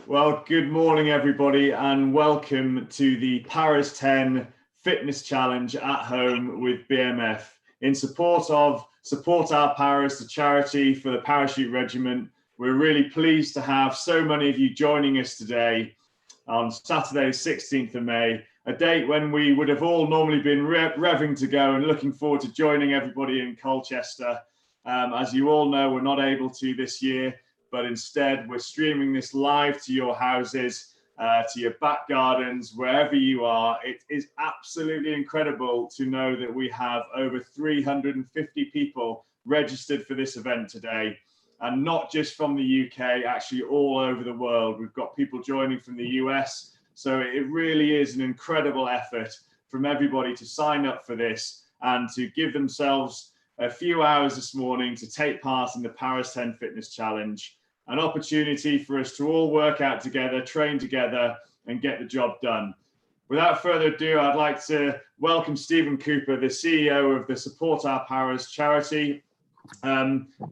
Well, good morning, everybody, and welcome to the Paras 10 Fitness Challenge at home with BMF in support of Support Our Paras, the charity for the parachute regiment. We're really pleased to have so many of you joining us today on Saturday, 16th of May, a date when we would have all normally been revving to go and looking forward to joining everybody in Colchester. As you all know, we're not able to this year, but instead we're streaming this live to your houses, to your back gardens, wherever you are. It is absolutely incredible to know that we have over 350 people registered for this event today, and not just from the UK, actually all over the world. We've got people joining from the US, so it really is an incredible effort from everybody to sign up for this and to give themselves a few hours this morning to take part in the Paras 10 Fitness Challenge. An opportunity for us to all work out together, train together, and get the job done. Without further ado, I'd like to welcome Stephen Cooper, the CEO of the Support Our Paras charity.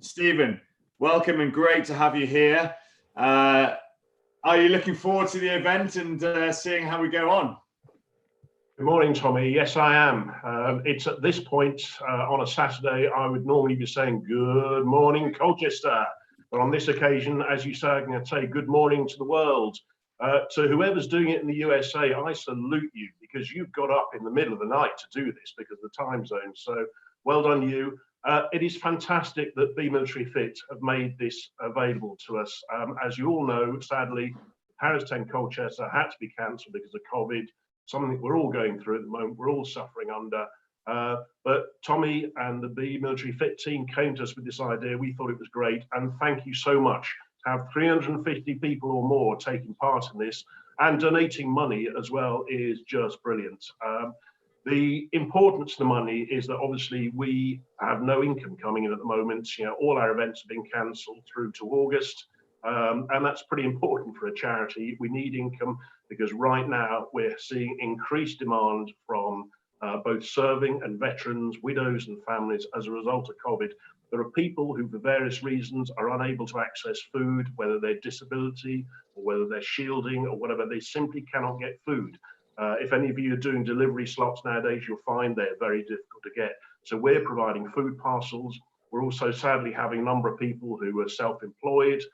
Stephen, welcome and great to have you here. Are you looking forward to the event and seeing how we go on? Good morning, Tommy. Yes, I am. It's at this point on a Saturday, I would normally be saying good morning, Colchester. But on this occasion, as you say, I'm going to say good morning to the world. To whoever's doing it in the USA, I salute you, because you've got up in the middle of the night to do this because of the time zone. So well done you. It is fantastic that Be Military Fit have made this available to us. As you all know, sadly, Paras 10 Colchester had to be cancelled because of COVID, something that we're all going through at the moment, we're all suffering under. But Tommy and the Be Military Fit team came to us with this idea. We thought it was great, and thank you so much. To have 350 people or more taking part in this and donating money as well is just brilliant. The importance of the money is that obviously we have no income coming in at the moment. You know, all our events have been cancelled through to August, and that's pretty important for a charity. We need income because right now we're seeing increased demand from both serving and veterans, widows and families as a result of COVID. There are people who for various reasons are unable to access food, whether they're disability or whether they're shielding or whatever, they simply cannot get food. If any of you are doing delivery slots nowadays, you'll find they're very difficult to get. So we're providing food parcels. We're also sadly having a number of people who are self-employed,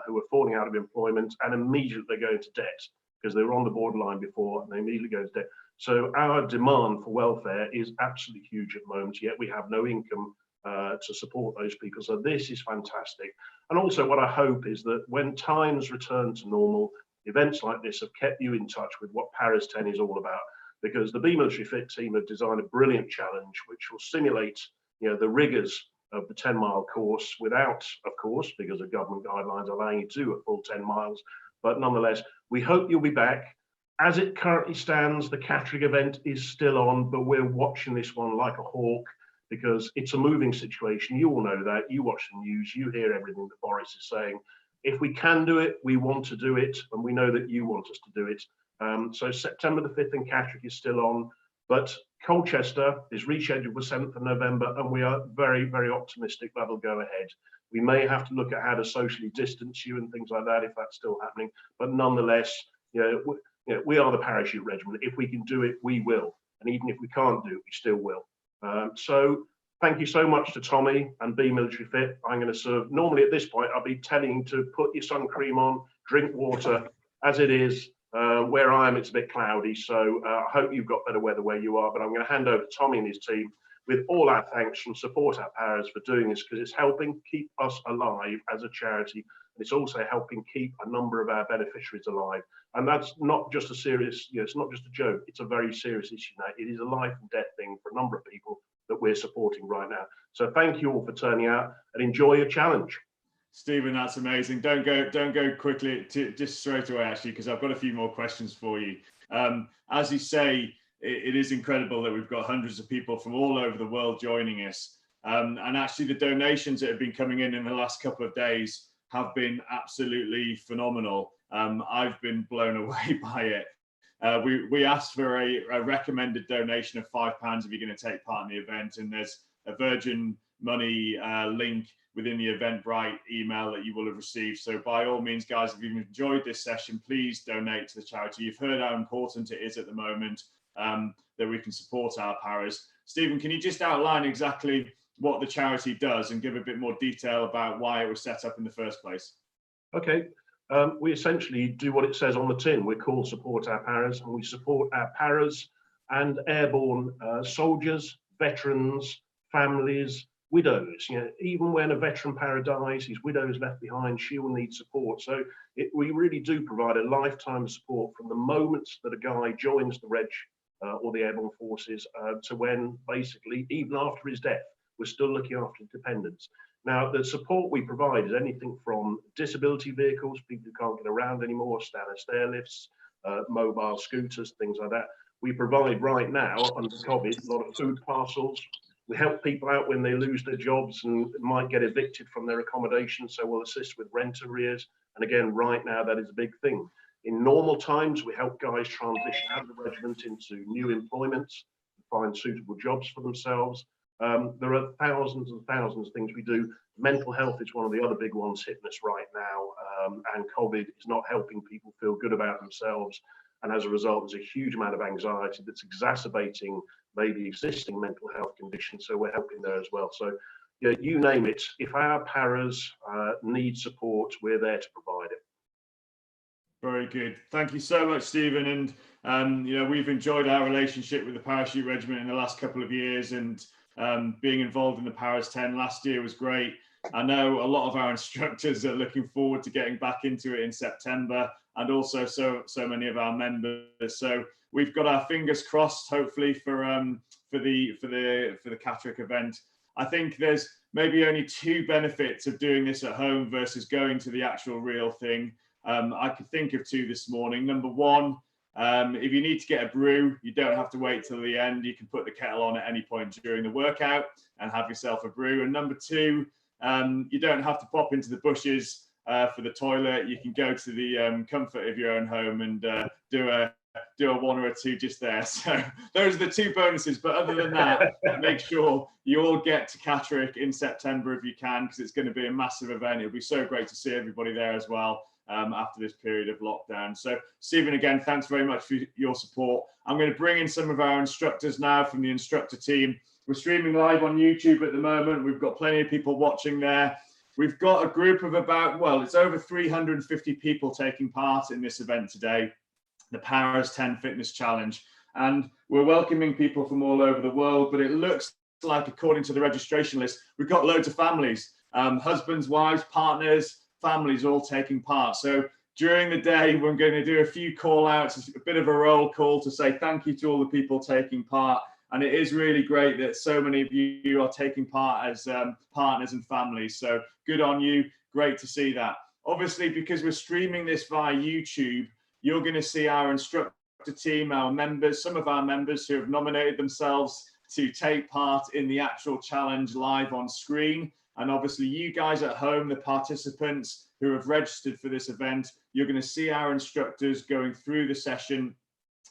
who are falling out of employment and immediately go into debt because they were on the borderline before and they immediately go into debt. So our demand for welfare is absolutely huge at the moment, yet we have no income to support those people. So this is fantastic. And also what I hope is that when times return to normal, events like this have kept you in touch with what Paras 10 is all about, because the Be Military Fit team have designed a brilliant challenge which will simulate, you know, the rigors of the 10-mile course without, of course, because of government guidelines allowing you to do a full 10 miles. But nonetheless, we hope you'll be back. As it currently stands, the catering event is still on, but we're watching this one like a hawk because it's a moving situation. You all know that. You watch the news, you hear everything that Boris is saying. If we can do it, we want to do it, and we know that you want us to do it. So September the 5th in Catterick is still on, but Colchester is rescheduled for 7th of November, and we are very, very optimistic that'll go ahead. We may have to look at how to socially distance you and things like that if that's still happening, but nonetheless, you know, we are the parachute regiment. If we can do it, we will. And even if we can't do it, we still will. So thank you so much to Tommy and Be Military Fit. I'm going to serve, normally at this point, I'll be telling you to put your sun cream on, drink water. As it is, where I am, it's a bit cloudy. So I hope you've got better weather where you are. But I'm going to hand over to Tommy and his team with all our thanks and Support Our Paras for doing this, because it's helping keep us alive as a charity. It's also helping keep a number of our beneficiaries alive. And that's not just a serious, you know, it's not just a joke. It's a very serious issue now. It is a life and death thing for a number of people that we're supporting right now. So thank you all for turning out and enjoy your challenge. Stephen, that's amazing. Don't go quickly, just straight away, actually, because I've got a few more questions for you. As you say, it is incredible that we've got hundreds of people from all over the world joining us. And actually the donations that have been coming in the last couple of days have been absolutely phenomenal. I've been blown away by it. We asked for a recommended donation of £5 if you're going to take part in the event, and there's a Virgin money link within the Eventbrite email that you will have received. So by all means, guys, if you've enjoyed this session, please donate to the charity. You've heard how important it is at the moment that we can support our paras. Stephen, can you just outline exactly what the charity does and give a bit more detail about why it was set up in the first place? Okay. We essentially do what it says on the tin. We're called Support Our Paras, and we support our paras and airborne soldiers, veterans, families, widows. You know, even when a veteran para dies, his widow is left behind, she will need support. So we really do provide a lifetime of support from the moment that a guy joins the Reg or the airborne forces to when basically, even after his death, we're still looking after dependents. Now, the support we provide is anything from disability vehicles, people who can't get around anymore, standard stair lifts, mobile scooters, things like that. We provide right now, under COVID, a lot of food parcels. We help people out when they lose their jobs and might get evicted from their accommodation, so we'll assist with rent arrears. And again, right now, that is a big thing. In normal times, we help guys transition out of the regiment into new employments, find suitable jobs for themselves. There are thousands and thousands of things we do. Mental health is one of the other big ones hitting us right now, and COVID is not helping people feel good about themselves. And as a result, there's a huge amount of anxiety that's exacerbating maybe existing mental health conditions. So we're helping there as well. So yeah, you name it, if our paras need support, we're there to provide it. Very good. Thank you so much, Stephen. And you know, we've enjoyed our relationship with the Parachute Regiment in the last couple of years, and being involved in the Paras 10 last year was great. I know a lot of our instructors are looking forward to getting back into it in September, and also so many of our members. So we've got our fingers crossed, hopefully, for the Catterick event. I think there's maybe only two benefits of doing this at home versus going to the actual real thing. I could think of two this morning. Number one, if you need to get a brew, you don't have to wait till the end. You can put the kettle on at any point during the workout and have yourself a brew. And number two, you don't have to pop into the bushes for the toilet. You can go to the comfort of your own home and do a one or a two just there. So those are the two bonuses. But other than that, make sure you all get to Catterick in September if you can, because it's going to be a massive event. It'll be so great to see everybody there as well. After this period of lockdown. So Stephen, again, thanks very much for your support. I'm going to bring in some of our instructors now from the Instructor team. We're streaming live on YouTube at the moment. We've got plenty of people watching there. We've got a group of about, well, it's over 350 people taking part in this event today, the Paras 10 Fitness Challenge. And we're welcoming people from all over the world, but it looks like, according to the registration list, we've got loads of families, husbands, wives, partners, families all taking part. So during the day, we're going to do a few call outs, a bit of a roll call to say thank you to all the people taking part. And it is really great that so many of you are taking part as partners and families. So good on you. Great to see that. Obviously, because we're streaming this via YouTube, you're going to see our instructor team, our members, some of our members who have nominated themselves to take part in the actual challenge live on screen. And obviously you guys at home, the participants who have registered for this event, you're going to see our instructors going through the session,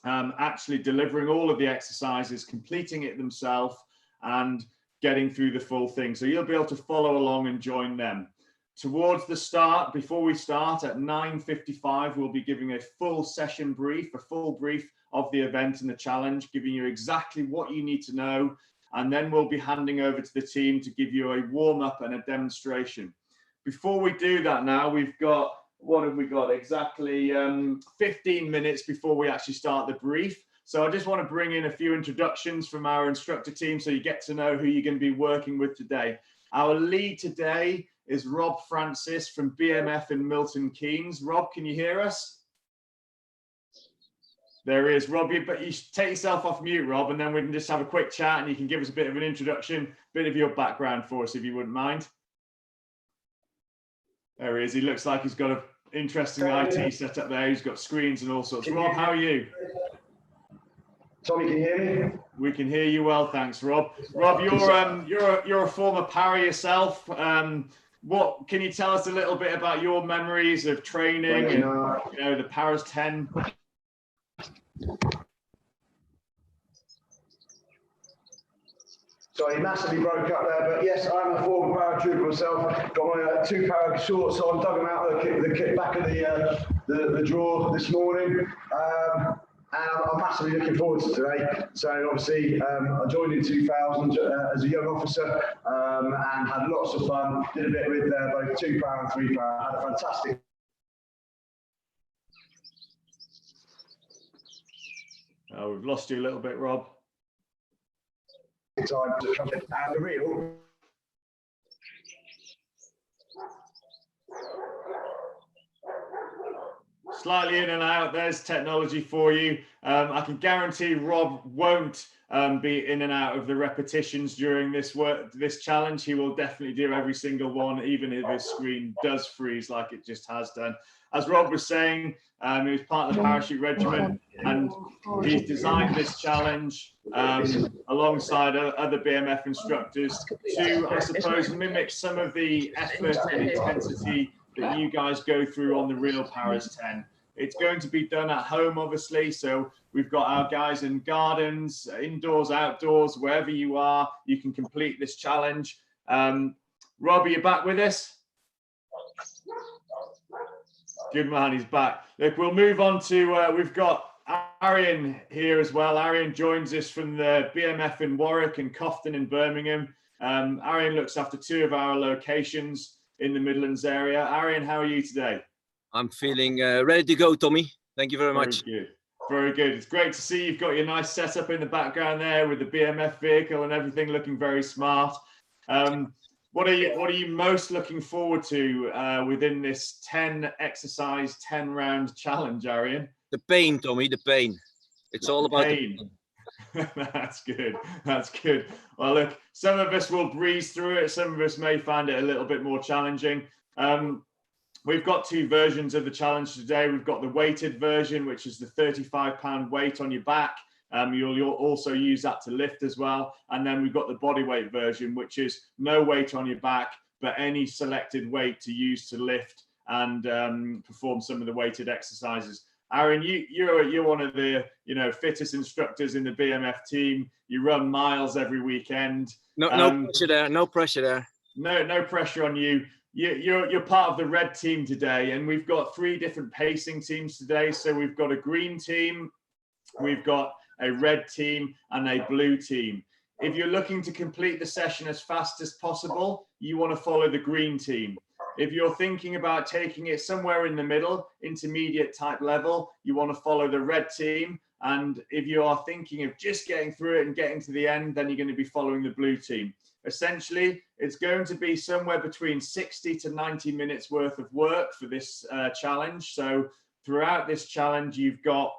actually delivering all of the exercises, completing it themselves and getting through the full thing. So you'll be able to follow along and join them. Towards the start, before we start at 9:55, we'll be giving a full session brief, a full brief of the event and the challenge, giving you exactly what you need to know. And then we'll be handing over to the team to give you a warm-up and a demonstration. Before we do that now, we've got, what have we got? Exactly 15 minutes before we actually start the brief. So I just want to bring in a few introductions from our instructor team so you get to know who you're going to be working with today. Our lead today is Rob Francis from BMF in Milton Keynes. Rob, can you hear us? There he is, Rob. But you should take yourself off mute, Rob, and then we can just have a quick chat and you can give us a bit of an introduction, a bit of your background for us, if you wouldn't mind. There he is. He looks like he's got an interesting IT setup there. He's got screens and all sorts. Rob, how are you? Tommy, can you hear me? We can hear you well, thanks, Rob. Rob, you're a former para yourself. What can you tell us a little bit about your memories of training and the Paras 10? So he massively broke up there, but yes, I'm a former paratrooper myself. Got my 2 para shorts on, dug them out of the back of the drawer this morning. And I'm massively looking forward to today. So obviously, I joined in 2000 as a young officer and had lots of fun. Did a bit with both 2 para and 3 para. Had a fantastic We've lost you a little bit, Rob. time to come in. And the real Slightly in and out. There's technology for you. I can guarantee Rob won't be in and out of the repetitions during this challenge. He will definitely do every single one, even if his screen does freeze like it just has done. As Rob was saying, he was part of the parachute regiment, and he's designed this challenge alongside other BMF instructors to, I suppose, mimic some of the effort and intensity that you guys go through on the real Paras 10. It's going to be done at home, obviously. So we've got our guys in gardens, indoors, outdoors, wherever you are, you can complete this challenge. Rob, are you back with us? Good man, he's back. Look, we'll move on to, we've got Arian here as well. Arian joins us from the BMF in Warwick and Cofton in Birmingham. Arian looks after 2 of our locations in the Midlands area. Arian, how are you today? I'm feeling ready to go, Tommy. Thank you very much. Very good. Very good. It's great to see you've got your nice setup in the background there with the BMF vehicle and everything looking very smart. What are you most looking forward to within this 10 exercise, 10 round challenge, Arian? The pain, Tommy, the pain. It's all about pain. That's good. That's good. Well, look, some of us will breeze through it. Some of us may find it a little bit more challenging. We've got 2 versions of the challenge today. We've got the weighted version, which is the 35-pound weight on your back. You'll also use that to lift as well. And then we've got the bodyweight version, which is no weight on your back, but any selected weight to use to lift and perform some of the weighted exercises. Aaron, you're one of the fittest instructors in the BMF team. You run miles every weekend. No pressure there. No pressure there. No pressure on you. You're part of the red team today, and we've got 3 different pacing teams today. So we've got a green team, we've got a red team, and a blue team. If you're looking to complete the session as fast as possible, you want to follow the green team. If you're thinking about taking it somewhere in the middle, intermediate type level, you want to follow the red team. And if you are thinking of just getting through it and getting to the end, then you're going to be following the blue team. Essentially, it's going to be somewhere between 60 to 90 minutes worth of work for this challenge. So throughout this challenge, you've got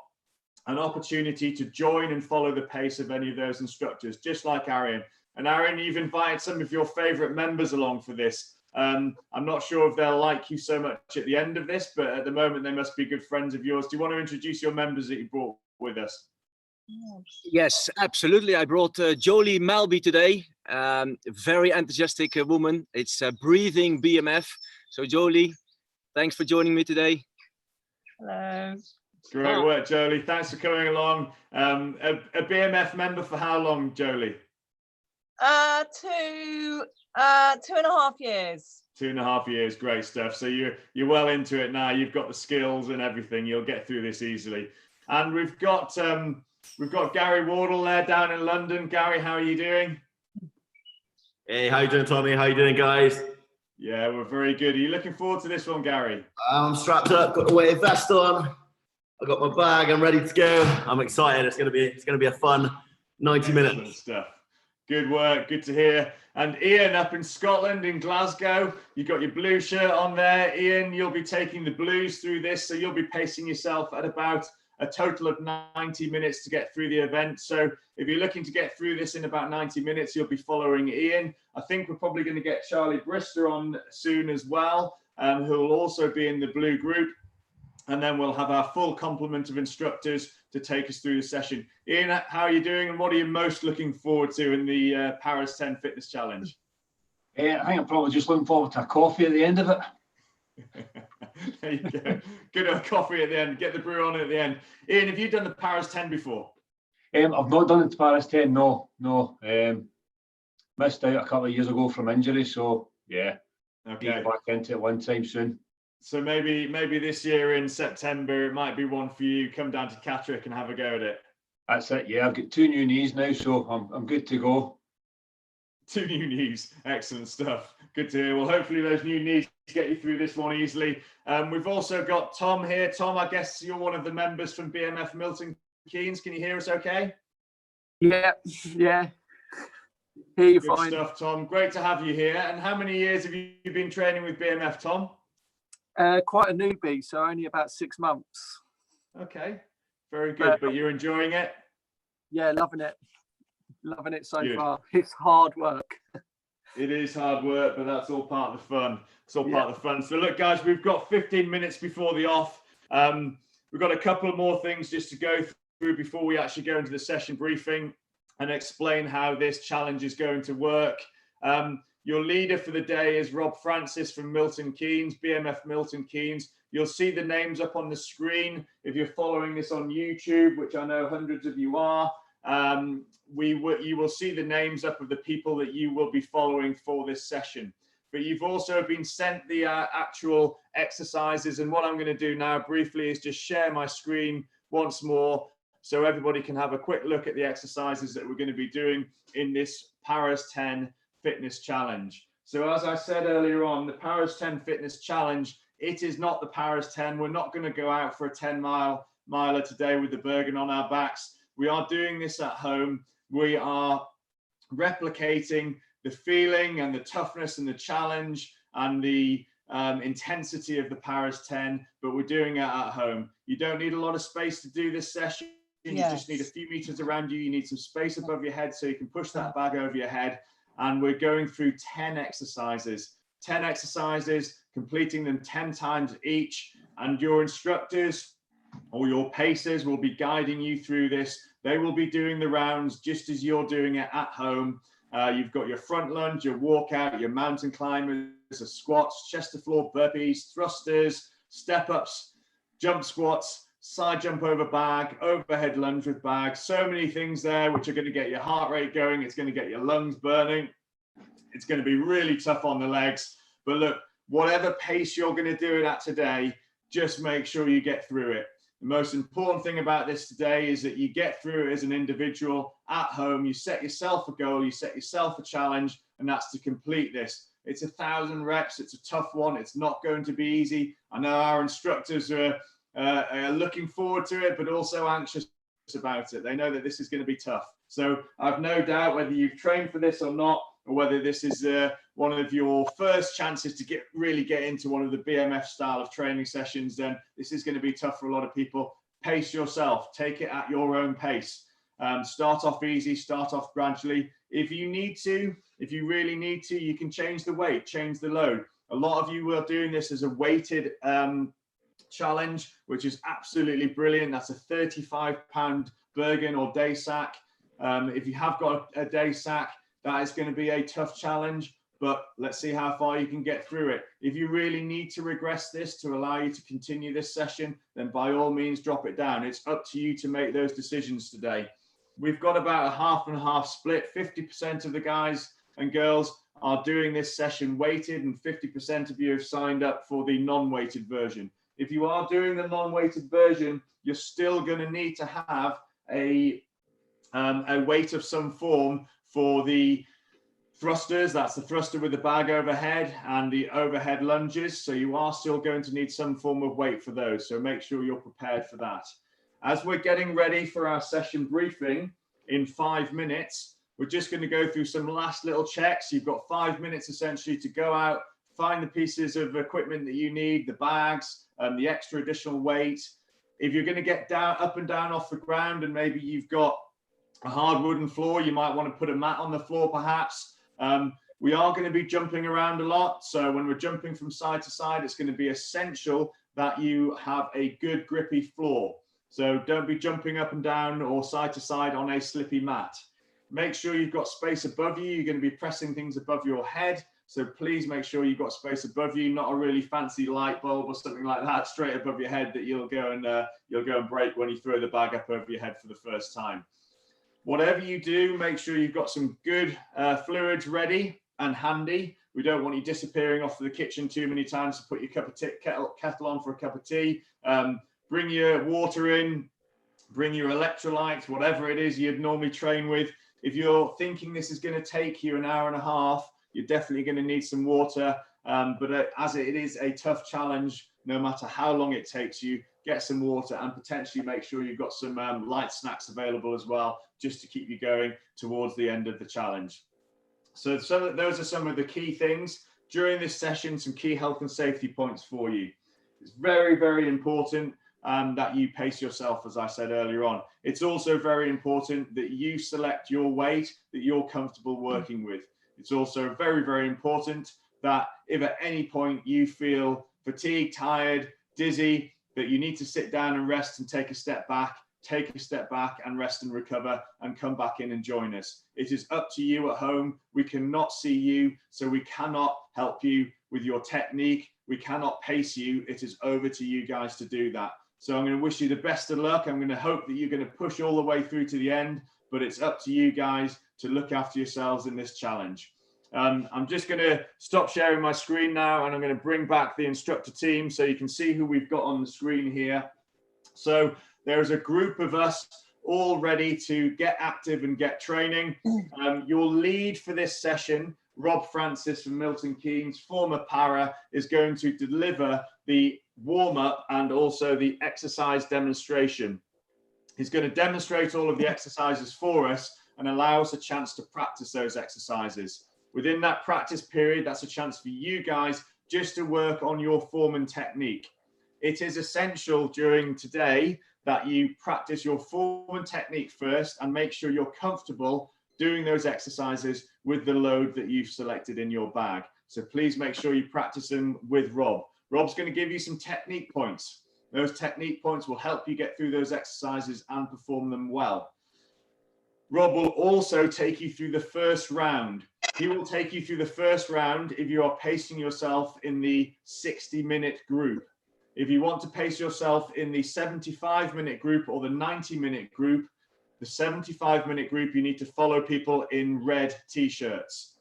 an opportunity to join and follow the pace of any of those instructors, just like Arian. And Arian, you've invited some of your favorite members along for this. I'm not sure if they'll like you so much at the end of this, but at the moment they must be good friends of yours. Do you want to introduce your members that you brought with us? Yes, absolutely. I brought Jolie Malby today. Very enthusiastic woman. It's breathing BMF. So Jolie, thanks for joining me today. Hello. Great work, Jolie. Thanks for coming along. A BMF member for how long, Jolie? 2.5 years. 2.5 years, great stuff. So you're well into it now. You've got the skills and everything. You'll get through this easily. And we've got Gary Wardle there down in London. Gary, how are you doing? Hey, how you doing, Tommy? How you doing, guys? Yeah, we're very good. Are you looking forward to this one, Gary? I'm strapped up, got the weighted vest on. I got my bag. I'm ready to go. I'm excited. It's gonna be a fun 90 minutes. Excellent stuff. Good work. Good to hear. And Ian up in Scotland, in Glasgow, you've got your blue shirt on there. Ian, you'll be taking the blues through this, so you'll be pacing yourself at about a total of 90 minutes to get through the event. So if you're looking to get through this in about 90 minutes, you'll be following Ian. I think we're probably going to get Charlie Brister on soon as well, who will also be in the blue group. And then we'll have our full complement of instructors to take us through the session. Ian, how are you doing, and what are you most looking forward to in the Paras 10 Fitness Challenge? I think I'm probably just looking forward to a coffee at the end of it. There you go. Good old coffee at the end. Get the brew on at the end. Ian, have you done the Paras 10 before? I've not done it to Paras 10, no. Missed out a couple of years ago from injury, so yeah, Okay. get back into it one time soon. So maybe this year in September, it might be one for you. Come down to Catterick and have a go at it. That's it. Yeah, I've got 2 new knees now, so I'm good to go. 2 new knees. Excellent stuff. Good to hear. Well, hopefully those new knees get you through this one easily. We've also got Tom here. Tom, I guess you're one of the members from BMF Milton Keynes. Can you hear us okay? Yeah. Hear you Good fine. stuff, Tom. Great to have you here. And how many years have you been training with BMF, Tom? Quite a newbie, so only about 6 months. Okay, very good. But you're enjoying it? Yeah, loving it so Good. far. It's hard work. It is hard work, but that's all part of the fun. It's all part of the fun. So look, guys, we've got 15 minutes before the off. We've got a couple more things just to go through before we actually go into the session briefing and explain how this challenge is going to work. Your leader for the day is Rob Francis from Milton Keynes, BMF Milton Keynes. You'll see the names up on the screen. If you're following this on YouTube, which I know hundreds of you are, you will see the names up of the people that you will be following for this session. But you've also been sent the actual exercises. And what I'm going to do now briefly is just share my screen once more so everybody can have a quick look at the exercises that we're going to be doing in this Paras 10 Fitness Challenge. So as I said earlier on, the Paras 10 Fitness Challenge, it is not the Paras 10. We're not going to go out for a 10-miler today with the Bergen on our backs. We are doing this at home. We are replicating the feeling and the toughness and the challenge and the intensity of the Paras 10, but we're doing it at home. You don't need a lot of space to do this session. You just need a few meters around you. You need some space above your head so you can push that bag over your head. And we're going through 10 exercises, completing them 10 times each. And your instructors or your pacers will be guiding you through this. They will be doing the rounds just as you're doing it at home. You've got your front lunge, your walkout, your mountain climbers, the squats, chest to floor burpees, thrusters, step ups, jump squats, side jump over bag, overhead lunge with bag. So many things there which are going to get your heart rate going. It's going to get your lungs burning. It's going to be really tough on the legs. But look, whatever pace you're going to do it at today, just make sure you get through it. The most important thing about this today is that you get through it as an individual at home. You set yourself a goal, you set yourself a challenge, and that's to complete this. It's 1,000 reps. It's a tough one. It's not going to be easy. I know our instructors are looking forward to it, but also anxious about it. They know that this is going to be tough. So I've no doubt whether you've trained for this or not, or whether this is one of your first chances to really get into one of the BMF style of training sessions, then this is going to be tough for a lot of people. Pace yourself. Take it at your own pace. Start off easy, start off gradually. If you really need to, you can change the weight, change the load. A lot of you are doing this as a weighted challenge, which is absolutely brilliant. That's a 35-pound Bergen or day sack. If you have got a day sack, that is going to be a tough challenge, but let's see how far you can get through it. If you really need to regress this to allow you to continue this session, then by all means drop it down. It's up to you to make those decisions today. We've got about a half and half split. 50% of the guys and girls are doing this session weighted, and 50% of you have signed up for the non-weighted version. If you are doing the non-weighted version, you're still going to need to have a weight of some form for the thrusters. That's the thruster with the bag overhead and the overhead lunges. So you are still going to need some form of weight for those. So make sure you're prepared for that. As we're getting ready for our session briefing in 5 minutes, we're just going to go through some last little checks. You've got 5 minutes essentially to go out, find the pieces of equipment that you need, the bags, the extra additional weight. If you're going to get up and down off the ground and maybe you've got a hard wooden floor, you might want to put a mat on the floor perhaps. We are going to be jumping around a lot. So when we're jumping from side to side, it's going to be essential that you have a good grippy floor. So don't be jumping up and down or side to side on a slippy mat. Make sure you've got space above you. You're going to be pressing things above your head. So please make sure you've got space above you, not a really fancy light bulb or something like that straight above your head that you'll go and break when you throw the bag up over your head for the first time. Whatever you do, make sure you've got some good fluids ready and handy. We don't want you disappearing off to the kitchen too many times to put your kettle on for a cup of tea. Bring your water in, bring your electrolytes, whatever it is you'd normally train with. If you're thinking this is going to take you an hour and a half, you're definitely going to need some water. But as it is a tough challenge, no matter how long it takes you, get some water and potentially make sure you've got some light snacks available as well, just to keep you going towards the end of the challenge. So those are some of the key things during this session, some key health and safety points for you. It's very, very important that you pace yourself, as I said earlier on. It's also very important that you select your weight that you're comfortable working with. It's also very, very important that if at any point you feel fatigued, tired, dizzy, that you need to sit down and rest and take a step back and rest and recover and come back in and join us. It is up to you at home. We cannot see you, so we cannot help you with your technique. We cannot pace you. It is over to you guys to do that. So I'm going to wish you the best of luck. I'm going to hope that you're going to push all the way through to the end, but it's up to you guys to look after yourselves in this challenge. I'm just going to stop sharing my screen now, and I'm going to bring back the instructor team so you can see who we've got on the screen here. So there's a group of us all ready to get active and get training. Your lead for this session, Rob Francis from Milton Keynes, former para, is going to deliver the warm-up and also the exercise demonstration. He's going to demonstrate all of the exercises for us and allow us a chance to practice those exercises. Within that practice period, that's a chance for you guys just to work on your form and technique. It is essential during today that you practice your form and technique first and make sure you're comfortable doing those exercises with the load that you've selected in your bag. So please make sure you practice them with Rob. Rob's going to give you some technique points. Those technique points will help you get through those exercises and perform them well. Rob will also take you through the first round. He will take you through the first round if you are pacing yourself in the 60-minute group. If you want to pace yourself in the 75-minute group or the 90-minute group, the 75-minute group, you need to follow people in red t-shirts.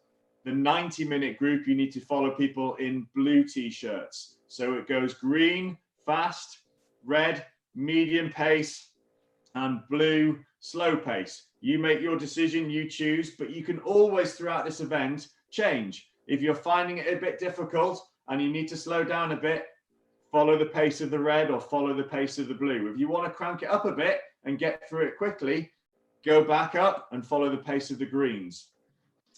The 90-minute group, you need to follow people in blue t-shirts. So it goes green, fast, red, medium pace, and blue, slow pace. You make your decision, you choose, but you can always throughout this event change. If you're finding it a bit difficult and you need to slow down a bit, follow the pace of the red or follow the pace of the blue. If you want to crank it up a bit and get through it quickly, go back up and follow the pace of the greens.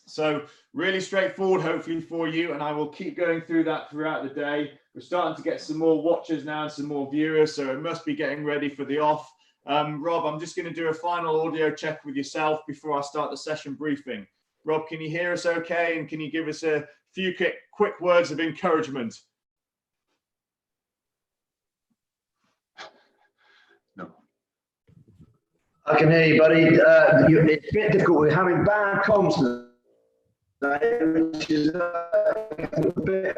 So really straightforward, hopefully for you, and I will keep going through that throughout the day. We're starting to get some more watchers now and some more viewers, so it must be getting ready for the off. Rob, I'm just going to do a final audio check with yourself before I start the session briefing. Rob, can you hear us okay? And can you give us a few quick words of encouragement? No. I can hear you, buddy. It's a bit difficult. We're having bad comms today, which is a bit...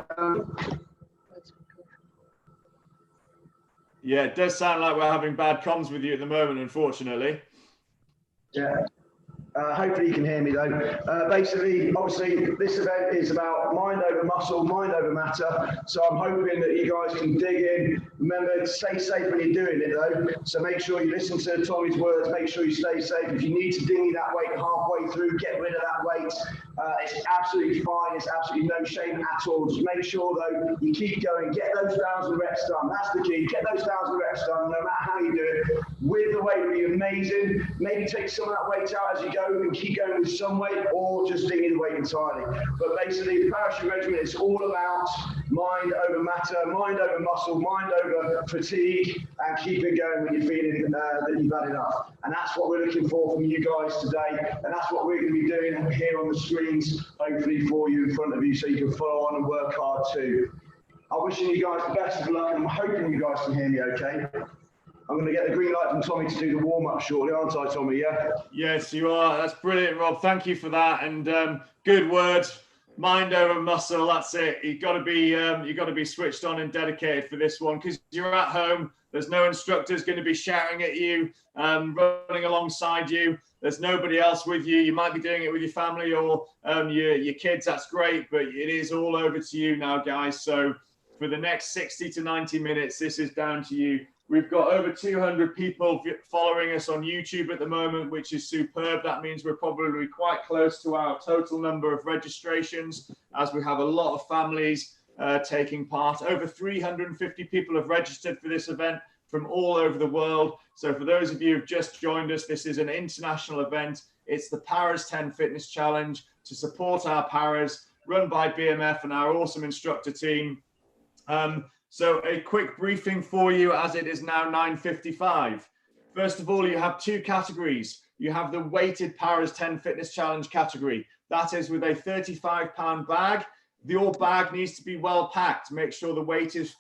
Yeah, it does sound like we're having bad comms with you at the moment, unfortunately. Yeah. Hopefully you can hear me though. Basically, obviously, this event is about mind over muscle, mind over matter. So I'm hoping that you guys can dig in. Remember to stay safe when you're doing it though. So make sure you listen to Tommy's words, make sure you stay safe. If you need to dinghy that weight halfway through, get rid of that weight. It's absolutely fine. It's absolutely no shame at all. Just make sure though, you keep going, get those 1,000 reps done. That's the key. Get those 1,000 reps done, no matter how you do it. With the weight would be amazing. Maybe take some of that weight out as you go and keep going with some weight, or just dinghy the weight entirely. But basically, the parachute regiment is all about mind over matter, mind over muscle, mind over fatigue, and keep it going when you're feeling that you've had enough. And that's what we're looking for from you guys today, and that's what we're going to be doing here on the screens, hopefully for you in front of you, so you can follow on and work hard too. I'm wishing you guys the best of luck, and I'm hoping you guys can hear me okay. I'm going to get the green light from Tommy to do the warm-up shortly, aren't I, Tommy? Yeah? Yes, you are. That's brilliant, Rob. Thank you for that. And good words. Mind over muscle. That's it. You've got to be switched on and dedicated for this one, because you're at home. There's no instructors going to be shouting at you, running alongside you. there's nobody else with you. You might be doing it with your family or your kids. That's great, but it is all over to you now, guys. So for the next 60 to 90 minutes, this is down to you. We've got over 200 people following us on YouTube at the moment, which is superb. That means we're probably quite close to our total number of registrations, as we have a lot of families taking part. Over 350 people have registered for this event from all over the world. So for those of you who've just joined us, this is an international event. It's the PARAS’10 Fitness Challenge to support our paras, run by BMF and our awesome instructor team. So a quick briefing for you, as it is now 9:55. First of all, you have two categories. You have the weighted PARAS’10 Fitness Challenge category. That is with a 35-pound bag. Your bag needs to be well packed. Make sure the weight is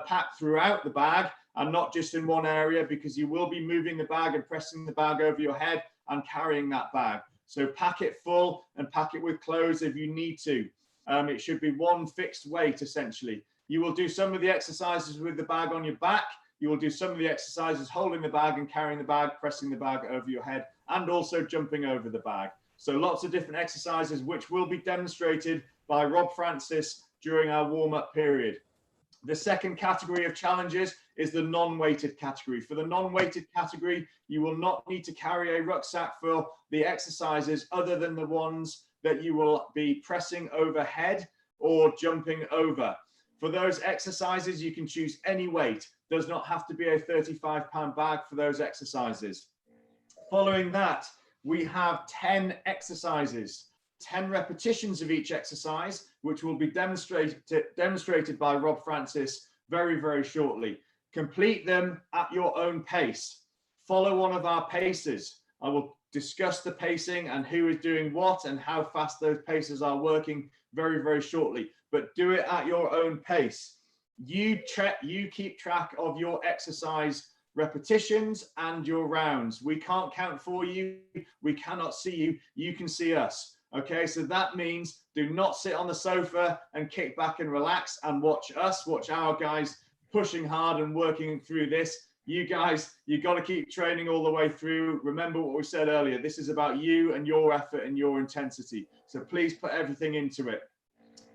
packed throughout the bag and not just in one area, because you will be moving the bag and pressing the bag over your head and carrying that bag. So pack it full and pack it with clothes if you need to. It should be one fixed weight, essentially. You will do some of the exercises with the bag on your back. You will do some of the exercises holding the bag and carrying the bag, pressing the bag over your head, and also jumping over the bag. So lots of different exercises, which will be demonstrated by Rob Francis during our warm-up period. The second category of challenges is the non-weighted category. For the non-weighted category, you will not need to carry a rucksack for the exercises other than the ones that you will be pressing overhead or jumping over. For those exercises, you can choose any weight. Does not have to be a 35-pound bag for those exercises. Following that, we have 10 exercises, 10 repetitions of each exercise, which will be demonstrated by Rob Francis very, very shortly. Complete them at your own pace. Follow one of our paces. I will discuss the pacing and who is doing what and how fast those paces are working very, very shortly. But do it at your own pace. You keep track of your exercise repetitions and your rounds. We can't count for you. We cannot see you. You can see us. Okay, so that means do not sit on the sofa and kick back and relax and watch us, watch our guys pushing hard and working through this. You guys, you got to keep training all the way through. Remember what we said earlier. This is about you and your effort and your intensity. So please put everything into it.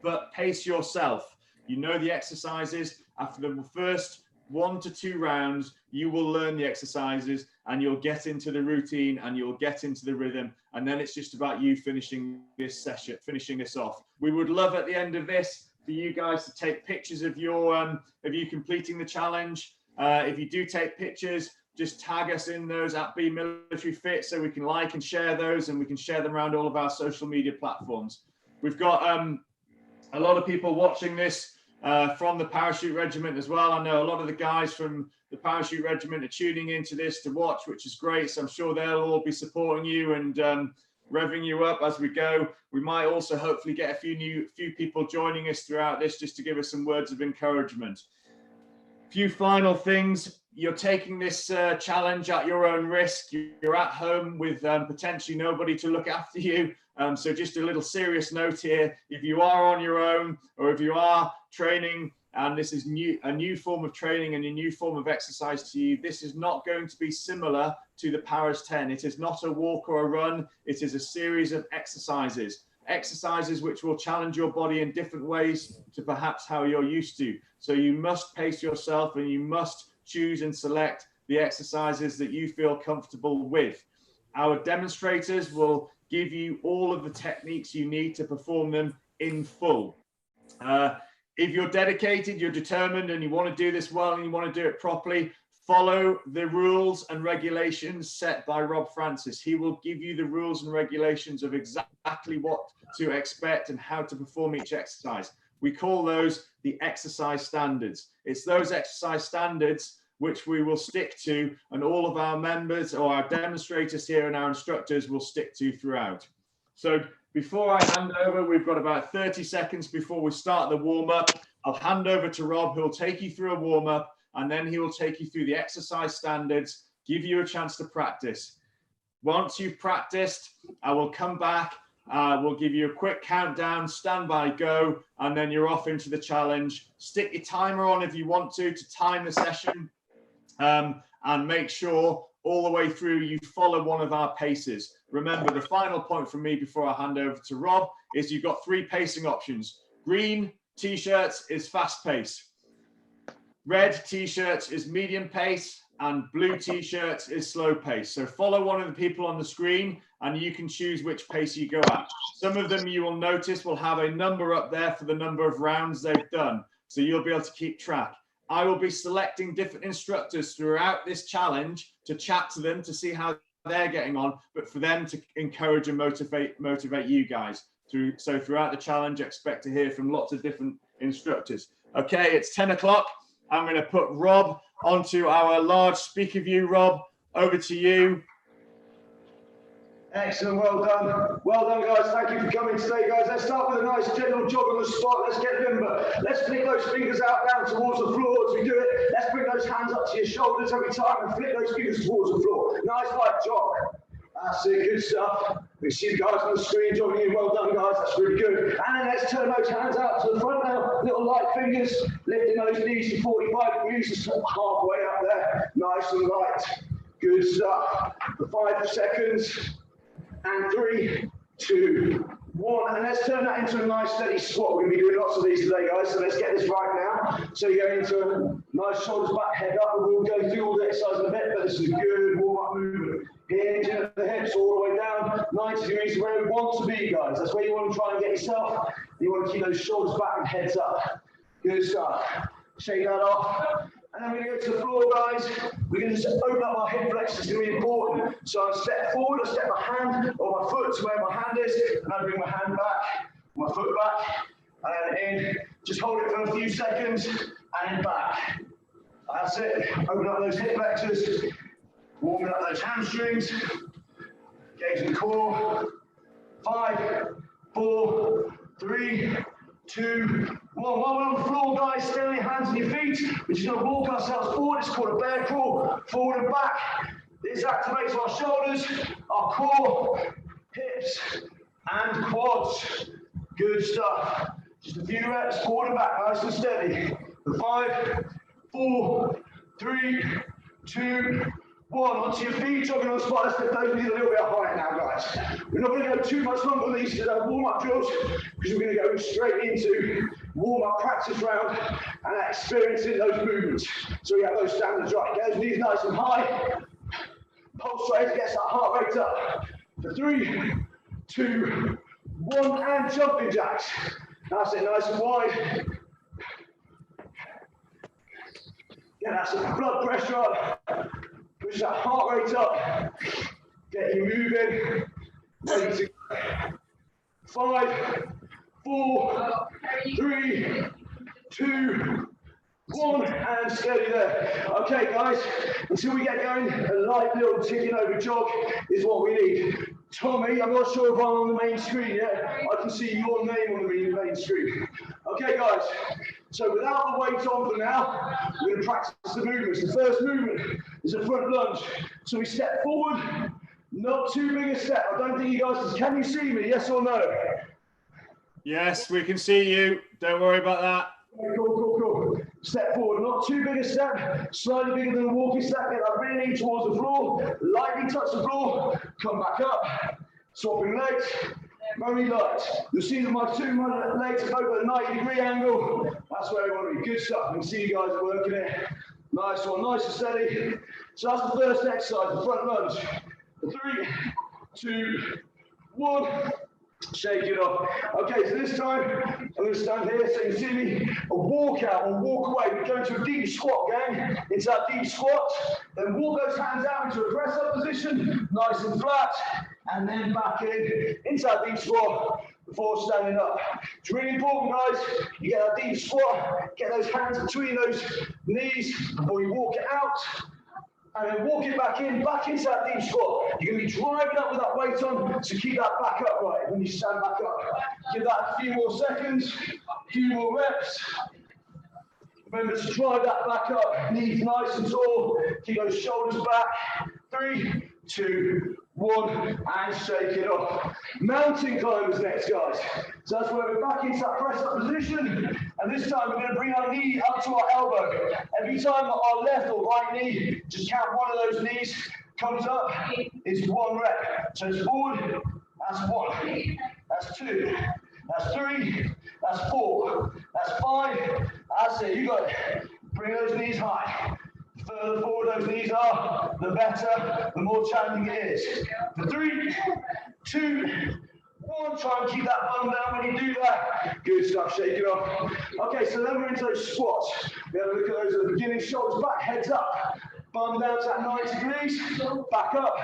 But pace yourself. You know the exercises. After the first 1 to 2 rounds, you will learn the exercises and you'll get into the routine and you'll get into the rhythm. And then it's just about you finishing this session, finishing this off. We would love at the end of this for you guys to take pictures of you completing the challenge. If you do take pictures, just tag us in those at Be Military Fit so we can like and share those, and we can share them around all of our social media platforms. We've got a lot of people watching this from the Parachute Regiment as well. I know a lot of the guys from the Parachute Regiment are tuning into this to watch, which is great. So I'm sure they'll all be supporting you and revving you up as we go. We might also hopefully get a few people joining us throughout this just to give us some words of encouragement. Few final things. You're taking this challenge at your own risk. You're at home with potentially nobody to look after you. So just a little serious note here. If you are on your own, or if you are training and this is a new form of training and a new form of exercise to you, this is not going to be similar to the PARAS’10. It is not a walk or a run. It is a series of exercises which will challenge your body in different ways to perhaps how you're used to. So you must pace yourself and you must choose and select the exercises that you feel comfortable with. Our demonstrators will give you all of the techniques you need to perform them in full. If you're dedicated, you're determined, and you want to do this well and you want to do it properly, follow the rules and regulations set by Rob Francis. He will give you the rules and regulations of exactly what to expect and how to perform each exercise. We call those the exercise standards. It's those exercise standards which we will stick to, and all of our members or our demonstrators here and our instructors will stick to throughout. So before I hand over, we've got about 30 seconds before we start the warm-up. I'll hand over to Rob, who'll take you through a warm-up, and then he will take you through the exercise standards, give you a chance to practice. Once you've practiced, I will come back. We'll give you a quick countdown, stand by, go, and then you're off into the challenge. Stick your timer on if you want to time the session, and make sure all the way through, you follow one of our paces. Remember, the final point from me before I hand over to Rob is you've got 3 pacing options. Green t-shirts is fast pace. Red t-shirts is medium pace, and blue t-shirts is slow pace. So follow one of the people on the screen and you can choose which pace you go at. Some of them you will notice will have a number up there for the number of rounds they've done. So you'll be able to keep track. I will be selecting different instructors throughout this challenge to chat to them to see how they're getting on, but for them to encourage and motivate you guys. So throughout the challenge, expect to hear from lots of different instructors. Okay, it's 10 o'clock. I'm going to put Rob onto our large speaker view. Rob, over to you. Excellent, well done. Well done, guys. Thank you for coming today, guys. Let's start with a nice gentle jog on the spot. Let's get limber. Let's flick those fingers out down towards the floor as we do it. Let's bring those hands up to your shoulders every time and flick those fingers towards the floor. Nice light jog. That's it, good stuff. We see the guys on the screen jogging in. Well done, guys. That's really good. And then let's turn those hands out to the front now. Little light fingers, lifting those knees to 45 degrees, just halfway up there. Nice and light. Good stuff. For 5 seconds. And 3, 2, 1. And let's turn that into a nice steady squat. We're going to be doing lots of these today, guys. So let's get this right now. So you're going into a nice shoulders back, head up. And we'll go through all the exercise in a bit, but this is a good warm-up movement. Hinge at the hips all the way down, 90 degrees where we want to be, guys. That's where you want to try and get yourself. You want to keep those shoulders back and heads up. Good stuff. Shake that off. And then we're going to go to the floor, guys. We're going to just open up our hip flexors. It's going to be important. So I step forward, I step my hand or my foot to where my hand is, and I bring my hand back, my foot back, and in. Just hold it for a few seconds, and back. That's it. Open up those hip flexors. Warming up those hamstrings, engaging the core. 5, 4, 3, 2, 1. While we're on the floor, guys, stay on your hands and your feet. We're just going to walk ourselves forward. It's called a bear crawl, forward and back. This activates our shoulders, our core, hips, and quads. Good stuff. Just a few reps, forward and back, nice and steady. 5, 4, 3, 2, 1. Onto your feet, jogging on the spot. Let's lift those knees a little bit higher now, guys. We're not going to go too much longer on these warm-up drills because we're going to go straight into warm-up practice round and experiencing those movements. So we have those standards right. Get those knees nice and high. Pulse rate gets that heart rate up. For 3, 2, 1, and jumping jacks. That's it, nice and wide. Get that some blood pressure up. Push that heart rate up. Get you moving. Ready to go. 5, 4, 3, 2, 1, and steady there. Okay, guys, until we get going, a light little ticking over jog is what we need. Tommy, I'm not sure if I'm on the main screen yet. I can see your name on the main screen. Okay, guys, so without the weight on for now, we're going to practice the movements. The first movement is a front lunge. So we step forward, not too big a step. I don't think you guys can you see me, yes or no? Yes, we can see you. Don't worry about that. Cool. Step forward, not too big a step, slightly bigger than a walking step. Get that rear knee towards the floor, lightly touch the floor, come back up, swapping legs, very light. You'll see that my two legs are both at a 90-degree angle. That's where we want to be. Good stuff. You can see you guys are working it. Nice one, nice and steady. So that's the first exercise, the front lunge. 3, 2, 1. Shake it off. Okay, so this time I'm going to stand here so you can see me. A walk out or walk away. We go into a deep squat, gang. Into that deep squat. Then walk those hands out into a press up position, nice and flat, and then back into that deep squat before standing up. It's really important, guys. You get that deep squat, get those hands between those knees before you walk it out. And then walk it back into that deep squat. You're going to be driving up with that weight on, so keep that back upright when you stand back up. Give that a few more seconds, a few more reps. Remember to drive that back up, knees nice and tall, keep those shoulders back. 3, 2, 1, and shake it off. Mountain climbers next, guys. So that's where we're back into that press up position. And this time we're going to bring our knee up to our elbow. Every time that our left or right knee, just count one of those knees comes up, is 1 rep. So it's forward, that's 1, that's 2, that's 3, that's 4, that's 5, that's it, you got it. Bring those knees high. The further forward those knees are, the better, the more challenging it is. For 3, 2, 1, try and keep that bum down when you do that. Good stuff, shake it off. Okay, so then we're into those squats. We have a look at those at the beginning, shoulders back, heads up. Bum down to that 90 degrees, back up,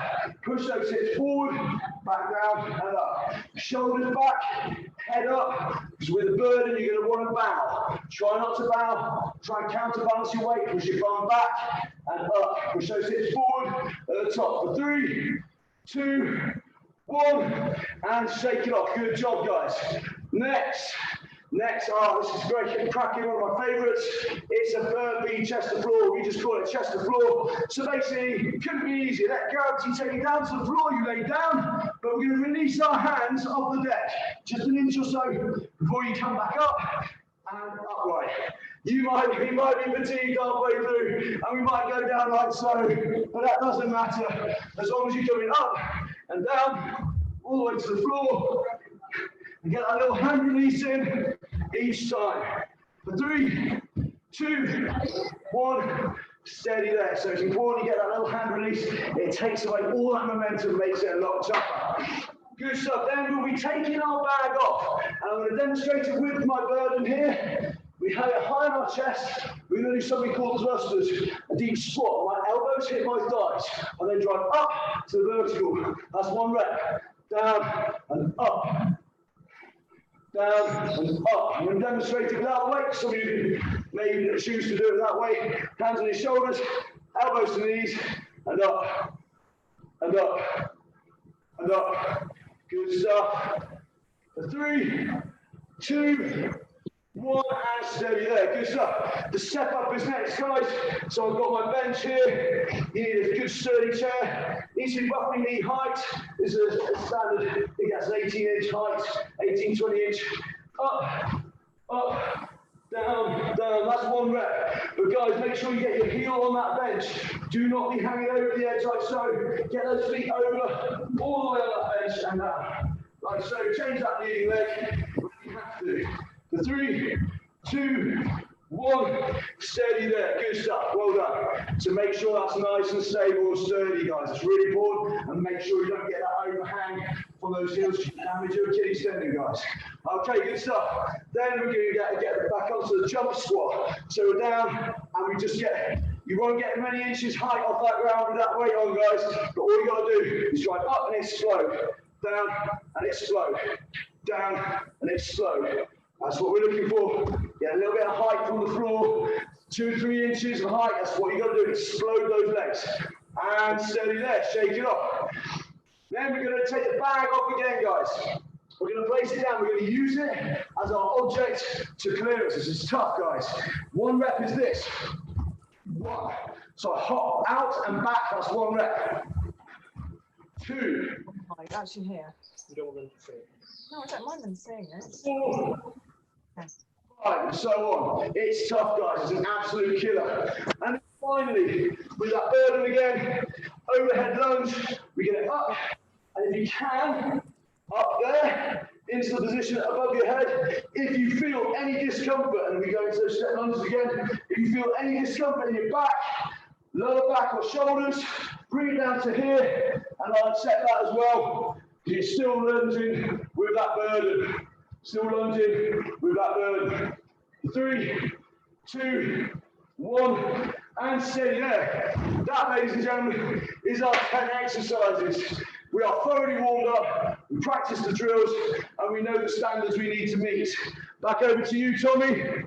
push those hips forward, back down and up. Shoulders back, head up, because with the burden you're going to want to bow. Try not to bow, try and counterbalance your weight, push your bum back and up. Push those hips forward at the top. For 3, 2, 1, and shake it off. Good job, guys. Next, this is great, cracking, one of my favourites. It's a burpee chest to floor. We just call it chest to floor. So basically, it couldn't be easier. Let gravity take you down to the floor, you lay down, but we're going to release our hands off the deck. Just an inch or so before you come back up and upright. You might be fatigued halfway through, and we might go down like so, but that doesn't matter. As long as you're coming up and down, all the way to the floor, and get that little hand release in each time. For 3, 2, 1, steady there. So it's important you get that little hand release. It takes away all that momentum, makes it a lot tougher. Good stuff. Then we'll be taking our bag off. And I'm going to demonstrate it with my burden here. We have it high on our chest. We're going to do something called thrusters, a deep squat. My elbows hit my thighs, and then drive up to the vertical. That's 1 rep. Down and up. Down and up. I'm going to demonstrate it without weight. Some of you may choose to do it that way. Hands on your shoulders, elbows to knees, and up, and up, and up. Good stuff. For 3, 2, 1, and steady there. Good stuff. The step up is next, guys. So I've got my bench here. You need a good sturdy chair. Needs to be roughly knee height. This is a standard, I think that's an 18-inch height, 18, 20-inch. Up, up, down, down. That's 1 rep. But guys, make sure you get your heel on that bench. Do not be hanging over the edge like so. Get those feet over, all the way on that bench and down. Like so. Change that leading leg when you have to. For 3, 2, 1, steady there. Good stuff. Well done. So make sure that's nice and stable and sturdy, guys. It's really important. And make sure you don't get that overhang from those heels to damage your Achilles tendon, guys. Okay, good stuff. Then we're going to get back onto the jump squat. So we're down and we just get, you won't get many inches height off that ground with that weight on, guys. But all you got to do is drive up and it's slow. Down and it's slow. Down and it's slow. That's what we're looking for. Get a little bit of height from the floor, 2 or 3 inches of height. That's what you got to do. Explode those legs. And steady there. Shake it off. Then we're going to take the bag off again, guys. We're going to place it down. We're going to use it as our object to clearance. This is tough, guys. 1 rep is this. 1. So I hop out and back. That's 1 rep. 2. Oh, you're actually here. You don't want them to see it. No, I don't mind them seeing it. 4. 5, and so on. It's tough, guys. It's an absolute killer. And finally, with that burden again, overhead lunge, we get it up, and if you can, up there, into the position above your head. If you feel any discomfort, and we go into those step lunges again, if you feel any discomfort in your back, lower back or shoulders, bring it down to here, and I'll accept that as well. You're still lunging with that burden. Still lunging with that burden. 3, 2, 1, and steady there. That, ladies and gentlemen, is our 10 exercises. We are thoroughly warmed up, we practice the drills, and we know the standards we need to meet. Back over to you, Tommy.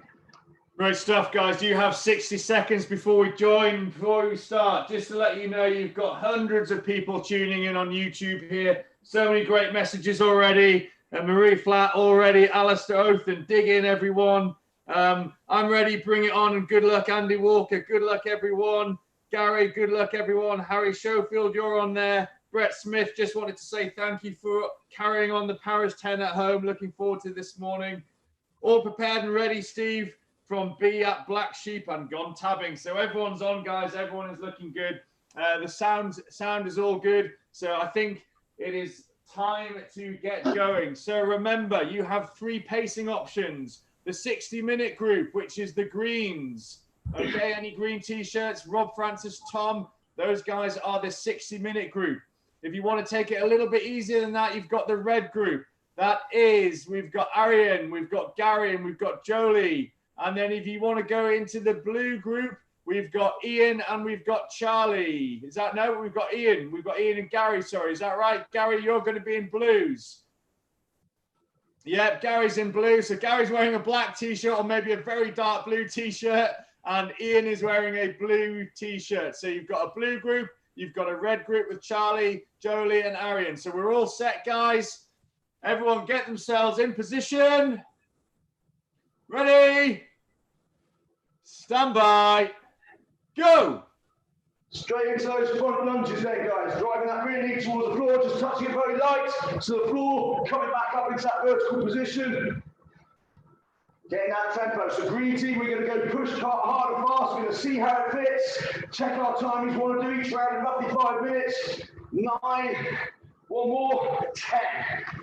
Great stuff, guys. You have 60 seconds before we start. Just to let you know, you've got hundreds of people tuning in on YouTube here. So many great messages already. Marie Flat already. Alistair Othen, dig in, everyone. I'm ready. Bring it on. And good luck, Andy Walker. Good luck, everyone. Gary, good luck, everyone. Harry Schofield, you're on there. Brett Smith, just wanted to say thank you for carrying on the Paras 10 at home. Looking forward to this morning. All prepared and ready, Steve, from B at Black Sheep and gone tabbing. So everyone's on, guys. Everyone is looking good. The sound is all good. So I think it is time to get going. So remember, you have 3 pacing options. The 60-minute group, which is the greens. Okay, any green t-shirts, Rob, Francis, Tom, those guys are the 60-minute group. If you want to take it a little bit easier than that, you've got the red group. That is, we've got Arian, we've got Gary, and we've got Jolie. And then if you want to go into the blue group, we've got Ian and we've got Charlie. Is that no? We've got Ian. We've got Ian and Gary, sorry. Is that right? Gary, you're going to be in blues. Yep, Gary's in blue. So Gary's wearing a black t-shirt or maybe a very dark blue t-shirt. And Ian is wearing a blue t-shirt. So you've got a blue group. You've got a red group with Charlie, Jolie, and Arian. So we're all set, guys. Everyone get themselves in position. Ready? Stand by. Go. Straight into those front lunges then, guys. Driving that rear knee towards the floor, just touching it very light. So the floor, coming back up into that vertical position. Getting that tempo. So green team, we're going to go push hard and fast. We're going to see how it fits. Check our timings. Want to do each round in roughly 5 minutes. 9. One more, 10.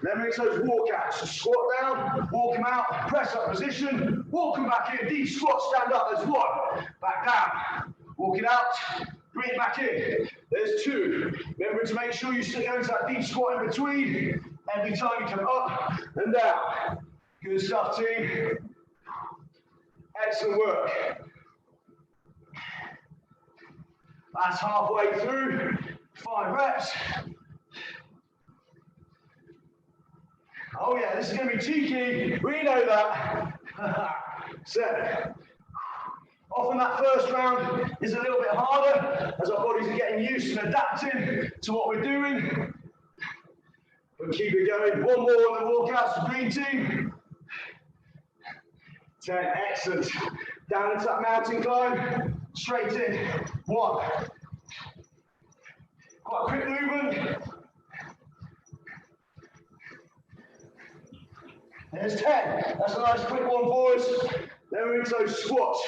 Then it's those walkouts. So squat down, walk them out, press up position, walk them back in. Deep squat, stand up. There's 1. Back down. Walk it out, bring it back in. There's 2. Remember to make sure you still go into that deep squat in between. Every time you come up and down. Good stuff, team. Excellent work. That's halfway through. 5 reps. Oh yeah, this is going to be cheeky. We know that. 7. Often that first round is a little bit harder as our bodies are getting used and adapting to what we're doing. But keep it going. 1 more on the walkouts, green team. 10, excellent. Down into that mountain climb. Straight in. 1. Quite a quick movement. There's 10. That's a nice quick one, boys. Then we're into those squats.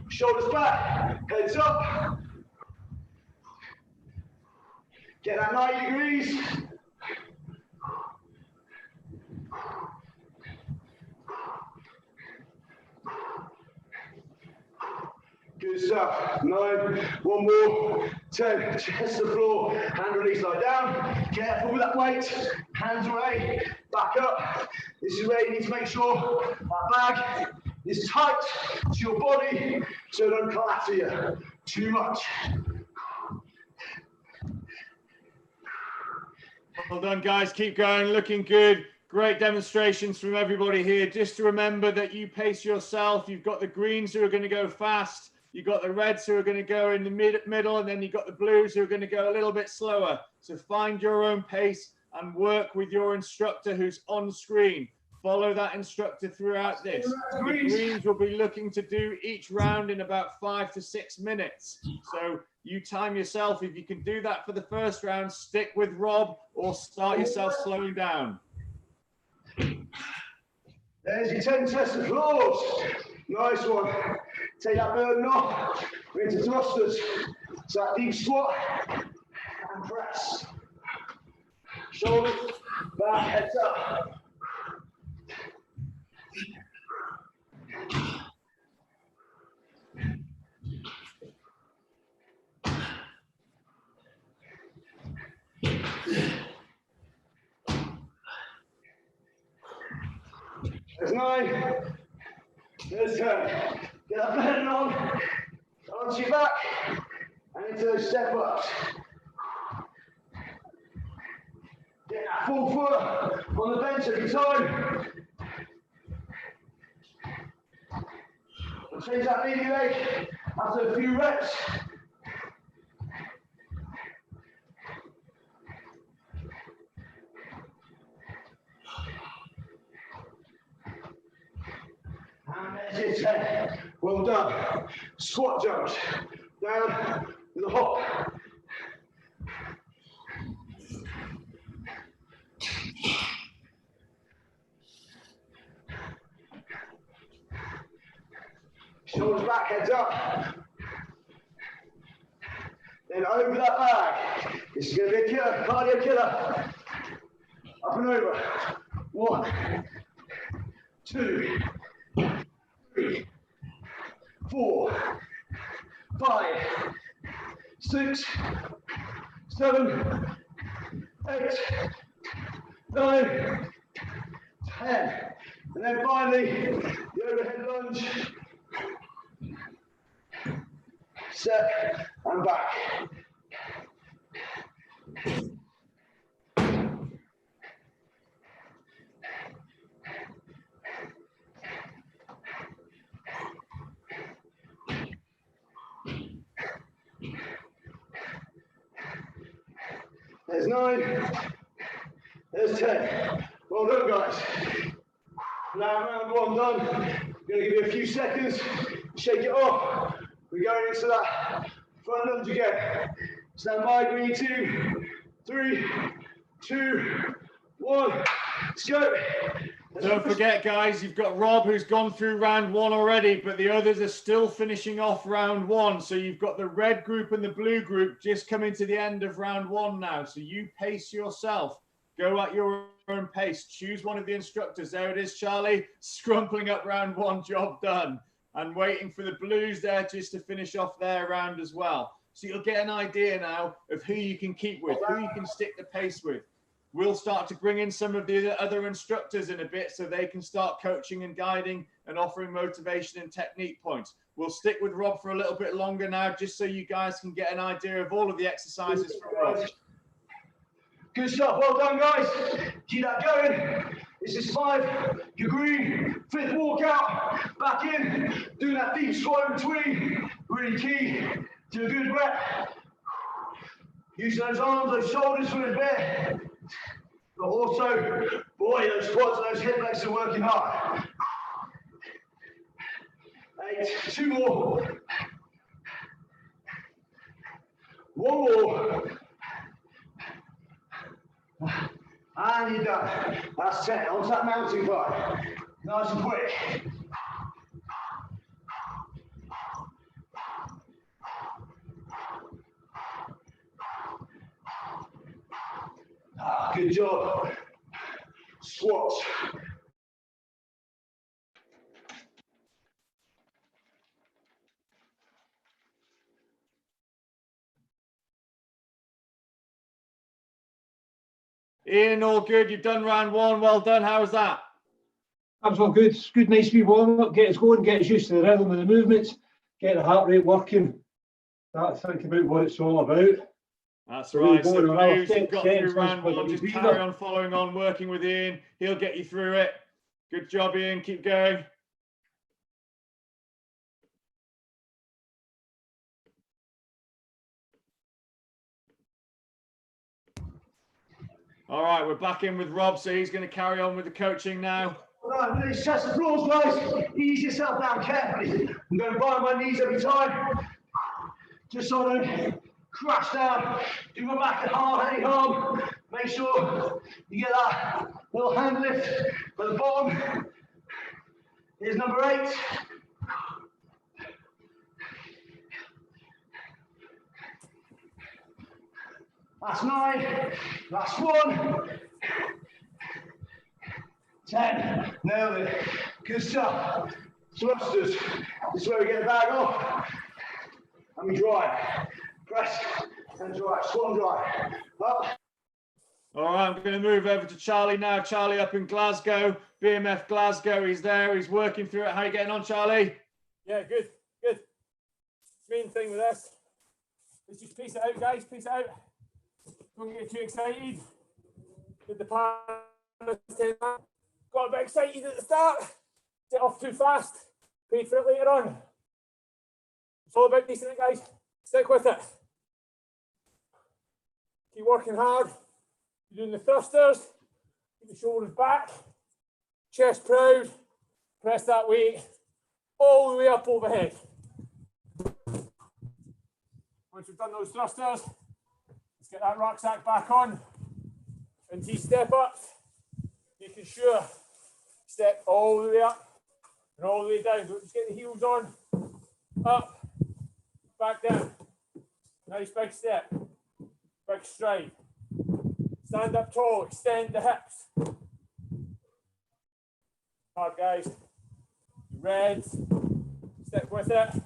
Shoulders back, heads up. Get that 90 degrees. Good stuff. 9. 1 more. 10. Chest to the floor. Hand release, lie down. Careful with that weight. Hands away. Back up. This is where you need to make sure that bag is tight to your body so it don't clatter you too much. Well done, guys. Keep going. Looking good. Great demonstrations from everybody here. Just to remember that you pace yourself. You've got the greens who are going to go fast. You've got the reds who are going to go in the middle, and then you've got the blues who are going to go a little bit slower. So find your own pace and work with your instructor who's on screen. Follow that instructor throughout this. The greens will be looking to do each round in about 5 to 6 minutes. So you time yourself. If you can do that for the first round, stick with Rob or start yourself slowing down. There's your 10 chest to floors. Nice one. Take that burden off. We're into thrusters. So that deep squat and press. Shoulders back, heads up. There's 9. There's 10. Get that burden on. Onto your back. And into those step ups. Get that full foot on the bench every time. Change that leading leg after a few reps. And there's your 10. Well done. Squat jumps. Down with a hop. Shoulders back, heads up. then over that bag. This is going to be a killer, cardio killer. Up and over. 1, 2, 3, 4, 5, 6, 7, 8, 9, 10. And then finally, the overhead lunge. Set and back. There's 9. There's 10. Well done, guys. Now round 1 done. I'm going to give you a few seconds. Shake it off. We're going into that front lunge again. Stand by, 3, 2, 1. Let's go. Don't forget, guys, you've got Rob who's gone through round 1 already, but the others are still finishing off round 1. So you've got the red group and the blue group just coming to the end of round 1 now. So you pace yourself. Go at your own pace. Choose one of the instructors. There it is, Charlie, scrumpling up round 1, job done. And waiting for the blues there just to finish off their round as well. So you'll get an idea now of who you can keep with, who you can stick the pace with. We'll start to bring in some of the other instructors in a bit so they can start coaching and guiding and offering motivation and technique points. We'll stick with Rob for a little bit longer now, just so you guys can get an idea of all of the exercises from Rob. Good stuff, well done, guys. Keep that going. This is 5, your green, 5th walkout. Back in, doing that deep squat in between. Really key to a good rep. Use those arms, those shoulders for a bit. But also, boy, those quads and those hip flexors are working hard. 8, 2 more. 1 more. And you're done. That's 10. Onto that mountain climb. Nice and quick. Good job. Squats. Ian, all good. You've done round 1. Well done. How was that? That was all good. It's good, nice wee warm up. Get us going, get us used to the rhythm of the movements, get the heart rate working. Think about what it's all about. That's right. So blues, you've got through round 1. Just carry on following on, working with Ian. He'll get you through it. Good job, Ian. Keep going. All right, we're back in with Rob, so he's going to carry on with the coaching now. All right, release chest and floors, guys. Ease yourself down carefully. I'm going to bind my knees every time, just so I don't crash down. Do my back hard, any harm. Make sure you get that little hand lift for the bottom. Here's number 8. That's 9. That's 1. 10. Nailed it. Good stuff. Thrusters. This is where we get the bag off. And we drive. Press and drive. Squat and drive. Up. All right, I'm going to move over to Charlie now. Charlie up in Glasgow, BMF Glasgow. He's there. He's working through it. How are you getting on, Charlie? Yeah, good, good. Main thing with this is just pace it out, guys. Pace it out. Don't get too excited. Did the PARAS 10. Got a bit excited at the start. Set off too fast. Paid for it later on. It's all about pacing it, guys. Stick with it. Keep working hard. You're doing the thrusters. Keep the shoulders back. Chest proud. Press that weight all the way up overhead. Once we've done those thrusters, let's get that rucksack back on. And T-step up. Making sure step all the way up and all the way down. Don't just get the heels on. Up, back down. Nice big step. Big stride. Stand up tall, extend the hips. Hard, guys. Red. Stick with it.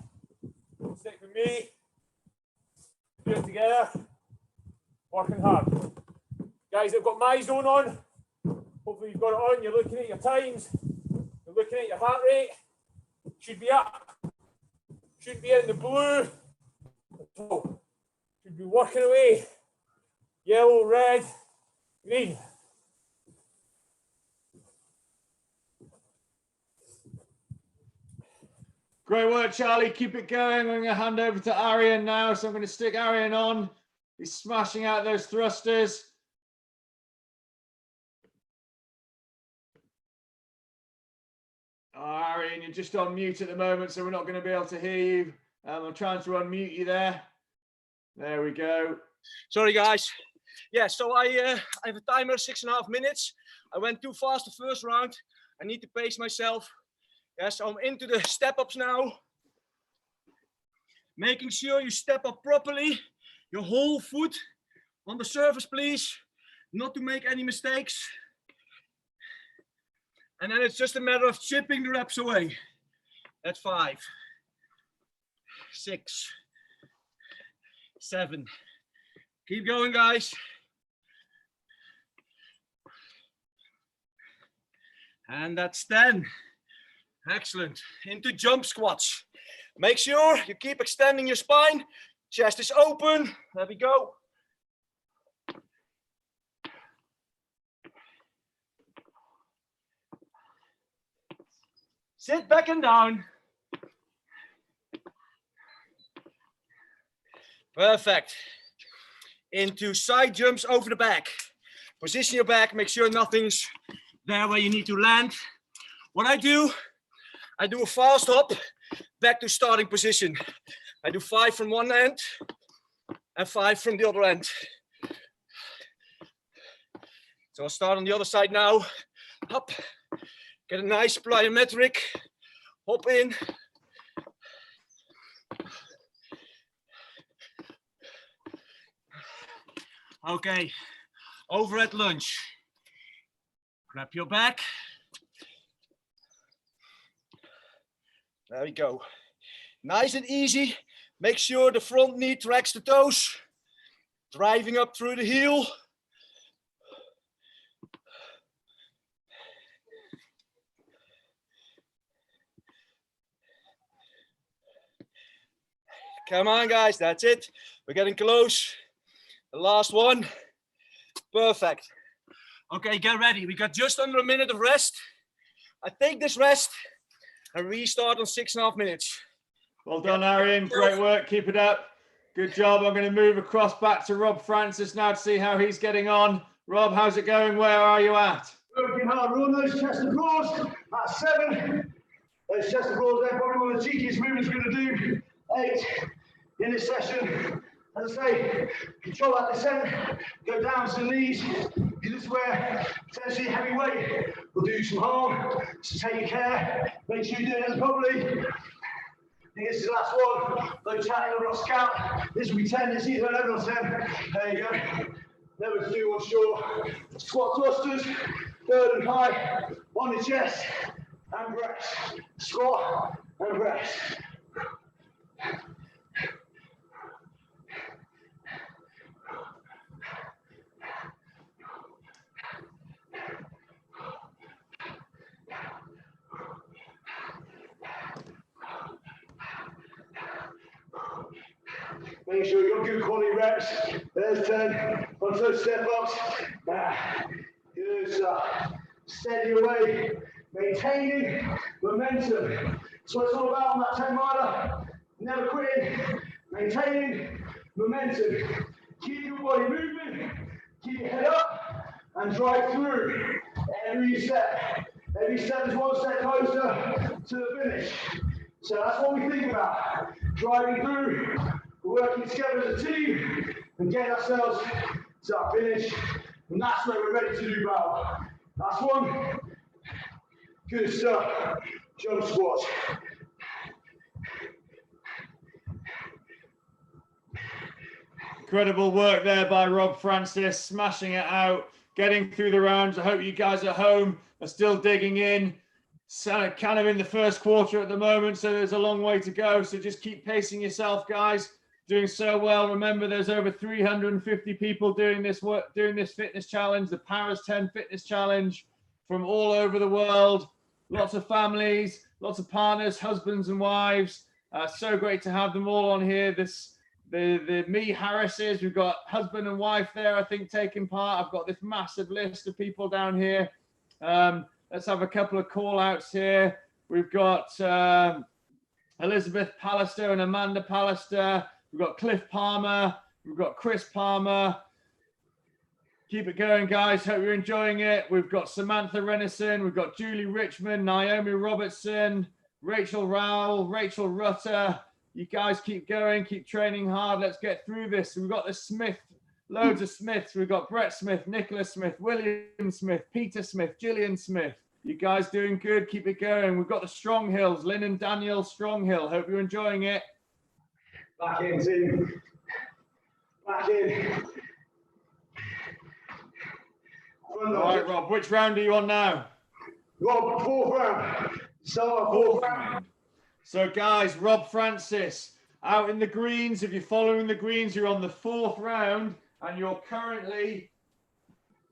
Stick with me. Do it together. Working hard. Guys, I've got my zone on. Hopefully you've got it on. You're looking at your times. You're looking at your heart rate. Should be up. Should be in the blue. Should be working away. Yellow, red, green. Great work, Charlie. Keep it going. I'm going to hand over to Arian now. So I'm going to stick Arian on. He's smashing out those thrusters. Oh, Arian, you're just on mute at the moment, so we're not going to be able to hear you. I'm trying to unmute you there. There we go. Sorry, guys. Yeah, so I have a timer, 6.5 minutes. I went too fast the first round. I need to pace myself. Yeah, so I'm into the step-ups now. Making sure you step up properly. Your whole foot on the surface, please. Not to make any mistakes. And then it's just a matter of chipping the reps away. At 5, 6, 7. Keep going, guys. And that's 10. Excellent. Into jump squats. Make sure you keep extending your spine. Chest is open. There we go. Sit back and down. Perfect. Into side jumps over the back. Position your back. Make sure nothing's there where you need to land. What I do a fast hop back to starting position. I do 5 from one end and 5 from the other end. So I'll start on the other side now. Hop, get a nice plyometric, hop in. Okay, overhead lunge. Grab your back. There we go. Nice and easy. Make sure the front knee tracks the toes. Driving up through the heel. Come on, guys. That's it. We're getting close. The last one. Perfect. Okay, get ready. We got just under a minute of rest. I take this rest and restart on 6.5 minutes. Well done, Arian. Great work. Keep it up. Good job. I'm going to move across back to Rob Francis now to see how he's getting on. Rob, how's it going? Where are you at? Working hard, run those chest applause at 7. Those chest applause, they're probably one of the cheekiest movements we're going to do. 8 in this session. As I say, control that descent, go down to the knees. This is where potentially heavy weight will do you some harm. So take care, make sure you do it properly. I think this is the last one. No chatting over our scout. This will be 10, this is either 11 or 10. There you go. Never do one short. Squat thrusters, third and high, on the chest, and press. Squat and press. Make sure you've got good quality reps. There's 10. On those step ups. Good stuff. Steady away. Maintaining momentum. So it's all about on that 10 miler. Never quitting. Maintaining momentum. Keep your body moving. Keep your head up and drive through every step. Every step is one step closer to the finish. So that's what we think about. Driving through. Working together as a team and getting ourselves to our finish, and that's where we're ready to do battle. Last one. Good stuff. Jump squats. Incredible work there by Rob Francis, smashing it out, getting through the rounds. I hope you guys at home are still digging in. So kind of in the first quarter at the moment, so there's a long way to go. So just keep pacing yourself, guys. Doing so well. Remember, there's over 350 people doing this work, doing this fitness challenge, the PARAS’10 Fitness Challenge, from all over the world. Lots of families, lots of partners, husbands and wives. So great to have them all on here. The me Harrises, we've got husband and wife there, I think, taking part. I've got this massive list of people down here. Let's have a couple of call outs here. We've got Elizabeth Pallister and Amanda Pallister. We've got Cliff Palmer. We've got Chris Palmer. Keep it going, guys. Hope you're enjoying it. We've got Samantha Renison. We've got Julie Richmond, Naomi Robertson, Rachel Rowell, Rachel Rutter. You guys keep going, keep training hard. Let's get through this. We've got the Smith, loads of Smiths. We've got Brett Smith, Nicholas Smith, William Smith, Peter Smith, Gillian Smith. You guys doing good. Keep it going. We've got the Stronghills, Lynn and Daniel Stronghill. Hope you're enjoying it. Back in, team. Back in. All right, Rob, which round are you on now? Rob, fourth round. Start fourth round. So, guys, Rob Francis out in the greens. If you're following the greens, you're on the fourth round, and you're currently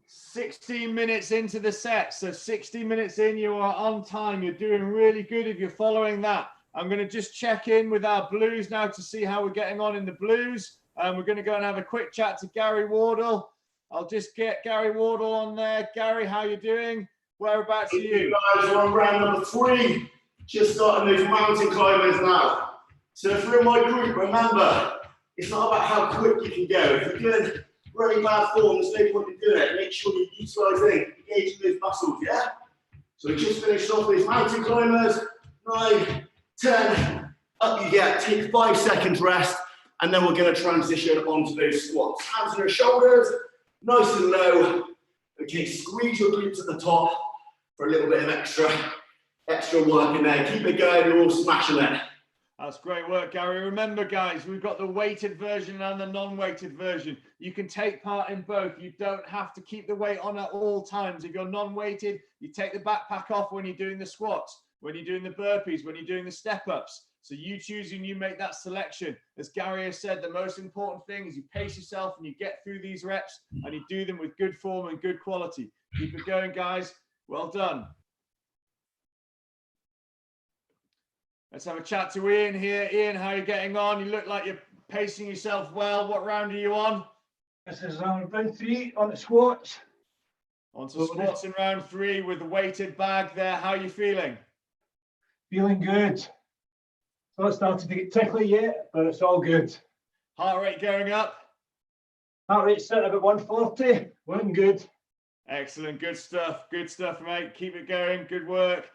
16 minutes into the set. So 60 minutes in, you are on time. You're doing really good if you're following that. I'm going to just check in with our blues now to see how we're getting on in the blues. We're going to go and have a quick chat to Gary Wardle. I'll just get Gary Wardle on there. Gary, how you doing? Whereabouts are you? Guys, we're on round number 3. Just starting those mountain climbers now. So if you're in my group, remember, it's not about how quick you can go. If you're doing really bad form, there's no point in doing it. Make sure you're utilising, engaging those muscles, yeah? So we just finished off these mountain climbers. 9, 10, up you get. Take 5 seconds rest, and then we're going to transition onto those squats. Hands on your shoulders, nice and low. Okay, squeeze your glutes at the top for a little bit of extra work in there. Keep it going, you're all smashing it. That's great work, Gary. Remember, guys, we've got the weighted version and the non-weighted version. You can take part in both. You don't have to keep the weight on at all times. If you're non-weighted, you take the backpack off when you're doing the squats, when you're doing the burpees, when you're doing the step-ups. So you choose and you make that selection. As Gary has said, the most important thing is you pace yourself and you get through these reps and you do them with good form and good quality. Keep it going, guys. Well done. Let's have a chat to Ian here. Ian, how are you getting on? You look like you're pacing yourself well. What round are you on? This is round 3 on the squats. On to squats in round 3 with the weighted bag there. How are you feeling? Feeling good. Not starting to get tickly yet, but it's all good. Heart rate going up? Heart rate sitting about 140. Looking good. Excellent. Good stuff. Good stuff, mate. Keep it going. Good work.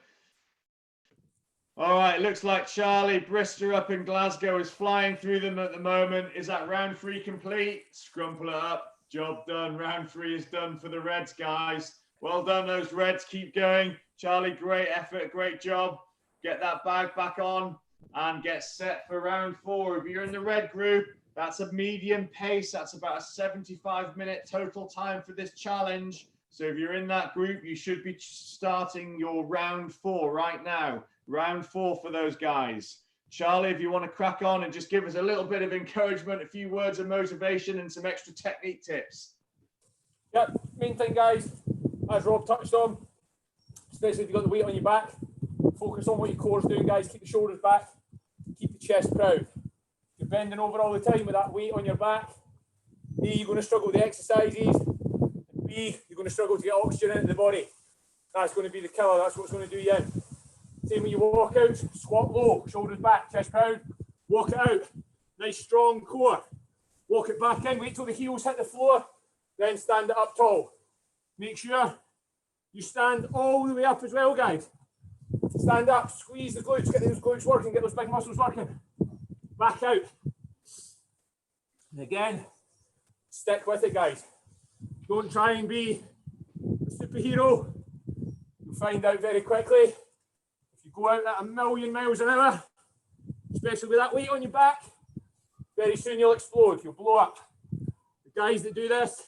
All right. Looks like Charlie Brister up in Glasgow is flying through them at the moment. Is that round 3 complete? Scrumple it up. Job done. Round 3 is done for the Reds, guys. Well done, those Reds. Keep going. Charlie, great effort. Great job. Get that bag back on and get set for round 4. If you're in the red group, that's a medium pace. That's about a 75-minute total time for this challenge. So if you're in that group, you should be starting your round 4 right now. Round 4 for those guys. Charlie, if you want to crack on and just give us a little bit of encouragement, a few words of motivation and some extra technique tips. Yep, main thing, guys, as Rob touched on, especially if you've got the weight on your back, focus on what your core's doing, guys. Keep the shoulders back, keep the chest proud. You're bending over all the time with that weight on your back. A, you're going to struggle with the exercises. And B, you're going to struggle to get oxygen into the body. That's going to be the killer. That's what's going to do you in. Same with your walk out. Squat low, shoulders back, chest proud. Walk it out. Nice strong core. Walk it back in. Wait till the heels hit the floor. Then stand it up tall. Make sure you stand all the way up as well, guys. Stand up, squeeze the glutes, get those glutes working, get those big muscles working. Back out. And again, stick with it, guys. Don't try and be a superhero. You'll find out very quickly. If you go out at 1,000,000 miles an hour, especially with that weight on your back, very soon you'll explode, you'll blow up. guys that do this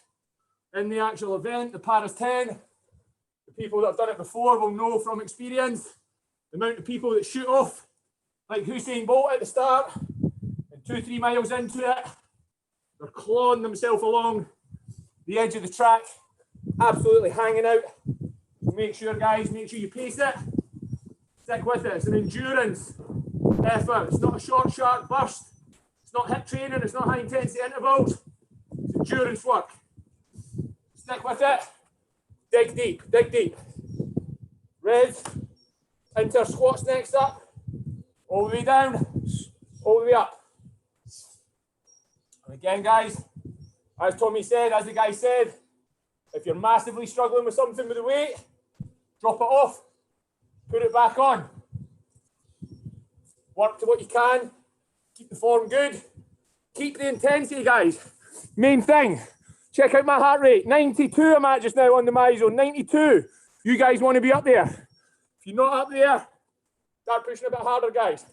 in the actual event, the Paras 10. The people that have done it before will know from experience the amount of people that shoot off like Usain Bolt at the start, and 2-3 miles into it, they're clawing themselves along the edge of the track, absolutely hanging out. Make sure, guys, make sure you pace it. Stick with it. It's an endurance effort. It's not a short, sharp burst. It's not HIIT training. It's not high intensity intervals. It's endurance work. Stick with it. Dig deep. Dig deep. Res. Into squats next up. All the way down. All the way up. And again, guys, as Tommy said, as the guy said, if you're massively struggling with something with the weight, drop it off, put it back on. Work to what you can, keep the form good, keep the intensity, guys. Main thing, check out my heart rate, 92 I'm at just now on the MyZone, 92. You guys want to be up there. If you're not up there, start pushing a bit harder, guys.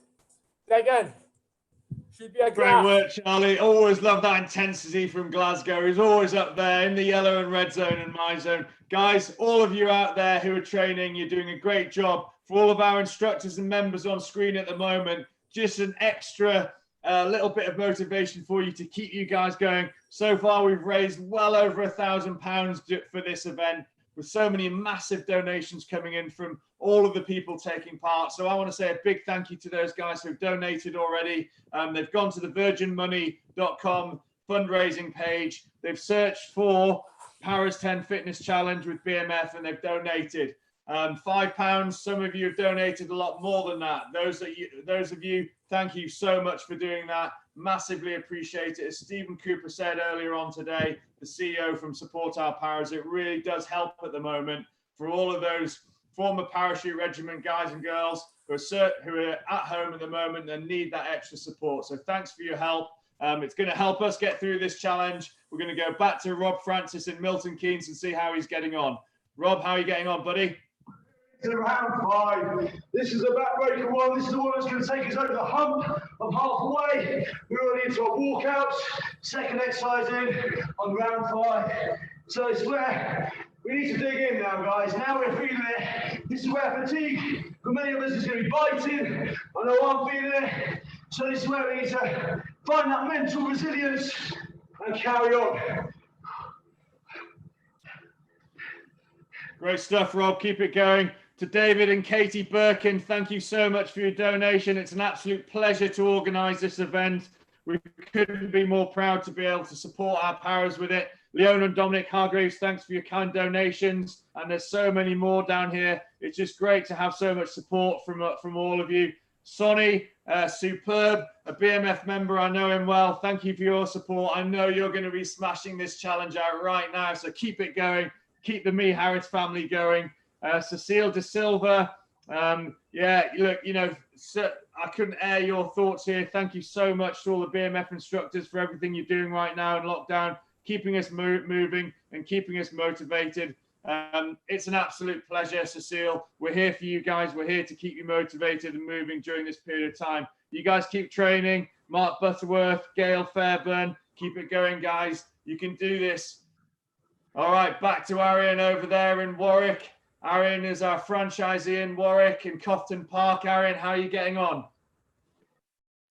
Again. Should be a great work, Charlie. Always love that intensity from Glasgow. He's always up there in the yellow and red zone and my zone. Guys, all of you out there who are training, you're doing a great job. For all of our instructors and members on screen at the moment, just an extra little bit of motivation for you to keep you guys going. So far, we've raised well over £1,000 for this event, with so many massive donations coming in from all of the people taking part. So I want to say a big thank you to those guys who've donated already. They've gone to the virginmoney.com fundraising page. They've searched for PARAS’10 Fitness Challenge with BMF and they've donated £5. Some of you have donated a lot more than that. Those of you, thank you so much for doing that. Massively appreciate it. As Stephen Cooper said earlier on today, the CEO from Support Our Paras, it really does help at the moment for all of those former parachute regiment guys and girls who are at home at the moment and need that extra support. So thanks for your help. It's going to help us get through this challenge. We're going to go back to Rob Francis in Milton Keynes and see how he's getting on. Rob, how are you getting on, buddy? To round 5. This is a backbreaker one. This is the one that's going to take us over the hump of halfway. We're already into our walkouts. Second exercise in on round 5. So it's where we need to dig in now, guys. Now we're feeling it. This is where fatigue for many of us is going to be biting. I know I'm feeling it. So this is where we need to find that mental resilience and carry on. Great stuff, Rob. Keep it going. To David and Katie Birkin, thank you so much for your donation. It's an absolute pleasure to organise this event. We couldn't be more proud to be able to support our Paras with it. Leona and Dominic Hargraves, thanks for your kind donations. And there's so many more down here. It's just great to have so much support from all of you. Sonny, superb, a BMF member, I know him well. Thank you for your support. I know you're going to be smashing this challenge out right now, so keep it going. Keep the Me Harris family going. Cecile De Silva, yeah, look, you know, I couldn't air your thoughts here. Thank you so much to all the BMF instructors for everything you're doing right now in lockdown, keeping us moving and keeping us motivated. It's an absolute pleasure, Cecile. We're here for you guys. We're here to keep you motivated and moving during this period of time. You guys keep training. Mark Butterworth, Gail Fairburn, keep it going, guys. You can do this. All right, back to Arian over there in Warwick. Arian is our franchisee in Warwick in Cofton Park. Arian, how are you getting on?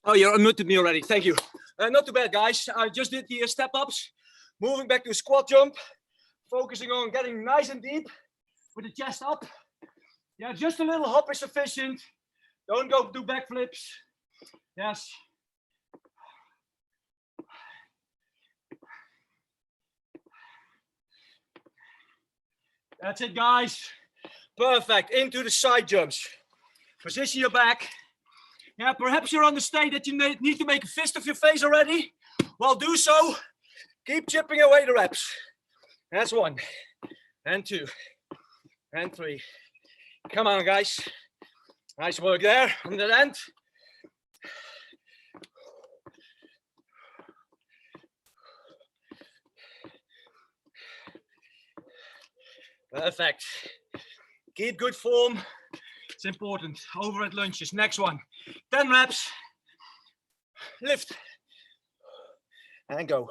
Oh, you unmuted me already. Thank you. Not too bad, guys. I just did the step-ups. Moving back to squat jump. Focusing on getting nice and deep with the chest up. Yeah, just a little hop is sufficient. Don't go do backflips. Yes. That's it, guys. Perfect. Into the side jumps. Position your back. Yeah, perhaps you're on the state that you need to make a fist of your face already. Well, do so. Keep chipping away the reps. That's 1, and 2, and 3. Come on, guys. Nice work there on that end. Perfect. Keep good form. It's important. Over at lunges. Next one. 10 reps. Lift. And go.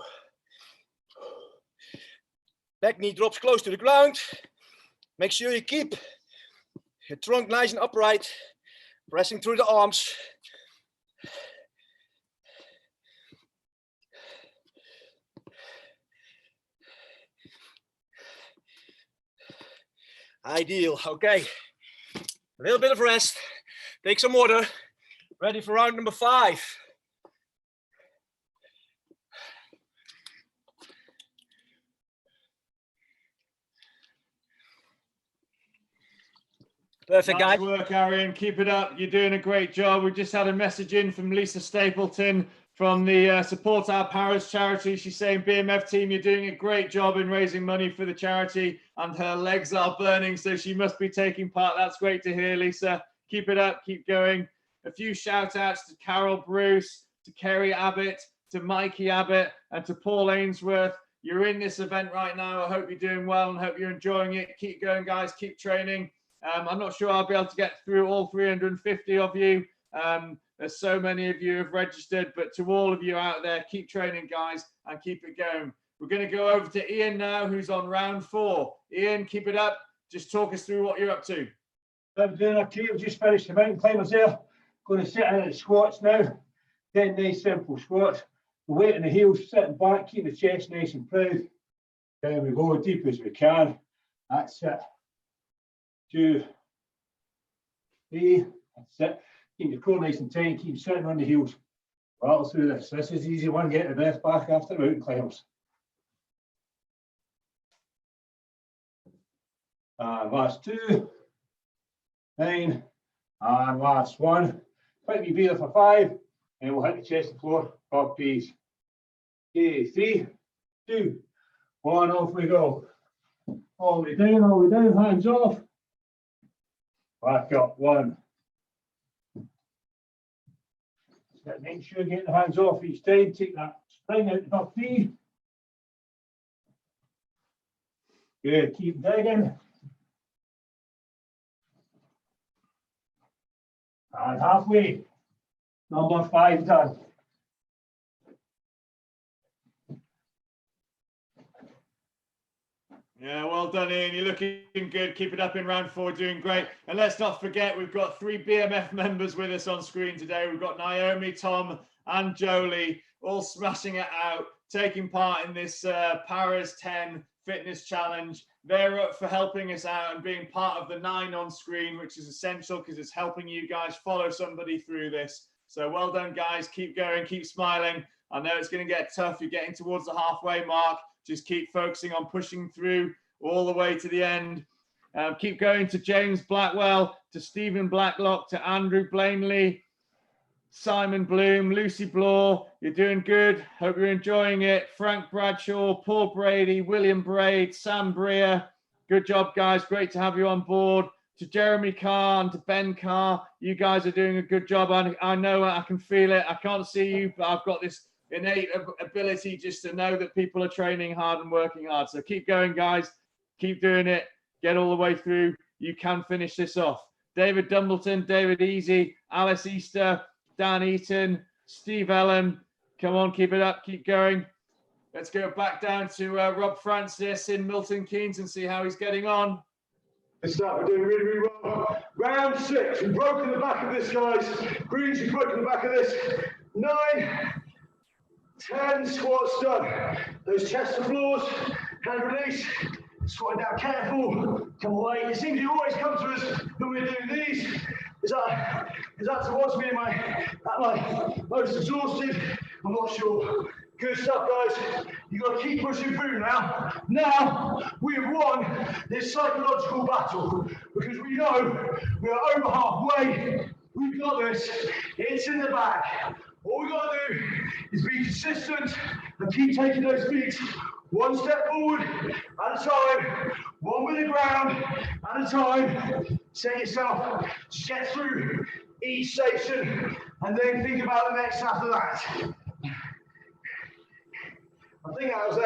Back knee drops close to the ground. Make sure you keep your trunk nice and upright, pressing through the arms. Ideal. Okay, a little bit of rest. Take some water. Ready for round number 5. Perfect, Nice guys. work, Arian. Keep it up. You're doing a great job. We just had a message in from Lisa Stapleton from the Support Our Paras charity. She's saying, BMF team, you're doing a great job in raising money for the charity, and her legs are burning, so she must be taking part. That's great to hear, Lisa. Keep it up. Keep going. A few shout outs to Carol Bruce, to Kerry Abbott, to Mikey Abbott, and to Paul Ainsworth. You're in this event right now. I hope you're doing well and hope you're enjoying it. Keep going, guys. Keep training. I'm not sure I'll be able to get through all 350 of you. There's so many of you have registered, but to all of you out there, keep training, guys, and keep it going. We're going to go over to Ian now, who's on round 4. Ian, keep it up. Just talk us through what you're up to. I'm doing okay. I've just finished the mountain climbers there. Going to sit in the squats now. 10 nice simple squats. The weight in the heels, sitting back, keep the chest nice and proud. There we go, deep as we can. That's it. 2, 3, that's it. Keep your core nice and tight, keep sitting on the heels. Rattle through this. This is the easy one, get the breath back after mountain climbers. And last 2, 9, and last 1. Quick breather for 5, and we'll hit the chest and floor, burpees. Okay, 3, 2, 1, off we go. All the way down, hands off. Back up, 1. Make sure you get the hands off each time. Take that spring out the feet. Good, keep digging. And halfway. Number 5 done. Yeah, well done, Ian. You're looking good. Keep it up in round 4, doing great. And let's not forget, we've got 3 BMF members with us on screen today. We've got Naomi, Tom, and Jolie, all smashing it out, taking part in this Paras 10 Fitness Challenge. They're up for helping us out and being part of the 9 on screen, which is essential because it's helping you guys follow somebody through this. So well done, guys. Keep going, keep smiling. I know it's going to get tough. You're getting towards the halfway mark. Just keep focusing on pushing through all the way to the end. Keep going to James Blackwell, to Stephen Blacklock, to Andrew Blaney, Simon Bloom, Lucy Blaw. You're doing good. Hope you're enjoying it. Frank Bradshaw, Paul Brady, William Braid, Sam Breer. Good job, guys. Great to have you on board. To Jeremy Carr and to Ben Carr, you guys are doing a good job. I know it. I can feel it. I can't see you, but I've got this innate ability just to know that people are training hard and working hard. So keep going, guys. Keep doing it. Get all the way through. You can finish this off. David Dumbleton, David Easy, Alice Easter, Dan Eaton, Steve Ellen. Come on, keep it up. Keep going. Let's go back down to Rob Francis in Milton Keynes and see how he's getting on. Good start. We're doing really, really well. Round 6. We've broken the back of this, guys. Greens, you've broken the back of this. 9, 10 squats done. Those chest to floors, hand release, squatting down careful, come away. It seems you always come to us when we're doing these. Is that towards me at my most exhausted? I'm not sure. Good stuff, guys. You've got to keep pushing through now. Now, we have won this psychological battle because we know we are over halfway. We've got this. It's in the bag. All we've got to do is be consistent and keep taking those feet one step forward at a time, one with the ground at a time. Set yourself to get through each station and then think about the next after that. I think that was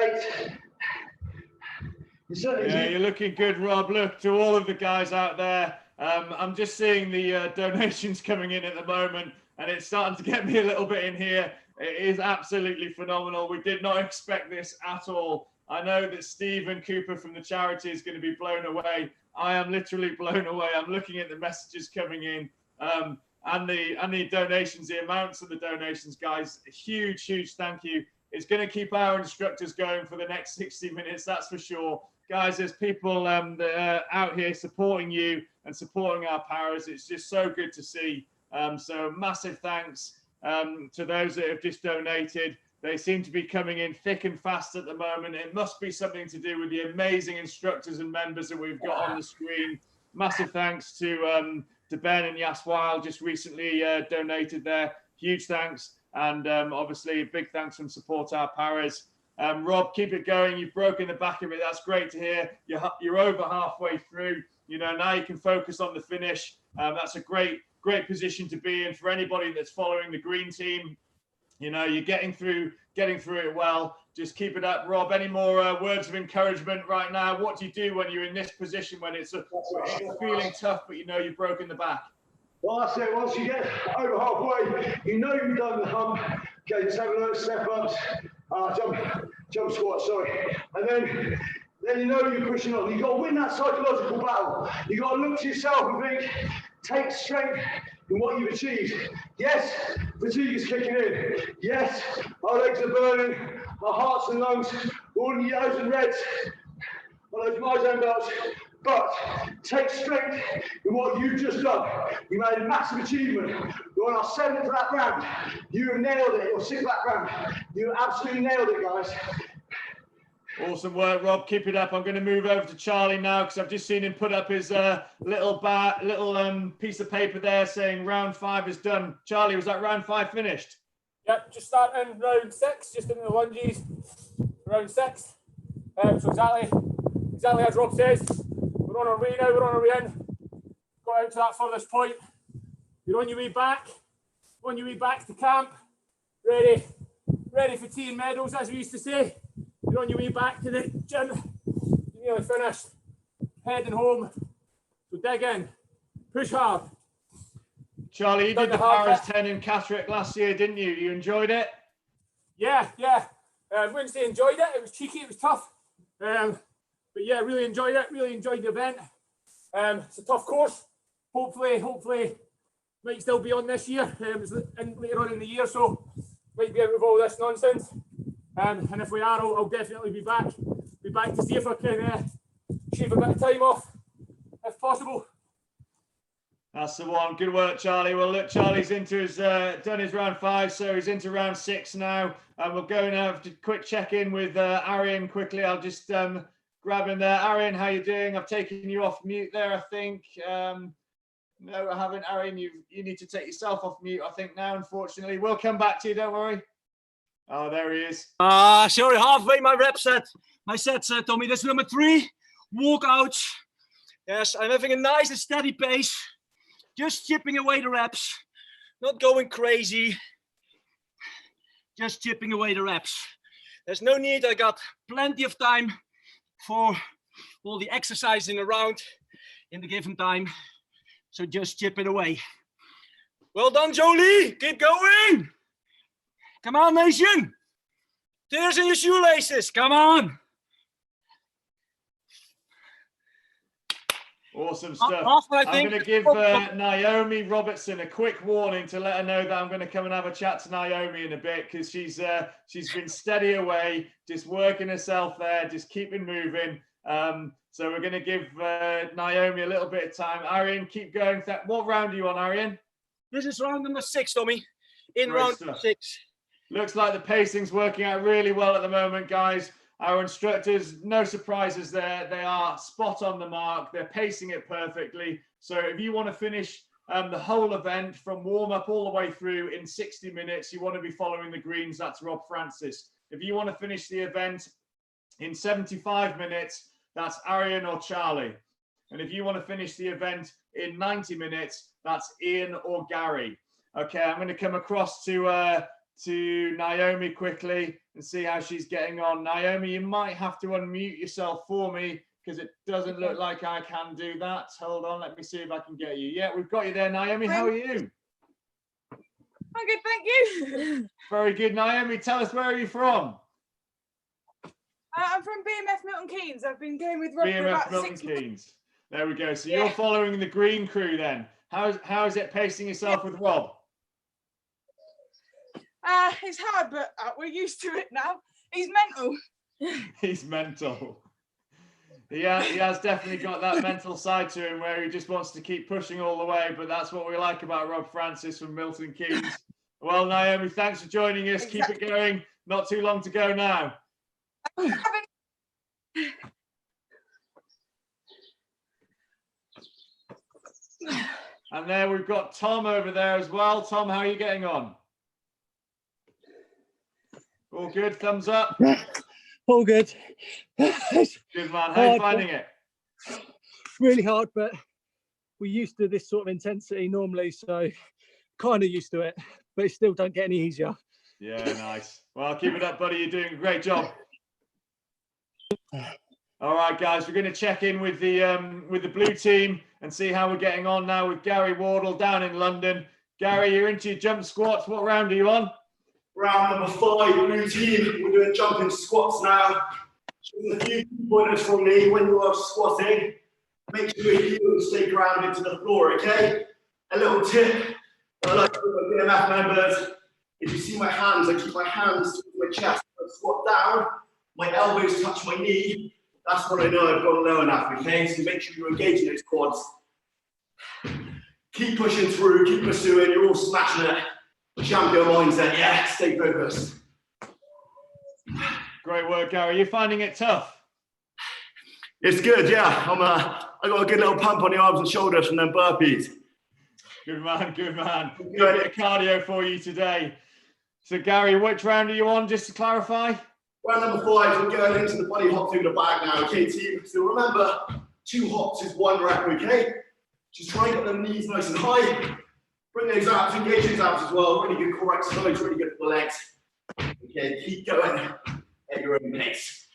8. Yeah, you're looking good, Rob. Look, to all of the guys out there, I'm just seeing the donations coming in at the moment, and it's starting to get me a little bit in here. It is absolutely phenomenal. We did not expect this at all. I know that Stephen Cooper from the charity is going to be blown away. I am literally blown away. I'm looking at the messages coming in and the donations, the amounts of the donations, guys. A huge, huge thank you. It's going to keep our instructors going for the next 60 minutes, that's for sure. Guys, there's people that are out here supporting you and supporting our paras. It's just so good to see. So massive thanks to those that have just donated. They seem to be coming in thick and fast at the moment. It must be something to do with the amazing instructors and members that we've got on the screen. Massive thanks to Ben and Yaswal, just recently donated there. Huge thanks. And obviously a big thanks from Support Our Paras. Rob, keep it going. You've broken the back of it. That's great to hear. You're over halfway through. You know, now you can focus on the finish. That's a great position to be in for anybody that's following the green team. You know, you're getting through it well. Just keep it up, Rob. Any more words of encouragement right now? What do you do when you're in this position, when it's feeling tough, but you know you've broken the back? Well, I say once you get over halfway, you know you've done the hump. Okay, just have a little step ups, jump squat, sorry. And then you know you're pushing on. You've got to win that psychological battle. You've got to look to yourself and think, take strength in what you've achieved. Yes, fatigue is kicking in. Yes, our legs are burning, our hearts and lungs, all in yellows and reds, all those MyZone belts. But take strength in what you've just done. You made a massive achievement. You're on our 7th lap round. You have nailed it. Your 6th lap round. You absolutely nailed it, guys. Awesome work, Rob. Keep it up. I'm going to move over to Charlie now because I've just seen him put up his little piece of paper there saying round 5 is done. Charlie, was that round 5 finished? Yep, just starting round 6, just into the lunges. Round 6. So exactly as Rob says. We're on our way now, we're on our way in. Got out to that furthest point. You're on your way back. On your way back to camp. Ready for tea and medals, as we used to say. You're on your way back to the gym. You're nearly finished. Heading home. So dig in. Push hard. Charlie, you did the Paras 10 in Catterick last year, didn't you? You enjoyed it? Yeah. I wouldn't say enjoyed it. It was cheeky, it was tough. But yeah, really enjoyed it. Really enjoyed the event. It's a tough course. Hopefully, might still be on this year. It's later on in the year, so might be out of all this nonsense. And if we are, I'll definitely be back. Be back to see if I can shave a bit of time off, if possible. That's the one. Good work, Charlie. Well, look, Charlie's into his done his round 5, so he's into round 6 now. And we'll go and have a quick check-in with Arian quickly. I'll just grab him there. Arian, how you doing? I've taken you off mute there, I think. No, I haven't. Arian, you need to take yourself off mute, I think, now, unfortunately. We'll come back to you, don't worry. Oh, there he is. Sorry, halfway my rep set. My set, Tommy. That's number 3. Walkout. Yes, I'm having a nice and steady pace. Just chipping away the reps. Not going crazy. Just chipping away the reps. There's no need. I got plenty of time for all the exercising around in the given time. So just chip it away. Well done, Jolie. Keep going. Come on, nation. Tears in your shoelaces. Come on. Awesome stuff. I'm going to give Naomi Robertson a quick warning to let her know that I'm going to come and have a chat to Naomi in a bit, because she's been steady away, just working herself there, just keeping moving. So we're going to give Naomi a little bit of time. Arian, keep going. What round are you on, Arian? This is round number 6, Tommy. In Great round stuff. 6. Looks like the pacing's working out really well at the moment, guys. Our instructors, no surprises there. They are spot on the mark. They're pacing it perfectly. So if you want to finish the whole event from warm up all the way through in 60 minutes, you want to be following the greens. That's Rob Francis. If you want to finish the event in 75 minutes, that's Arian or Charlie. And if you want to finish the event in 90 minutes, that's Ian or Gary. Okay, I'm going to come across to Naomi quickly and see how she's getting on. Naomi, you might have to unmute yourself for me because it doesn't look like I can do that. Hold on, let me see if I can get you. Yeah, we've got you there, Naomi. How are you? I'm good, thank you. Very good, Naomi. Tell us, where are you from? I'm from BMF Milton Keynes. I've been going with Rob for BMF about Milton 6 months. Keynes. There we go. So Yeah. you're following the green crew then. How is it pacing yourself with Rob? It's hard, but we're used to it now. He's mental. He's mental. He has definitely got that mental side to him where he just wants to keep pushing all the way, but that's what we like about Rob Francis from Milton Keynes. Well, Naomi, thanks for joining us. Exactly. Keep it going. Not too long to go now. And there we've got Tom over there as well. Tom, how are you getting on? All good? Thumbs up? All good. Good, man. How are you finding it? Really hard, but we're used to this sort of intensity normally, so kind of used to it, but it still don't get any easier. Yeah, nice. Well, keep it up, buddy. You're doing a great job. All right, guys, we're going to check in with the blue team and see how we're getting on now with Gary Wardle down in London. Gary, you're into your jump squats. What round are you on? Round number 5, blue team. We're doing jumping squats now. Just a few pointers from me when you are squatting. Make sure your heels stay grounded to the floor, okay? A little tip I like to do with my BMF members. If you see my hands, I keep my hands to my chest. I squat down, my elbows touch my knee. That's when I know I've gone low enough, okay? So make sure you're engaging those quads. Keep pushing through, keep pursuing, you're all smashing it. Champion mindset, yeah, stay focused. Great work, Gary. You're finding it tough? It's good, yeah. I got a good little pump on the arms and shoulders from them burpees. Good man, good man. Good bit of cardio for you today. So, Gary, which round are you on, just to clarify? Round number 5, we're going into the body hop through the back now, okay, team? So remember, 2 hops is 1 rep, okay? Just try and get the knees nice and high. Bring those abs, engage those abs as well. Really good core exercise, really good for the legs. Okay, keep going at your own pace.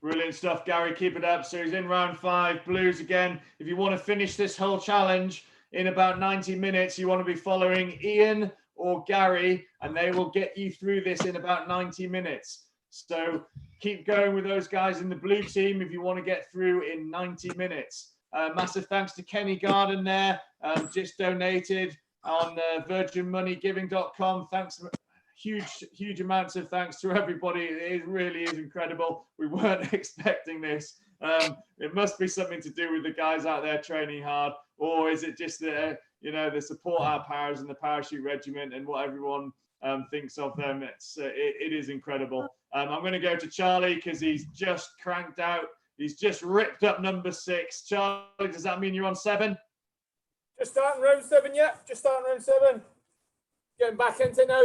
Brilliant stuff, Gary. Keep it up. So he's in round 5, blues again. If you want to finish this whole challenge in about 90 minutes, you want to be following Ian or Gary, and they will get you through this in about 90 minutes. So keep going with those guys in the blue team if you want to get through in 90 minutes. Massive thanks to Kenny Garden there, just donated on virginmoneygiving.com. Thanks, huge amounts of thanks to everybody. It really is incredible. We weren't expecting this. It must be something to do with the guys out there training hard, or is it just the support our paras and the parachute regiment and what everyone thinks of them? It is incredible. I'm going to go to Charlie because he's just cranked out. He's just ripped up number 6. Charlie, does that mean you're on 7? Just starting round 7, yeah. Just starting round 7. Getting back into it now.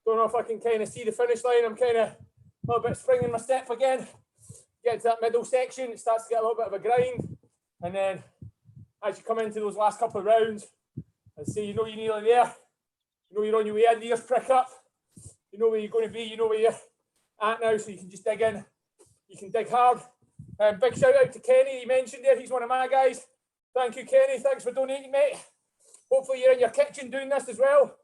Don't know if I can kind of see the finish line. I'm kind of a little bit springing my step again. Get to that middle section, it starts to get a little bit of a grind. And then as you come into those last couple of rounds and see, you're nearly there. You're on your way in, the ears prick up. You know where you're going to be, you know where you're at now, so you can just dig in. You can dig hard. Big shout out to Kenny, he mentioned there, he's one of my guys. Thank you, Kenny, thanks for donating, mate. Hopefully you're in your kitchen doing this as well.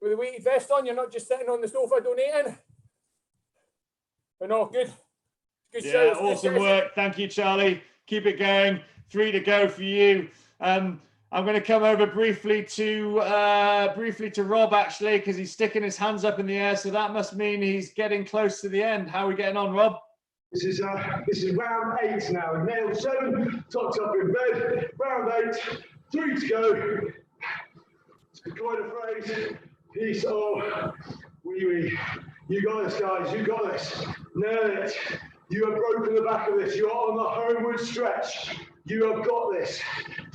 With a weighted vest on, you're not just sitting on the sofa donating. But no, good. Good yeah, shout. Awesome work. Thank you, Charlie. Keep it going. 3 to go for you. I'm going to come over briefly to Rob, actually, because he's sticking his hands up in the air. So that must mean he's getting close to the end. How are we getting on, Rob? This is round 8 now. Nailed 7, tucked up in bed. Round 8, 3 to go. To coin a phrase, peace of wee. You got this, guys. You got this. Nail it. You have broken the back of this. You are on the homeward stretch. You have got this.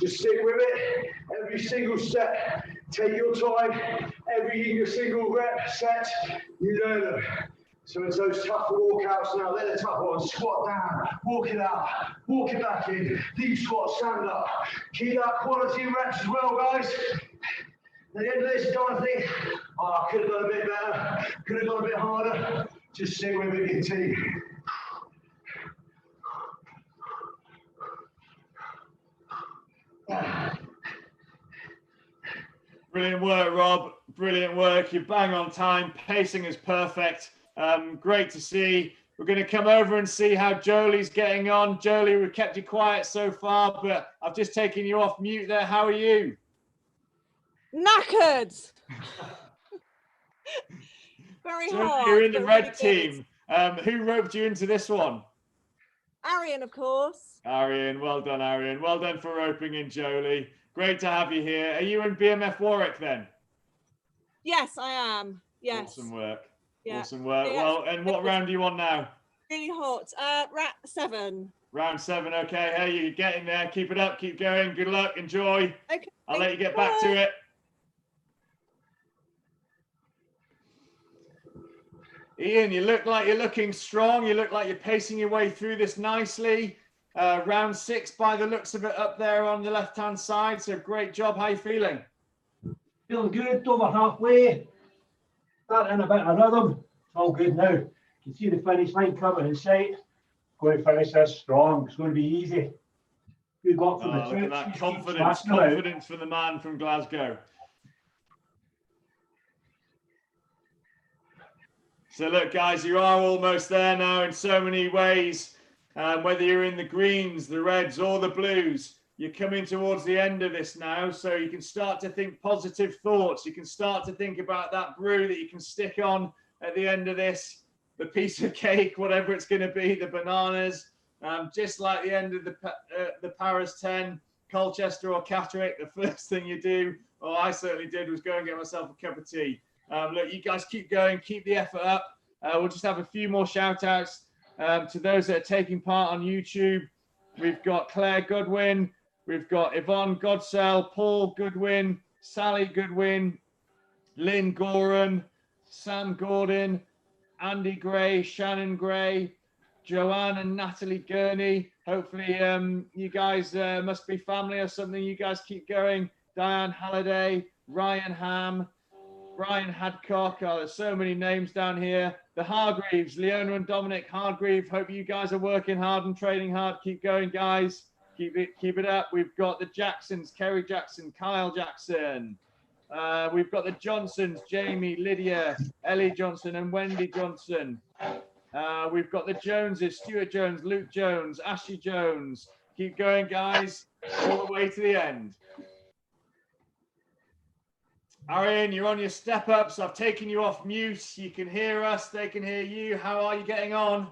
Just stick with it. Every single set. Take your time. Every single rep set. You know them. So it's those tough walkouts now. They're the tough ones. Squat down. Walk it out. Walk it back in. Deep squat. Stand up. Keep that quality reps as well, guys. At the end of this, you don't want to think, oh, I could have done a bit better, could have done a bit harder. Just sit with it, your team. Brilliant work, Rob. Brilliant work. You're bang on time. Pacing is perfect. Great to see. We're going to come over and see how Jolie's getting on. Jolie, we've kept you quiet so far, but I've just taken you off mute there. How are you? Knackered. Very Jolie, hard. you're in the but red really team. Who roped you into this one? Arian, of course. Arian, well done, Arian. Well done for roping in Jolie. Great to have you here. Are you in BMF Warwick then? Yes, I am. Yes. Awesome work. Yeah. Awesome work. Yeah. Well, and what round are you on now? Really hot. Rat 7. Round 7. Okay. Hey, you're getting there. Keep it up. Keep going. Good luck. Enjoy. Okay. I'll let you get back to it. Ian, you look like you're looking strong. You look like you're pacing your way through this nicely. Round 6 by the looks of it up there on the left-hand side. So great job. How are you feeling? Feeling good, over halfway. Starting a bit of rhythm. It's all good now. You can see the finish line coming in sight. Going to finish this strong. It's going to be easy. Good luck for the look at that confidence for the man from Glasgow. So look, guys, you are almost there now in so many ways. Whether you're in the greens, the reds, or the blues, you're coming towards the end of this now. So you can start to think positive thoughts. You can start to think about that brew that you can stick on at the end of this, the piece of cake, whatever it's going to be, the bananas. Just like the end of the Paras 10, Colchester or Catterick, the first thing you do, or I certainly did, was go and get myself a cup of tea. Look, you guys keep going, keep the effort up. We'll just have a few more shout outs to those that are taking part on YouTube. We've got Claire Goodwin, we've got Yvonne Godsell, Paul Goodwin, Sally Goodwin, Lynn Gorham, Sam Gordon, Andy Gray, Shannon Gray, Joanne and Natalie Gurney. Hopefully you guys must be family or something. You guys keep going. Diane Halliday, Ryan Ham, Brian Hadcock. Oh, there's so many names down here. The Hargreaves, Leona and Dominic Hargreave. Hope you guys are working hard and training hard. Keep going, guys. Keep it up. We've got the Jacksons, Kerry Jackson, Kyle Jackson. We've got the Johnsons, Jamie, Lydia, Ellie Johnson and Wendy Johnson. We've got the Joneses, Stuart Jones, Luke Jones, Ashley Jones. Keep going, guys, all the way to the end. Arian, you're on your step ups. I've taken you off mute. You can hear us. They can hear you. How are you getting on?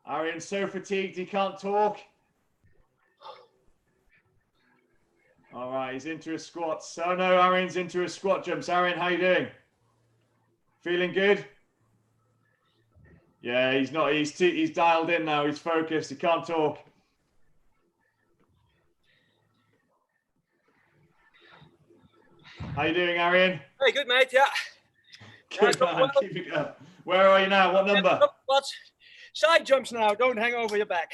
Arian's so fatigued he can't talk. All right, he's into his squats. So no, Arian's into his squat jumps. Arian, how you doing? Feeling good? Yeah, he's not. He's dialed in now. He's focused. He can't talk. How you doing, Arian? Very good, mate. Yeah. Good man. Keep it up. Where are you now? What number? What? Side jumps now. Don't hang over your back.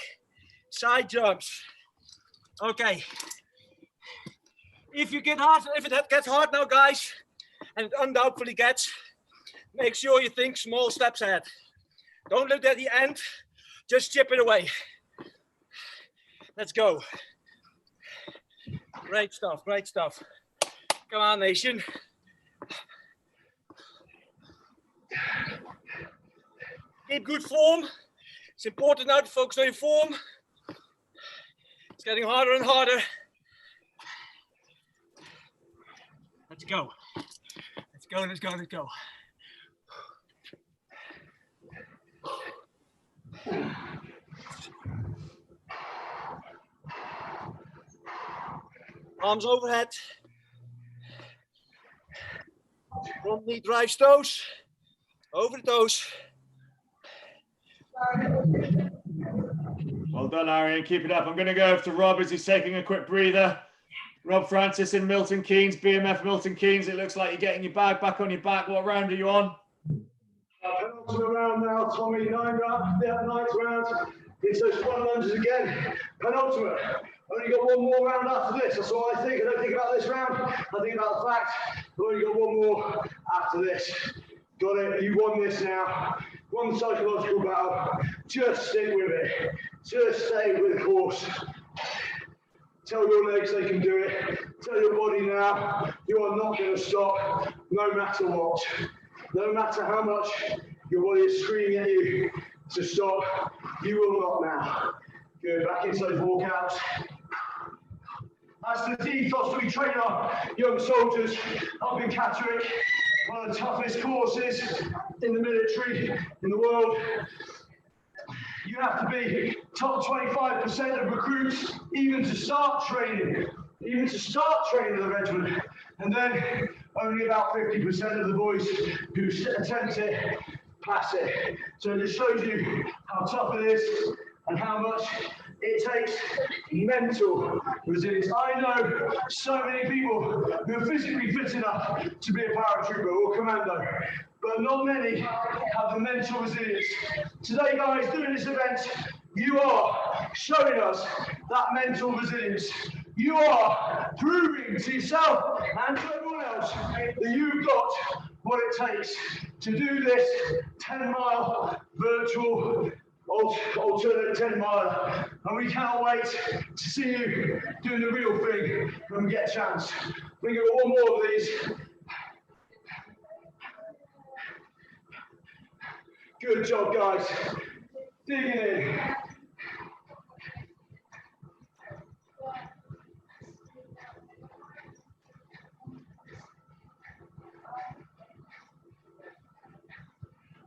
Side jumps. Okay. If it gets hard now, guys, and it undoubtedly gets, make sure you think small steps ahead. Don't look at the end. Just chip it away. Let's go. Great stuff. Great stuff. Come on, nation. Keep good form. It's important now to focus on your form. It's getting harder and harder. Let's go. Let's go, let's go, let's go. Arms overhead. Front knee drives toes. Over the toes. Well done, Arian. Keep it up. I'm going to go over to Rob as he's taking a quick breather. Rob Francis in Milton Keynes, BMF Milton Keynes. It looks like you're getting your bag back on your back. What round are you on? Penultimate round now, Tommy. 9 rounds. Yeah, 9th round. It's those front lunges again. Penultimate. Only got one more round after this. That's what I think. I don't think about this round. I think about the fact I've only got one more after this. Got it. You won this now. Won the psychological battle. Just stick with it. Just stay with the course. Tell your legs they can do it. Tell your body now you are not going to stop, no matter what. No matter how much your body is screaming at you to stop, you will not now. Good, back into those walkouts. That's the ethos we train our young soldiers up in Catterick, one of the toughest courses in the military in the world. You have to be top 25% of recruits even to start training the regiment. And then only about 50% of the boys who attempt it pass it. So it just shows you how tough it is and how much it takes mental resilience. I know so many people who are physically fit enough to be a paratrooper or commando, but not many have the mental resilience. Today, guys, doing this event, you are showing us that mental resilience. You are proving to yourself and to everyone else that you've got what it takes to do this 10-mile virtual alternate 10-miler. And we cannot wait to see you doing the real thing when we get a chance. We get one more of these. Good job, guys. Digging in.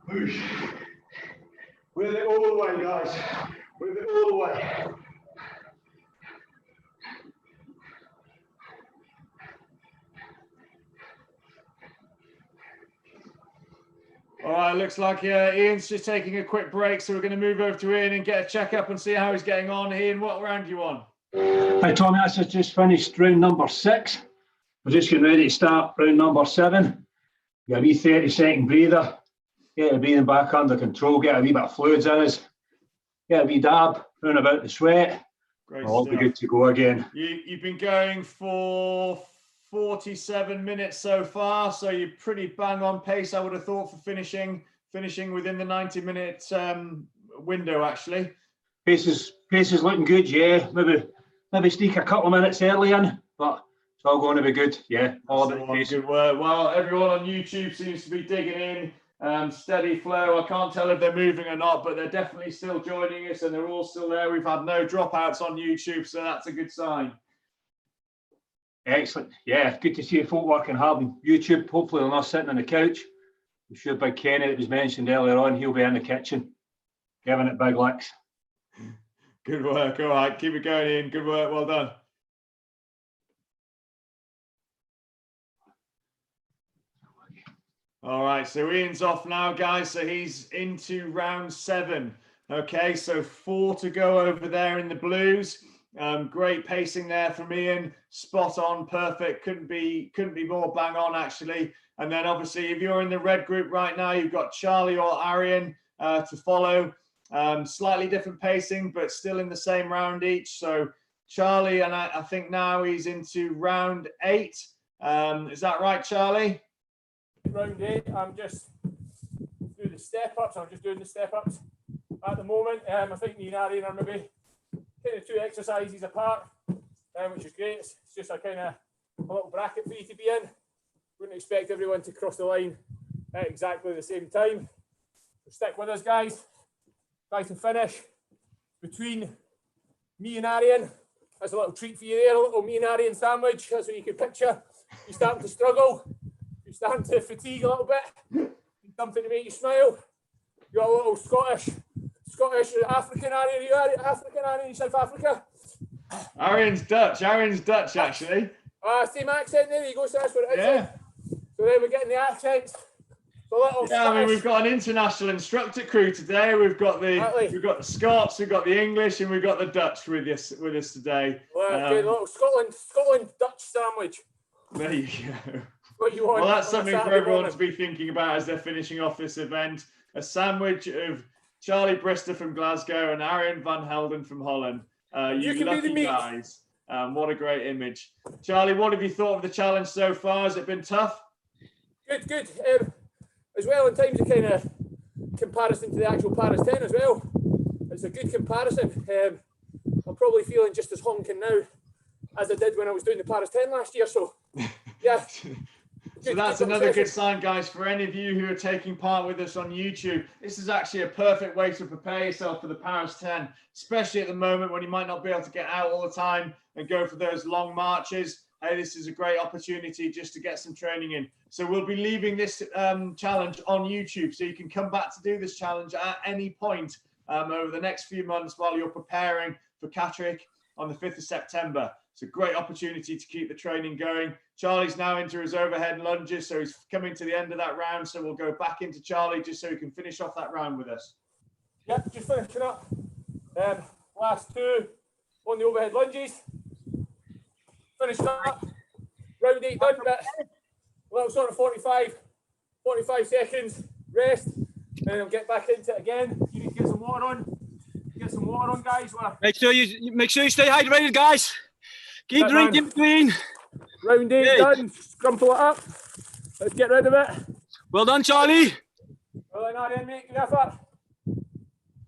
Whoosh. With it all the way, guys. With it all the way. All right, looks like Ian's just taking a quick break, so we're going to move over to Ian and get a check-up and see how he's getting on. Ian, what round are you on? Hi Tommy, I just finished round number 6. We're just getting ready to start round number 7. Get a wee 30-second breather, get the breathing back under control, get a wee bit of fluids in us, get a wee dab, round about the sweat. Great I'll be good to go again. You've been going for 47 minutes so far, so you're pretty bang on pace, I would have thought, for finishing within the 90-minute window, actually. Pace is looking good, yeah. Maybe sneak a couple of minutes early in, but it's all going to be good, yeah. All about pace. Good work. Well, everyone on YouTube seems to be digging in. Steady flow. I can't tell if they're moving or not, but they're definitely still joining us, and they're all still there. We've had no dropouts on YouTube, so that's a good sign. Excellent. Yeah, good to see folk working hard on YouTube. Hopefully they're not sitting on the couch. I'm sure Big Kenny that was mentioned earlier on, he'll be in the kitchen giving it big licks. Good work. All right, keep it going, Ian. Good work. Well done. All right, so Ian's off now, guys. So he's into round 7. Okay, so 4 to go over there in the blues. Great pacing there from Ian. Spot on, perfect. Couldn't be more bang on, actually. And then obviously, if you're in the red group right now, you've got Charlie or Arian to follow. Slightly different pacing, but still in the same round each. So Charlie, and I think now he's into round 8. Is that right, Charlie? Round 8, I'm just doing the step-ups. I'm just doing the step-ups at the moment. I think me and Arian are maybe kind of 2 exercises apart, which is great. It's just a kind of a little bracket for you to be in. Wouldn't expect everyone to cross the line at exactly the same time. So stick with us, guys. Try to finish between me and Arian. That's a little treat for you there, a little me and Arian sandwich. That's what you can picture. You're starting to struggle. You're starting to fatigue a little bit. Something to make you smile. You got a little Scottish, African Arian. You African Arian in South Africa? Arian's Dutch, actually. Same accent, there you go, so that's what it is. Yeah. So there we're getting the accents. Yeah, I mean, we've got an international instructor crew today. We've got the Scots, we've got the English, and we've got the Dutch with us today. Well, good little Scotland Dutch sandwich. There you go. What you want? Well, that's something for everyone to be thinking about as they're finishing off this event. A sandwich of Charlie Brister from Glasgow and Arian van Helden from Holland. You can lucky be the meat. Guys. What a great image. Charlie, what have you thought of the challenge so far? Has it been tough? Good. As well, in terms of kind of comparison to the actual Paras 10 as well. It's a good comparison. I'm probably feeling just as honking now as I did when I was doing the Paras 10 last year. So, yeah. So that's another good sign, guys, for any of you who are taking part with us on YouTube. This is actually a perfect way to prepare yourself for the Paras 10, especially at the moment when you might not be able to get out all the time and go for those long marches. Hey, this is a great opportunity just to get some training in. So we'll be leaving this challenge on YouTube, so you can come back to do this challenge at any point over the next few months while you're preparing for Catterick on the 5th of September. It's a great opportunity to keep the training going. Charlie's now into his overhead lunges, so he's coming to the end of that round. So we'll go back into Charlie just so he can finish off that round with us. Yep, just finishing up. Last two on the overhead lunges. Finished up. Round 8 done, but a little sort of 45 seconds rest. Then I'll get back into it again. You need to get some water on. Get some water on, guys. Make sure you stay hydrated, guys. Keep drinking between. Round 8 done. Scrumple it up. Let's get rid of it. Well done, Charlie. Well done, Arian, mate. Good effort.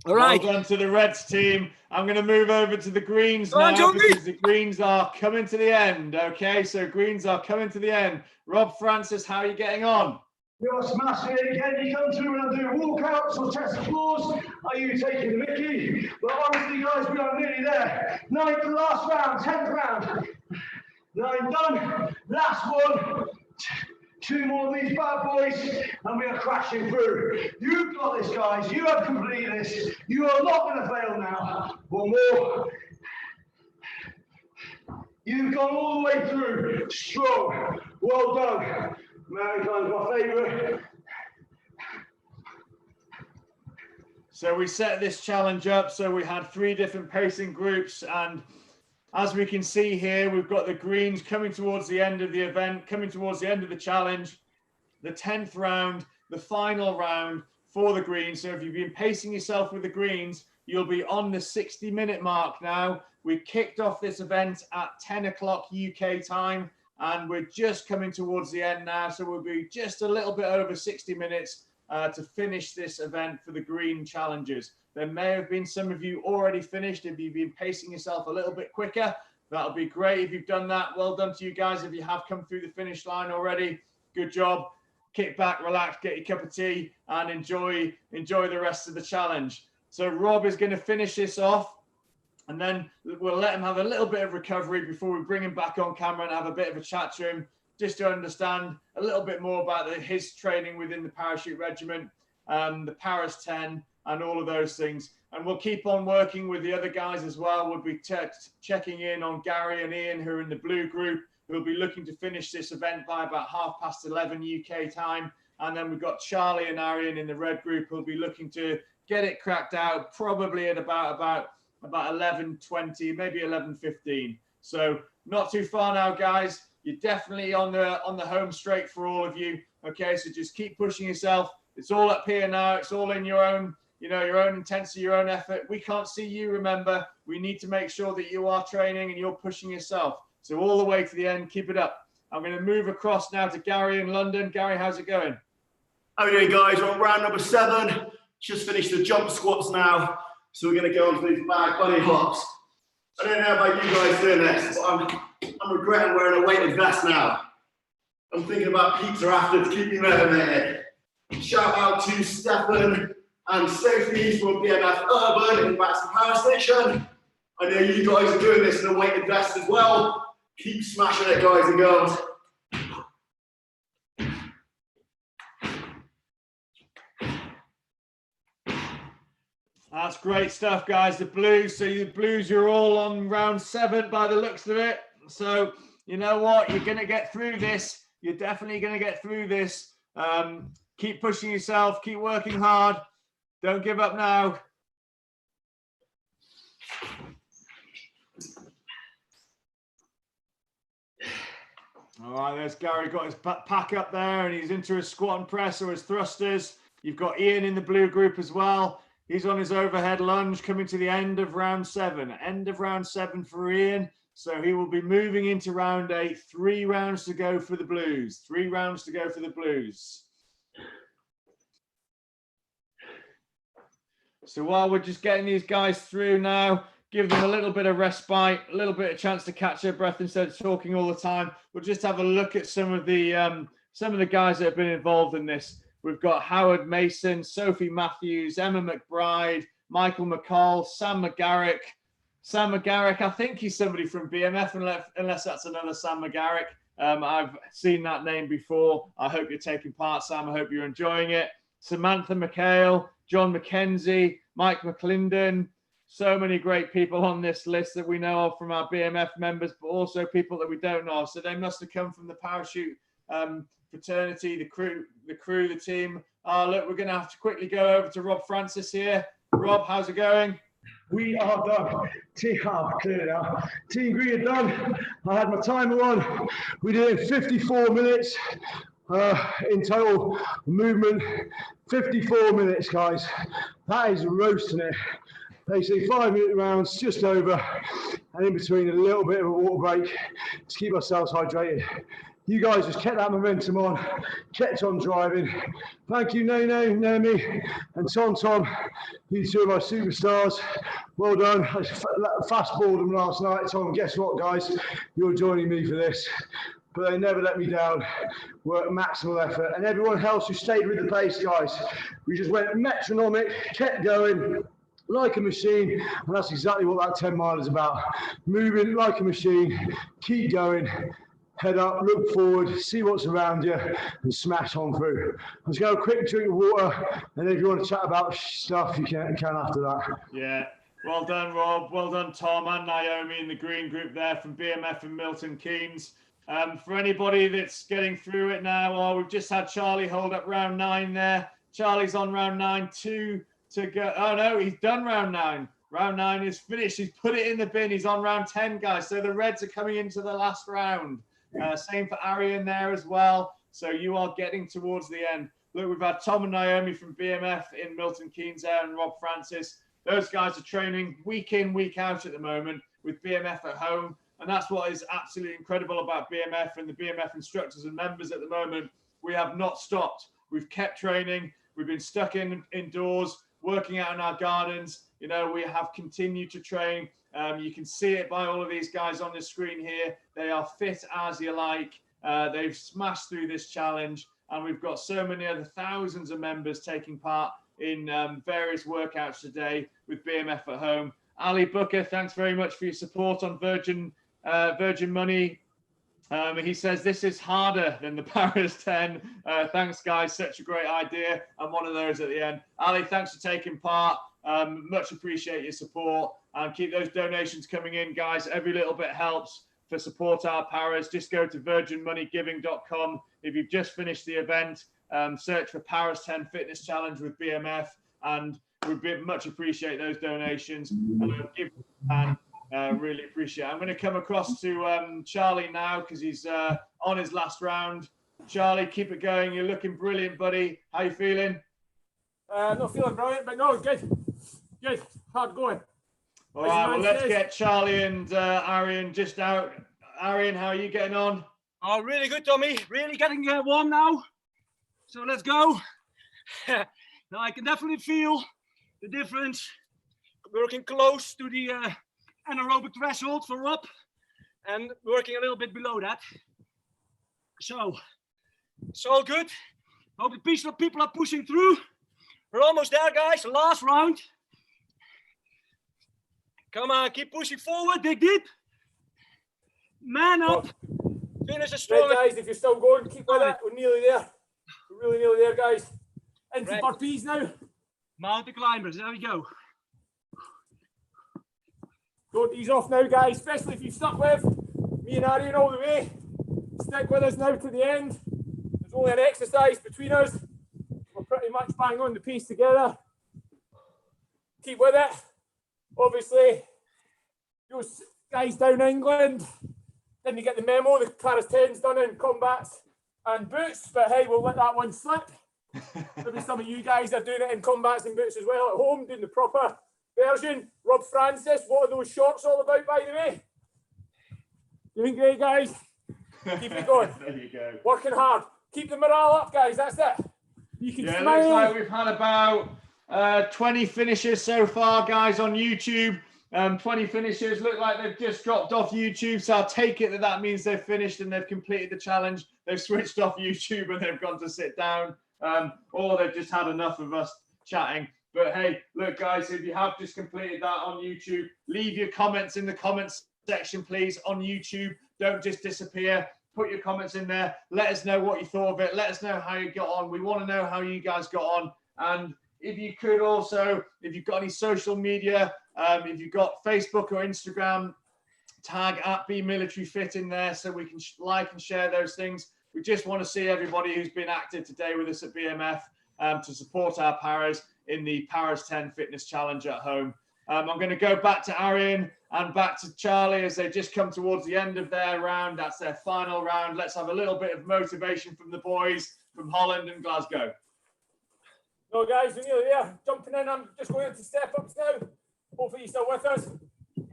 All right. Well done to the Reds team. I'm going to move over to the Greens now because the Greens are coming to the end. Okay, so Greens are coming to the end. Rob Francis, how are you getting on? You're smashing it again. You come through and do walkouts or test applause. Are you taking the mickey? But honestly, guys, we are nearly there. 9th last round, 10th round. 9 done. Last one. 2 more of these bad boys, and we are crashing through. You've got this, guys. You have completed this. You are not going to fail now. One more. You've gone all the way through. Strong. Well done. Mankind's my favourite. So we set this challenge up. So we had 3 different pacing groups, and as we can see here, we've got the Greens coming towards the end of the event, coming towards the end of the challenge, the 10th round, the final round for the Greens. So if you've been pacing yourself with the Greens, you'll be on the 60-minute mark now. We kicked off this event at 10 o'clock UK time, and we're just coming towards the end now. So we'll be just a little bit over 60 minutes to finish this event for the Green challenges. There may have been some of you already finished. If you've been pacing yourself a little bit quicker, that'll be great. If you've done that, well done to you guys. If you have come through the finish line already, good job. Kick back, relax, get your cup of tea, and enjoy the rest of the challenge. So Rob is going to finish this off, and then we'll let him have a little bit of recovery before we bring him back on camera and have a bit of a chat to him, just to understand a little bit more about his training within the parachute regiment, the Paras 10, and all of those things. And we'll keep on working with the other guys as well. We'll be checking in on Gary and Ian, who are in the blue group, who will be looking to finish this event by about 11:30 UK time. And then we've got Charlie and Arian in the red group, who'll be looking to get it cracked out probably at about 11:20, maybe 11:15. So not too far now, guys. You're definitely on the home straight for all of you. Okay, so just keep pushing yourself. It's all up here now. It's all in your own, your own intensity, your own effort. We can't see you, remember. We need to make sure that you are training and you're pushing yourself. So all the way to the end, keep it up. I'm going to move across now to Gary in London. Gary, how's it going? How are you doing, guys? We're on round number 7. Just finished the jump squats now. So we're going to go on to these back bunny hops. I don't know about you guys doing this, but I'm regretting wearing a weighted vest now. I'm thinking about pizza after to keep me motivated. Shout out to Stefan and Sophie from BMF Urban in Baxter Power Station. I know you guys are doing this in a weighted vest as well. Keep smashing it, guys and girls. That's great stuff, guys. The Blues. So the Blues, you're all on round 7 by the looks of it. So you know what? You're going to get through this. You're definitely going to get through this. Keep pushing yourself. Keep working hard. Don't give up now. All right, there's Gary, got his pack up there, and he's into his squat and press or his thrusters. You've got Ian in the blue group as well. He's on his overhead lunge, coming to the end of round 7. End of round 7 for Ian. So he will be moving into round 8. 3 rounds to go for the Blues. 3 rounds to go for the Blues. So while we're just getting these guys through now, give them a little bit of respite, a little bit of chance to catch their breath instead of talking all the time. We'll just have a look at some of the some of the guys that have been involved in this. We've got Howard Mason, Sophie Matthews, Emma McBride, Michael McCall, Sam McGarrick. Sam McGarrick, I think he's somebody from BMF, unless that's another Sam McGarrick. I've seen that name before. I hope you're taking part, Sam. I hope you're enjoying it. Samantha McHale, John McKenzie, Mike McClendon. So many great people on this list that we know of from our BMF members, but also people that we don't know of. So they must have come from the parachute fraternity, the crew, the team. Look, we're going to have to quickly go over to Rob Francis here. Rob, how's it going? We are done. Clear now. Team Green are done. I had my timer on. We did it in 54 minutes in total movement. 54 minutes, guys. That is roasting it. Basically 5-minute rounds, just over, and in between a little bit of a water break to keep ourselves hydrated. You guys just kept that momentum on, kept on driving. Thank you, Nene, Naomi, and Tom. You two are my superstars. Well done. I fastballed them last night, Tom. Guess what, guys? You're joining me for this. But they never let me down. Worked maximal effort. And everyone else who stayed with the pace, guys. We just went metronomic, kept going like a machine. And that's exactly what that 10 mile is about. Moving like a machine, keep going. Head up, look forward, see what's around you, and smash on through. Let's go a quick drink of water, and if you want to chat about stuff, you can after that. Yeah, well done, Rob. Well done, Tom and Naomi in the green group there from BMF and Milton Keynes. For anybody that's getting through it now, we've just had Charlie hold up round 9 there. Charlie's on round 9, 2 to go. Oh no, he's done round 9. Round 9 is finished. He's put it in the bin. He's on round 10, guys. So the Reds are coming into the last round. Same for Arian there as well. So you are getting towards the end. Look, we've had Tom and Naomi from BMF in Milton Keynes there and Rob Francis. Those guys are training week in, week out at the moment with BMF at home. And that's what is absolutely incredible about BMF and the BMF instructors and members at the moment. We have not stopped. We've kept training. We've been stuck indoors, working out in our gardens. You know, we have continued to train. You can see it by all of these guys on the screen here. They are fit as you like. They've smashed through this challenge. And we've got so many other thousands of members taking part in various workouts today with BMF at home. Ali Booker, thanks very much for your support on Virgin Money. He says this is harder than the Paras 10. Thanks, guys. Such a great idea. I'm one of those at the end. Ali, thanks for taking part. Much appreciate your support. And keep those donations coming in, guys. Every little bit helps for Support Our Paras. Just go to virginmoneygiving.com. If you've just finished the event, search for Paras 10 Fitness Challenge with BMF. And we'd much appreciate those donations. Really appreciate it. I'm going to come across to Charlie now because he's on his last round. Charlie, keep it going. You're looking brilliant, buddy. How you feeling? Not feeling brilliant, but no, good. Good. Hard going. All right, well, let's get Charlie and Arian just out. Arian, how are you getting on? Oh, really good, Tommy. Really getting warm now. So let's go. Now I can definitely feel the difference. Working close to the anaerobic threshold for Rob and working a little bit below that. So it's all good. Hope the people are pushing through. We're almost there, guys. Last round. Come on, keep pushing forward. Dig deep. Man up. Finish a strong. Right, guys, if you're still going, keep with it. We're nearly there. We're really nearly there, guys. Into burpees now. Mountain climbers. There we go. Don't ease off now, guys, especially if you've stuck with me and Arian all the way. Stick with us now to the end. There's only an exercise between us. We're pretty much bang on the pace together. Keep with it. Obviously, those guys down in England didn't get the memo. The Paras 10's done in combats and boots, but hey, we'll let that one slip. Maybe some of you guys are doing it in combats and boots as well at home, doing the proper version. Rob Francis, what are those shorts all about, by the way? Doing great, guys. Keep it going. There you go. Working hard. Keep the morale up, guys. That's it. You can smile. Looks like we've had about 20 finishes so far, guys, on YouTube. 20 finishers look like they've just dropped off YouTube, so I'll take it that that means they've finished and they've completed the challenge. They've switched off YouTube and they've gone to sit down, or they've just had enough of us chatting. But hey, look guys, if you have just completed that on YouTube, leave your comments in the comments section, please, on YouTube. Don't just disappear. Put your comments in there. Let us know what you thought of it. Let us know how you got on. We want to know how you guys got on. And if you could also, if you've got any social media, if you've got Facebook or Instagram, tag @BMilitaryFit in there so we can like and share those things. We just want to see everybody who's been active today with us at BMF to support our paras in the PARAS’10 Fitness Challenge at home. I'm going to go back to Arian and back to Charlie as they just come towards the end of their round. That's their final round. Let's have a little bit of motivation from the boys from Holland and Glasgow. No, guys, we're nearly there. Jumping in, I'm just going into step-ups now. Hopefully you're still with us.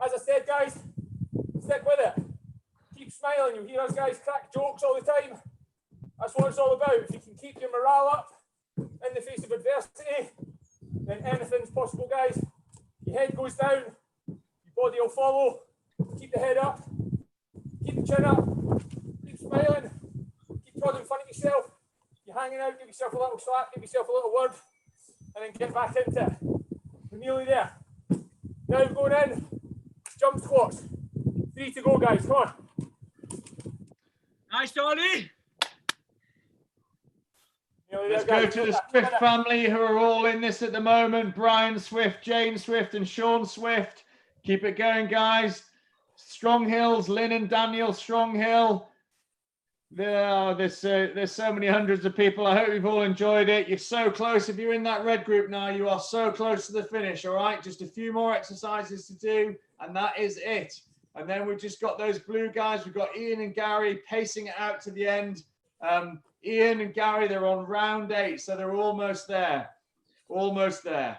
As I said, guys, stick with it. Keep smiling. You hear us guys crack jokes all the time. That's what it's all about. If you can keep your morale up in the face of adversity, then anything's possible, guys. Your head goes down, your body will follow. Keep the head up, keep the chin up, keep smiling, keep prodding in front of yourself. You're hanging out, give yourself a little slap, give yourself a little word, and then get back into it. We're nearly there. Now we're going in, jump squats. 3 to go, guys, come on. Nice, Charlie. Let's go to the Swift family who are all in this at the moment. Brian Swift, Jane Swift and Sean Swift. Keep it going, guys. Strong Hills, Lynn and Daniel Stronghill. There's so many hundreds of people. I hope you've all enjoyed it. You're so close. If you're in that red group now, you are so close to the finish, all right? Just a few more exercises to do, and that is it. And then we've just got those blue guys. We've got Ian and Gary pacing it out to the end. Ian and Gary, they're on round 8, so they're almost there. Almost there.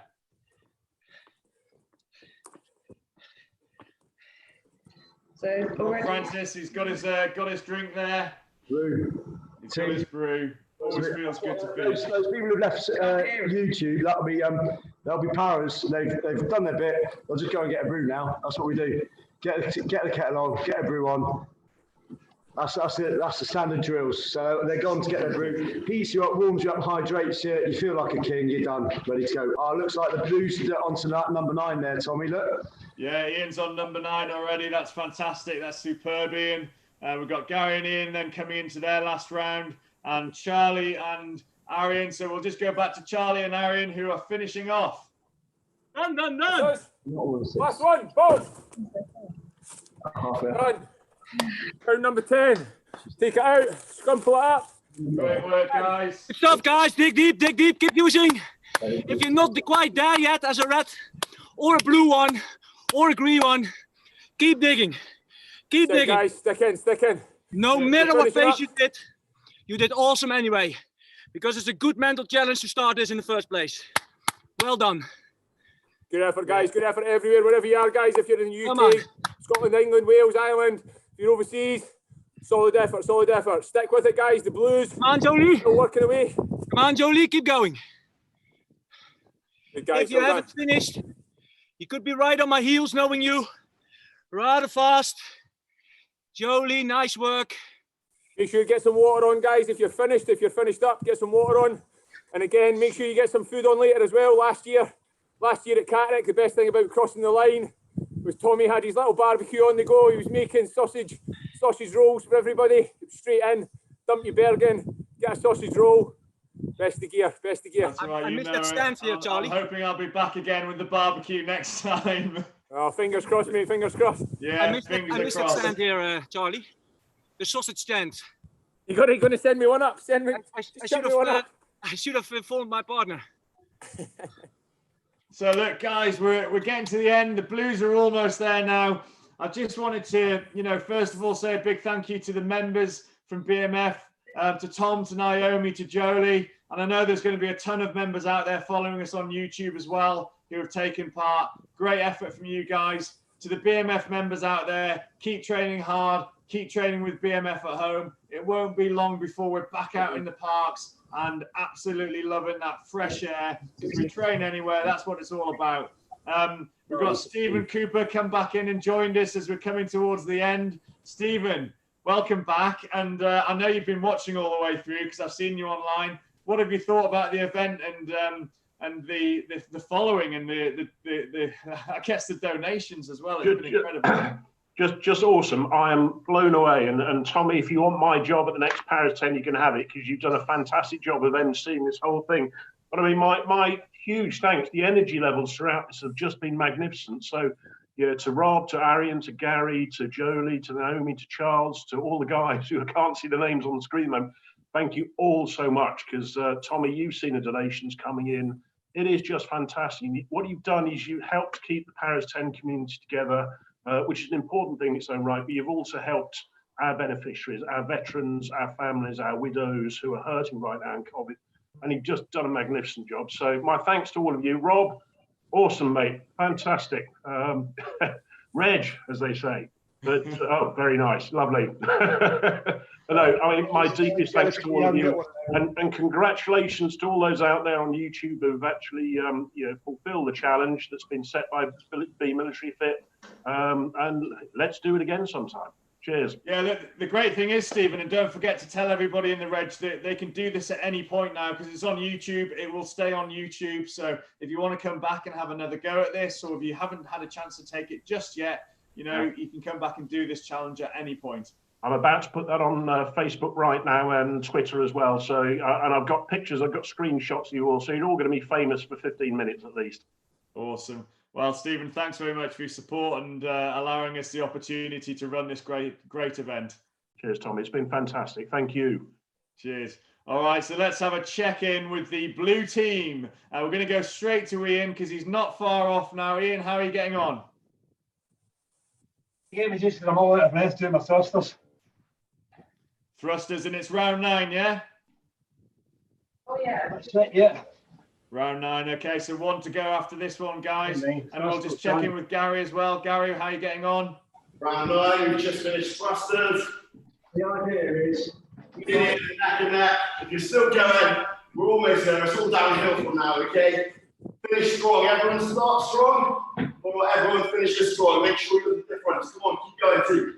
So already... Francis, he's got his drink there. Brew. He's got his brew. Always feels good to finish. Those people who've left YouTube, that'll be Paras. They've done their bit. They'll just go and get a brew now. That's what we do. Get the kettle on, get a brew on. That's the standard drills. So they're gone to get their brew. Heats you up, warms you up, hydrates you. You feel like a king. You're done, ready to go. Oh, looks like the Blues onto number 9 there, Tommy. Look. Yeah, Ian's on number 9 already. That's fantastic. That's superb, Ian. We've got Gary and Ian then coming into their last round, and Charlie and Arian. So we'll just go back to Charlie and Arian, who are finishing off. Done. Last one, both. Done. Round number 10. Take it out, scrumple it up. Great work, guys. Good stuff, guys. Dig deep, keep using. If you're not quite there yet as a red, or a blue one, or a green one, keep digging. Keep digging. Guys, stick in. No matter what phase you did awesome anyway. Because it's a good mental challenge to start this in the first place. Well done. Good effort, guys. Good effort everywhere, wherever you are, guys. If you're in the UK, Scotland, England, Wales, Ireland, if you're overseas, solid effort. Stick with it, guys. The Blues. Come on, Jolie. Still working away. Come on, Jolie. Keep going. Good, guys, if you haven't finished, you could be right on my heels, knowing you. Rather fast. Jolie, nice work. Make sure you get some water on, guys. If you're finished up, get some water on. And again, make sure you get some food on later as well. Last year at Catterick, the best thing about crossing the line was Tommy had his little barbecue on the go. He was making sausage rolls for everybody. Straight in, dump your Bergen, get a sausage roll. Best of gear. That's right, I missed that stand here, Charlie. I'm hoping I'll be back again with the barbecue next time. Oh, fingers crossed, mate. Fingers crossed. Yeah, I missed that stand here, Charlie. The sausage stand. You're going to send me one up. I should have informed my partner. So look, guys, we're getting to the end. The Blues are almost there now. I just wanted to, first of all, say a big thank you to the members from BMF, to Tom, to Naomi, to Jolie. And I know there's going to be a ton of members out there following us on YouTube as well who have taken part. Great effort from you guys. To the BMF members out there, keep training hard. Keep training with BMF at home. It won't be long before we're back out in the parks and absolutely loving that fresh air. If we train anywhere, that's what it's all about. We've got Stephen Cooper come back in and joined us as we're coming towards the end. Stephen, welcome back. And I know you've been watching all the way through because I've seen you online. What have you thought about the event and the following and the I guess the donations as well? It's been incredible. Just awesome. I am blown away. And Tommy, if you want my job at the next Paras 10, you can have it because you've done a fantastic job of emceeing this whole thing. But I mean, my huge thanks. The energy levels throughout this have just been magnificent. So, yeah, to Rob, to Arian, to Gary, to Jolie, to Naomi, to Charles, to all the guys who I can't see the names on the screen, man. Thank you all so much because Tommy, you've seen the donations coming in. It is just fantastic. What you've done is you helped keep the Paras 10 community together, which is an important thing in its own right, but you've also helped our beneficiaries, our veterans, our families, our widows who are hurting right now in COVID. And you've just done a magnificent job. So my thanks to all of you. Rob, awesome, mate. Fantastic. Reg, as they say. But, oh, very nice. Lovely. No, I mean, my deepest thanks to all of you. And congratulations to all those out there on YouTube who've actually fulfilled the challenge that's been set by Be Military Fit. And let's do it again sometime. Cheers. Yeah, look, the great thing is, Stephen, and don't forget to tell everybody in the reg that they can do this at any point now because it's on YouTube. It will stay on YouTube. So if you want to come back and have another go at this, or if you haven't had a chance to take it just yet, you can come back and do this challenge at any point. I'm about to put that on Facebook right now and Twitter as well. So, and I've got pictures, I've got screenshots of you all. So you're all going to be famous for 15 minutes at least. Awesome. Well, Stephen, thanks very much for your support and allowing us the opportunity to run this great event. Cheers, Tom. It's been fantastic. Thank you. Cheers. All right, so let's have a check-in with the blue team. We're going to go straight to Ian because he's not far off now. Ian, how are you getting on? Yeah, me just I'm all out of breath doing my thrusters. Thrusters, and it's round 9, yeah? Oh, yeah. That's it, yeah. Round 9, okay, so 1 to go after this one, guys. And we'll just check in with Gary as well. Gary, how are you getting on? Round 9, we just finished thrusters. The idea is, Neck and neck. If you're still going, we're almost there. It's all downhill from now, okay? Finish strong. Everyone start strong, or everyone finishes strong. Make sure you look at the difference. Come on, keep going too.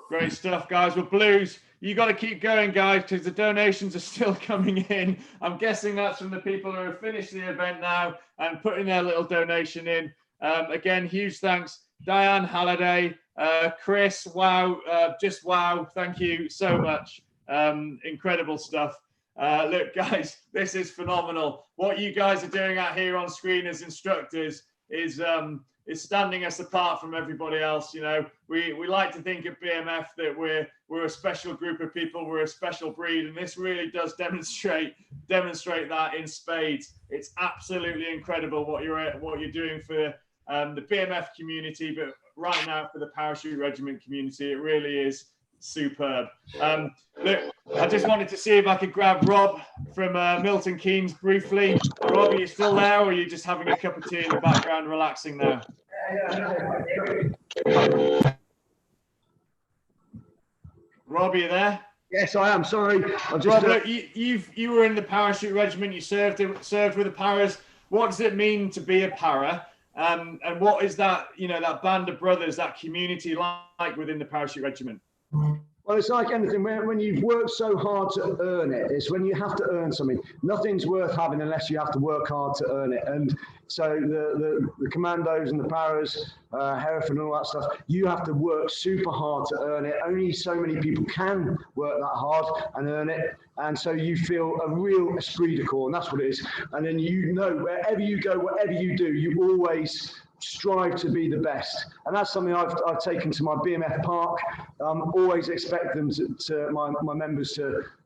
Great stuff, guys. Well, Blues, you got to keep going, guys, because the donations are still coming in. I'm guessing that's from the people who have finished the event now and putting their little donation in. Again, huge thanks. Diane Halliday, Chris, wow, just wow. Thank you so much. Incredible stuff. Look, guys, this is phenomenal. What you guys are doing out here on screen as instructors is standing us apart from everybody else. You know, we like to think at BMF that we're a special group of people, we're a special breed, and this really does demonstrate that in spades. It's absolutely incredible what you're doing for the BMF community, but right now for the parachute regiment community. It really is superb. Look, I just wanted to see if I could grab Rob from Milton Keynes briefly. Rob, are you still there, or are you just having a cup of tea in the background, relaxing now? Rob, are you there? yes, I am. Sorry, Rob, look, you were in the parachute regiment. You served with the Paras. What does it mean to be a para? And what is that, that band of brothers, that community like within the parachute regiment? Well, it's like anything. When you've worked so hard to earn it, it's when you have to earn something. Nothing's worth having unless you have to work hard to earn it. And so the commandos and the paras, Hereford and all that stuff, you have to work super hard to earn it. Only so many people can work that hard and earn it. And so you feel a real esprit de corps, and that's what it is. And then wherever you go, whatever you do, you always strive to be the best, and that's something I've taken to my BMF park. Always expect them my members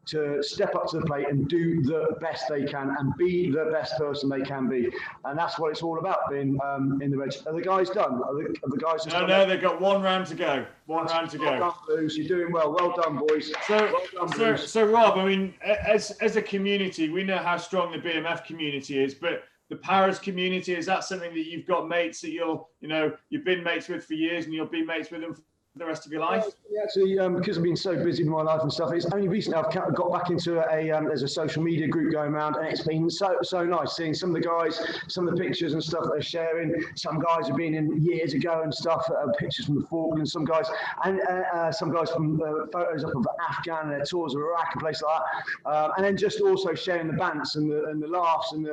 to step up to the plate and do the best they can and be the best person they can be, and that's what it's all about. Being in the reg. Are the guys done? Are the guys? No, they've got one round to go. One round to go. Well done, Blues. You're doing well. Well done, boys. So Rob, I mean, as a community, we know how strong the BMF community is, but the Paras community, is that something that you've got mates that you've been mates with for years and you'll be mates with them the rest of your life? Actually, because I've been so busy with my life and stuff, it's only recently I've got back into there's a social media group going around, and it's been so nice seeing some of the guys, some of the pictures and stuff that they're sharing. Some guys have been in years ago and stuff, pictures from the Falklands, some guys from photos up of Afghan and their tours of Iraq and places like that. And then just also sharing the bants and the laughs and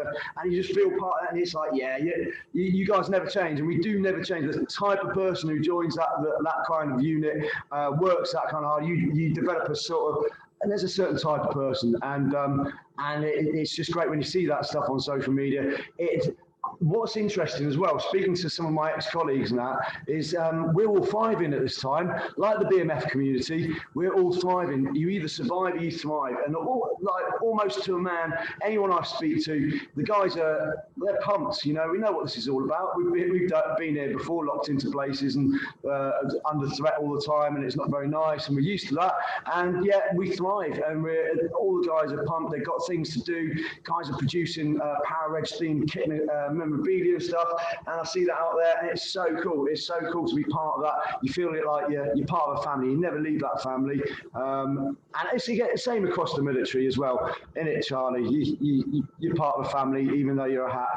you just feel part of that, and it's like, yeah, you guys never change, and we do never change. The type of person who joins that kind of unit, works that kind of hard, you develop a sort of, and there's a certain type of person, and it's just great when you see that stuff on social media. What's interesting as well, speaking to some of my ex-colleagues and that, is we're all thriving at this time. Like the BMF community, we're all thriving. You either survive or you thrive. And almost to a man, anyone I speak to, the guys they're pumped. You know, we know what this is all about. We've been here before, locked into places and under threat all the time, and it's not very nice, and we're used to that. And yet we thrive, and all the guys are pumped. They've got things to do. Guys are producing Para-Reg themed kit memorabilia and stuff, and I see that out there, and it's so cool. It's so cool to be part of that. You feel it like you're part of a family. You never leave that family, and you get the same across the military as well, innit, Charlie? You're part of a family, even though you're a hat.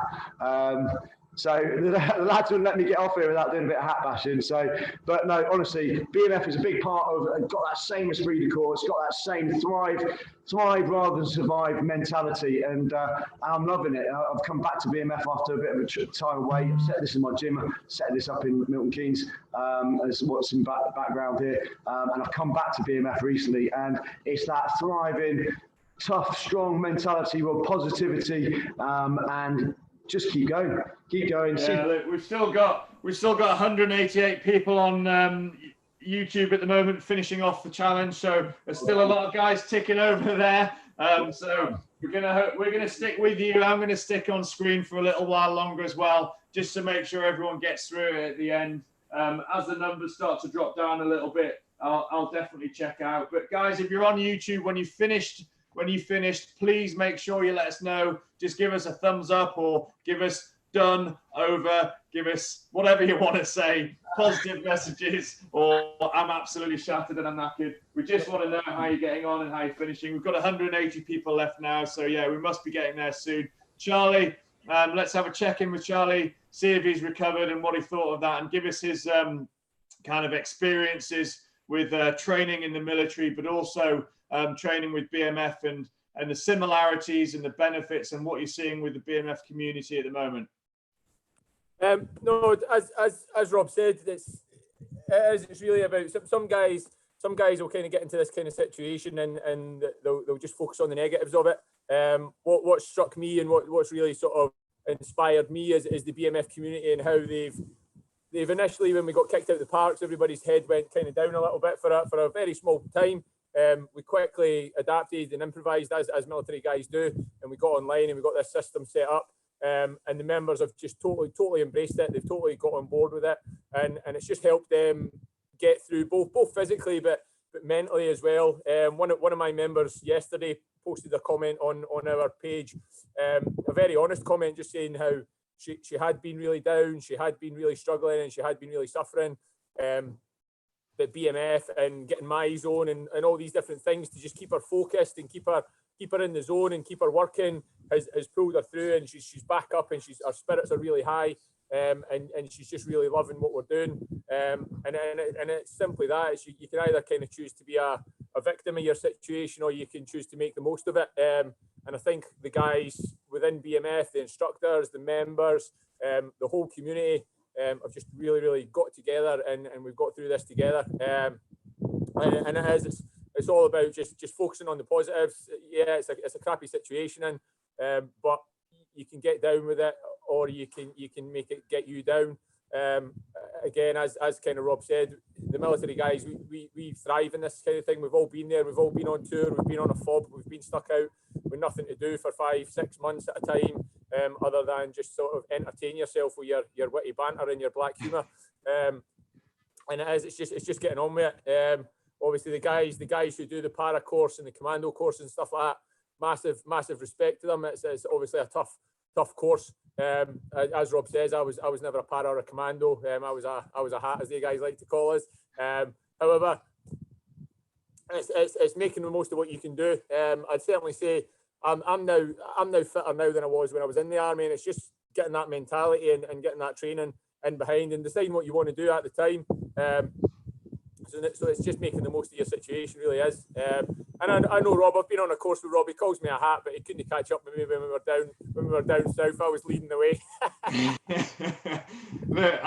So the lads wouldn't let me get off here without doing a bit of hat bashing. So, but no, honestly, BMF is a big part of, got that same esprit de corps, it's got that same thrive rather than survive mentality, and I'm loving it. I've come back to BMF after a bit of a time away. I've set this in my gym, I've set this up in Milton Keynes, as what's in background here, and I've come back to BMF recently, and it's that thriving, tough, strong mentality with positivity, and just keep going. Yeah, look, we've still got 188 people on YouTube at the moment, finishing off the challenge. So there's still a lot of guys ticking over there. So we're gonna stick with you. I'm gonna stick on screen for a little while longer as well, just to make sure everyone gets through it at the end. As the numbers start to drop down a little bit, I'll definitely check out. But guys, if you're on YouTube, when you finished, please make sure you let us know. Just give us a thumbs up, or give us done, over, give us whatever you want to say, positive messages, or I'm absolutely shattered and I'm knackered. We just want to know how you're getting on and how you're finishing. We've got 180 people left now, so yeah, we must be getting there soon. Charlie, let's have a check-in with Charlie, see if he's recovered and what he thought of that, and give us his kind of experiences with training in the military, but also training with BMF, and the similarities and the benefits, and what you're seeing with the BMF community at the moment. No, as Rob said, it's really about some guys will kind of get into this kind of situation, and they'll just focus on the negatives of it. What struck me, and what's really sort of inspired me is the BMF community, and how they've initially, when we got kicked out of the parks, everybody's head went kind of down a little bit for a very small time. We quickly adapted and improvised as military guys do, and we got online and we got this system set up, and the members have just totally embraced it. They've totally got on board with it, and it's just helped them get through both physically but mentally as well. One of my members yesterday posted a comment on our page, a very honest comment, just saying how she had been really down, she had been really struggling, and she had been really suffering. The BMF and getting my zone and all these different things to just keep her focused and keep her in the zone and keep her working has pulled her through, and she's back up, and her spirits are really high, and she's just really loving what we're doing, and it's simply that. You can either kind of choose to be a victim of your situation, or you can choose to make the most of it, and I think the guys within BMF, the instructors, the members, the whole community, have just really got together, and we've got through this together, and it's all about just focusing on the positives. Yeah, it's a crappy situation, but you can get down with it, or you can make it get you down. Again, as kind of Rob said, the military guys, we thrive in this kind of thing. We've all been there, we've all been on tour, we've been on a fob, we've been stuck out with nothing to do for 5-6 months at a time, other than just sort of entertain yourself with your witty banter and your black humour. And it's just getting on with it. Obviously the guys who do the para course and the commando course and stuff like that, massive respect to them. It's obviously a tough course. As Rob says, I was never a para or a commando. I was a hat, as the guys like to call us. However, it's making the most of what you can do. I'd certainly say I'm now fitter now than I was when I was in the army, and it's just getting that mentality and getting that training in behind and deciding what you want to do at the time. So it's just making the most of your situation, really is. And I know Rob. I've been on a course with Rob. He calls me a hat, but he couldn't catch up with me when we were down south. I was leading the way. Look,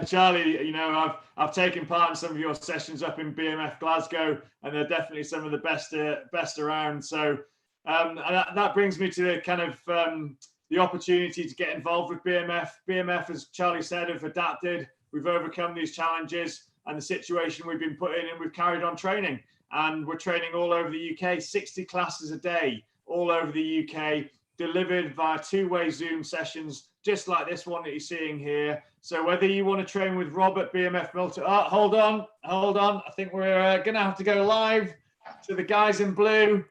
Charlie, you know, I've taken part in some of your sessions up in BMF Glasgow, and they're definitely some of the best around. So that brings me to kind of the opportunity to get involved with BMF. BMF, as Charlie said, have adapted. We've overcome these challenges and the situation we've been put in, and we've carried on training. And we're training all over the UK, 60 classes a day, all over the UK, delivered via two-way Zoom sessions, just like this one that you're seeing here. So whether you want to train with Rob at BMF Milton, hold on. I think we're going to have to go live to the guys in blue.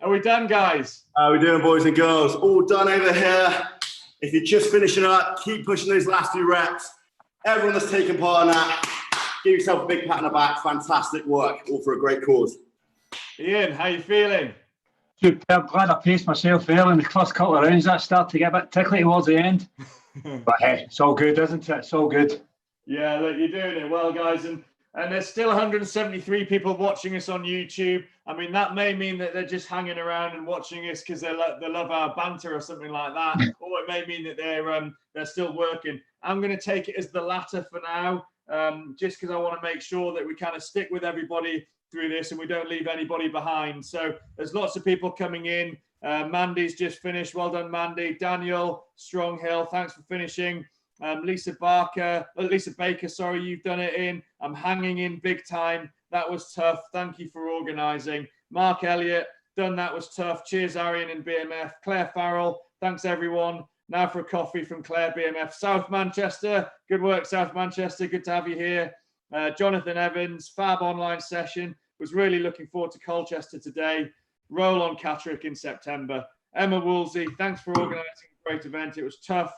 Are we done, guys? How are we doing, boys and girls? All done over here. If you're just finishing up, keep pushing those last few reps. Everyone that's taken part in that, give yourself a big pat on the back. Fantastic work, all for a great cause. Ian, how you feeling? Superb. Glad I paced myself well in the first couple of rounds. That started to get a bit tickly towards the end. But hey, it's all good, isn't it? It's all good. Yeah, look, you're doing it well, guys. And there's still 173 people watching us on YouTube. I mean, that may mean that they're just hanging around and watching us because they love our banter or something like that. Or it may mean that they're still working. I'm going to take it as the latter for now, just because I want to make sure that we kind of stick with everybody through this and we don't leave anybody behind. So there's lots of people coming in. Mandy's just finished. Well done, Mandy. Daniel Stronghill, thanks for finishing. Lisa Baker, sorry, you've done it in. I'm hanging in big time. That was tough. Thank you for organising. Mark Elliott, done. That was tough. Cheers, Arian and BMF. Claire Farrell, thanks everyone. Now for a coffee from Claire, BMF. South Manchester, good work, South Manchester. Good to have you here. Jonathan Evans, fab online session. Was really looking forward to Colchester today. Roll on Catterick in September. Emma Woolsey, thanks for organising a great event. It was tough.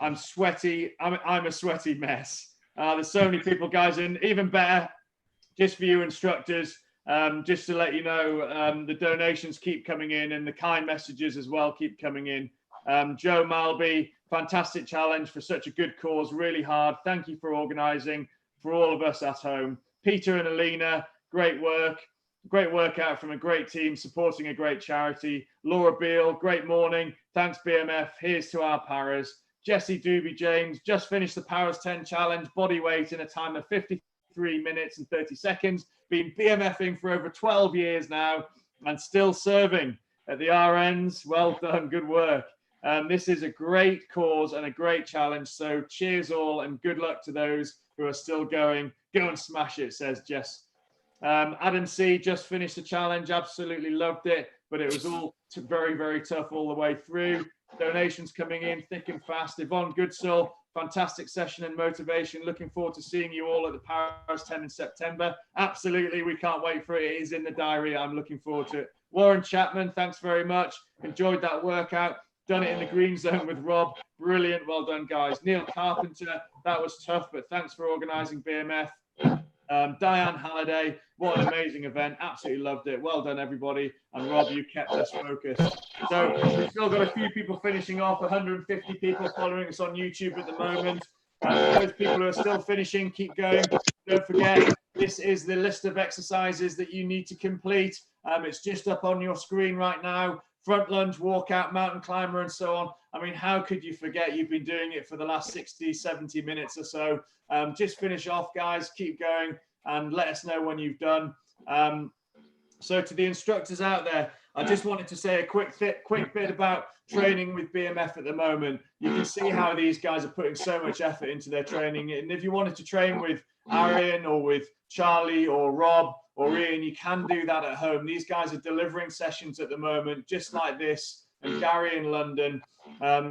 I'm sweaty. I'm a sweaty mess. There's so many people, guys, and even better, just for you instructors, just to let you know, the donations keep coming in and the kind messages as well keep coming in. Joe Malby, fantastic challenge for such a good cause, really hard. Thank you for organising for all of us at home. Peter and Alina, great work. Great workout from a great team supporting a great charity. Laura Beale, great morning. Thanks, BMF. Here's to our paras. Jesse Doobie James just finished the Paras 10 challenge, body weight in a time of 53 minutes and 30 seconds. Been BMFing for over 12 years now and still serving at the RNs. Well done, good work. This is a great cause and a great challenge. So cheers all and good luck to those who are still going. Go and smash it, says Jess. Adam C just finished the challenge, absolutely loved it, but it was all very, very tough all the way through. Donations coming in thick and fast. Yvonne Goodsall, fantastic session and motivation. Looking forward to seeing you all at the Paras 10 in September. Absolutely, we can't wait for it. It is in the diary. I'm looking forward to it. Warren Chapman, thanks very much. Enjoyed that workout. Done it in the green zone with Rob. Brilliant. Well done, guys. Neil Carpenter, that was tough, but thanks for organising BMF. Diane Halliday, what an amazing event. Absolutely loved it. Well done, everybody. And Rob, you kept us focused. So we've still got a few people finishing off, 150 people following us on YouTube at the moment. Those people who are still finishing, keep going. Don't forget, this is the list of exercises that you need to complete. It's just up on your screen right now. Front lunge, walkout, mountain climber, and so on. I mean, how could you forget? You've been doing it for the last 60, 70 minutes or so. Just finish off, guys. Keep going and let us know when you've done. So to the instructors out there, I just wanted to say a quick bit about training with BMF at the moment. You can see how these guys are putting so much effort into their training. And if you wanted to train with Arian or with Charlie or Rob or Ian, you can do that at home. These guys are delivering sessions at the moment, just like this. And Gary in London,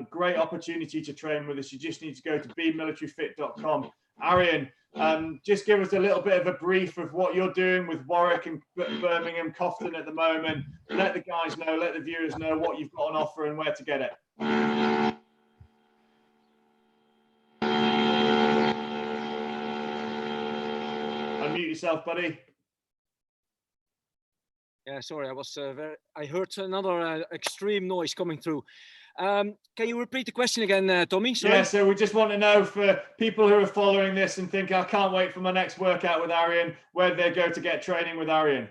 great opportunity to train with us. You just need to go to bemilitaryfit.com. Arian, just give us a little bit of a brief of what you're doing with Warwick and Birmingham, Cofton at the moment. Let the guys know, let the viewers know what you've got on offer and where to get it. yourself, buddy? Yeah, sorry, I heard another extreme noise coming through. Can you repeat the question again, Tommy? Sorry. Yeah, so we just want to know, for people who are following this and think, I can't wait for my next workout with Arian, where do they go to get training with Arian?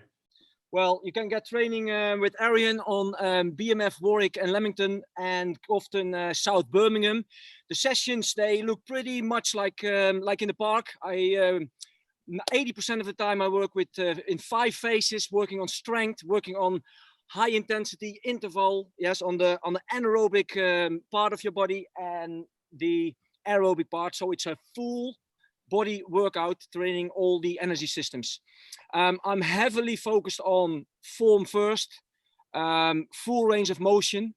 Well, you can get training with Arian on BMF Warwick and Leamington, and often South Birmingham. The sessions, they look pretty much like in the park. 80% of the time I work with in 5 phases, working on strength, working on high intensity interval, yes, on the anaerobic part of your body and the aerobic part. So it's a full body workout, training all the energy systems. I'm heavily focused on form first, full range of motion,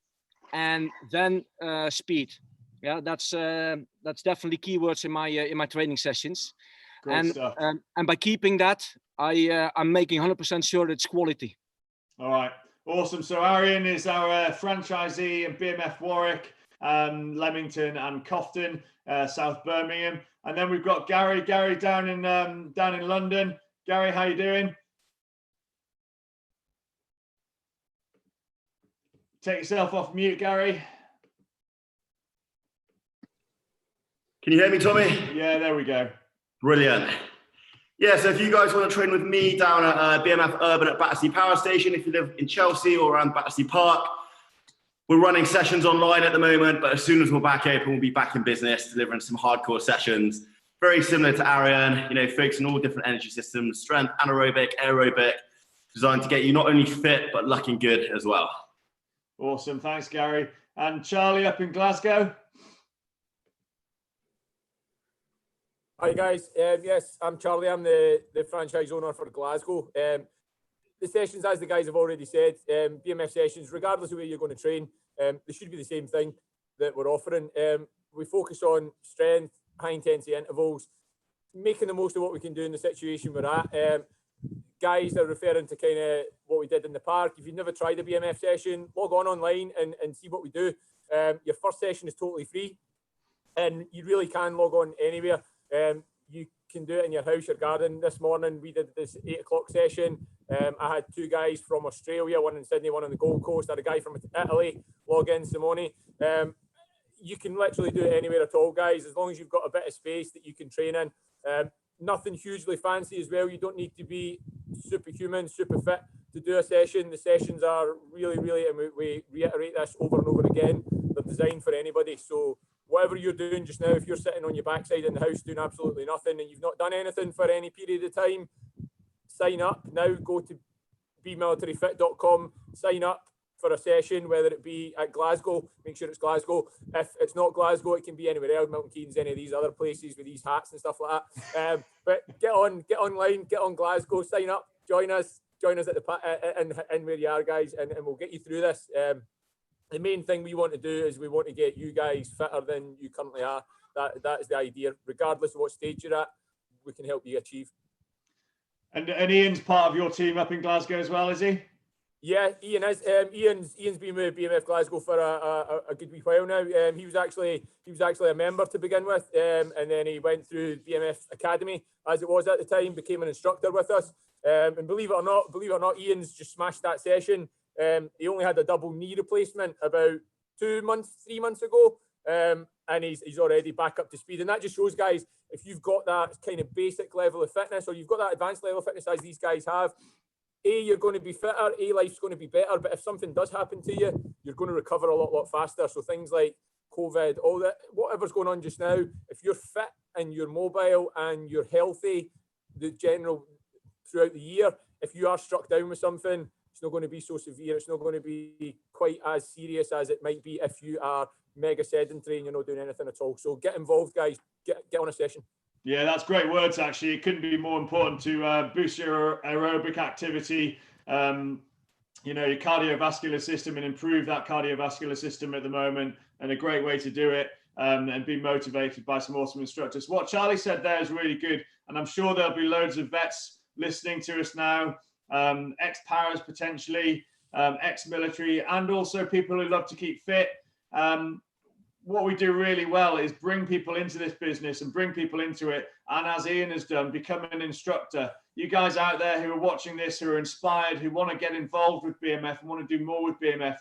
and then speed. Yeah, that's definitely keywords in my training sessions. Great stuff. And by keeping that, I'm making 100% sure that it's quality. All right, awesome. So Arian is our franchisee in BMF Warwick, Leamington and Cofton, South Birmingham. And then we've got Gary down in London. Gary, how you doing? Take yourself off mute, Gary. Can you hear me, Tommy? Yeah, there we go. Brilliant. Yeah, so if you guys want to train with me down at BMF Urban at Battersea Power Station, if you live in Chelsea or around Battersea Park, we're running sessions online at the moment, but as soon as we're back open, we'll be back in business, delivering some hardcore sessions. Very similar to Arian, focusing on all different energy systems, strength, anaerobic, aerobic, designed to get you not only fit, but looking good as well. Awesome, thanks, Gary. And Charlie up in Glasgow. Hi guys, yes, I'm Charlie. I'm the franchise owner for Glasgow. The sessions, as the guys have already said, BMF sessions, regardless of where you're going to train, they should be the same thing that we're offering. We focus on strength, high intensity intervals, making the most of what we can do in the situation we're at. Guys are referring to kind of what we did in the park. If you've never tried a BMF session, log on online and see what we do. Your first session is totally free, and you really can log on anywhere. You can do it in your house, your garden. This morning we did this 8 o'clock session. I had 2 guys from Australia, one in Sydney, one on the Gold Coast. I had a guy from Italy log in, Simone. You can literally do it anywhere at all, guys, as long as you've got a bit of space that you can train in. Nothing hugely fancy as well. You don't need to be superhuman, super fit to do a session. The sessions are really, really, and we reiterate this over and over again, they're designed for anybody. So whatever you're doing just now, if you're sitting on your backside in the house doing absolutely nothing and you've not done anything for any period of time, sign up now. Go to bemilitaryfit.com, sign up for a session, whether it be at Glasgow. Make sure it's Glasgow. If it's not Glasgow, it can be anywhere else, Milton Keynes, any of these other places with these hats and stuff like that. But get online, get on Glasgow, sign up, join us at the in where you are, guys, and we'll get you through this. The main thing we want to do is we want to get you guys fitter than you currently are. That is the idea. Regardless of what stage you're at, we can help you achieve. And Ian's part of your team up in Glasgow as well, is he? Yeah, Ian is. Ian's been with BMF Glasgow for a good wee while now. He was actually a member to begin with, and then he went through BMF Academy, as it was at the time, became an instructor with us. And believe it or not, Ian's just smashed that session. He only had a double knee replacement about 3 months ago, and he's already back up to speed. And that just shows, guys, if you've got that kind of basic level of fitness, or you've got that advanced level of fitness as these guys have, you're going to be fitter, life's going to be better. But if something does happen to you, you're going to recover a lot faster. So things like COVID, all that, whatever's going on just now, if you're fit and you're mobile and you're healthy, the general throughout the year, if you are struck down with something, it's not going to be so severe. It's not going to be quite as serious as it might be if you are mega sedentary and you're not doing anything at all. So get involved, guys. Get on a session. Yeah, that's great words, actually. It couldn't be more important to boost your aerobic activity, your cardiovascular system, and improve that cardiovascular system at the moment. And a great way to do it, and be motivated by some awesome instructors. What Charlie said there is really good. And I'm sure there'll be loads of vets listening to us now, ex-paras potentially, ex-military, and also people who love to keep fit. What we do really well is bring people into this business and bring people into it. And as Ian has done, become an instructor. you guys out there who are watching this, who are inspired, who want to get involved with BMF and want to do more with BMF,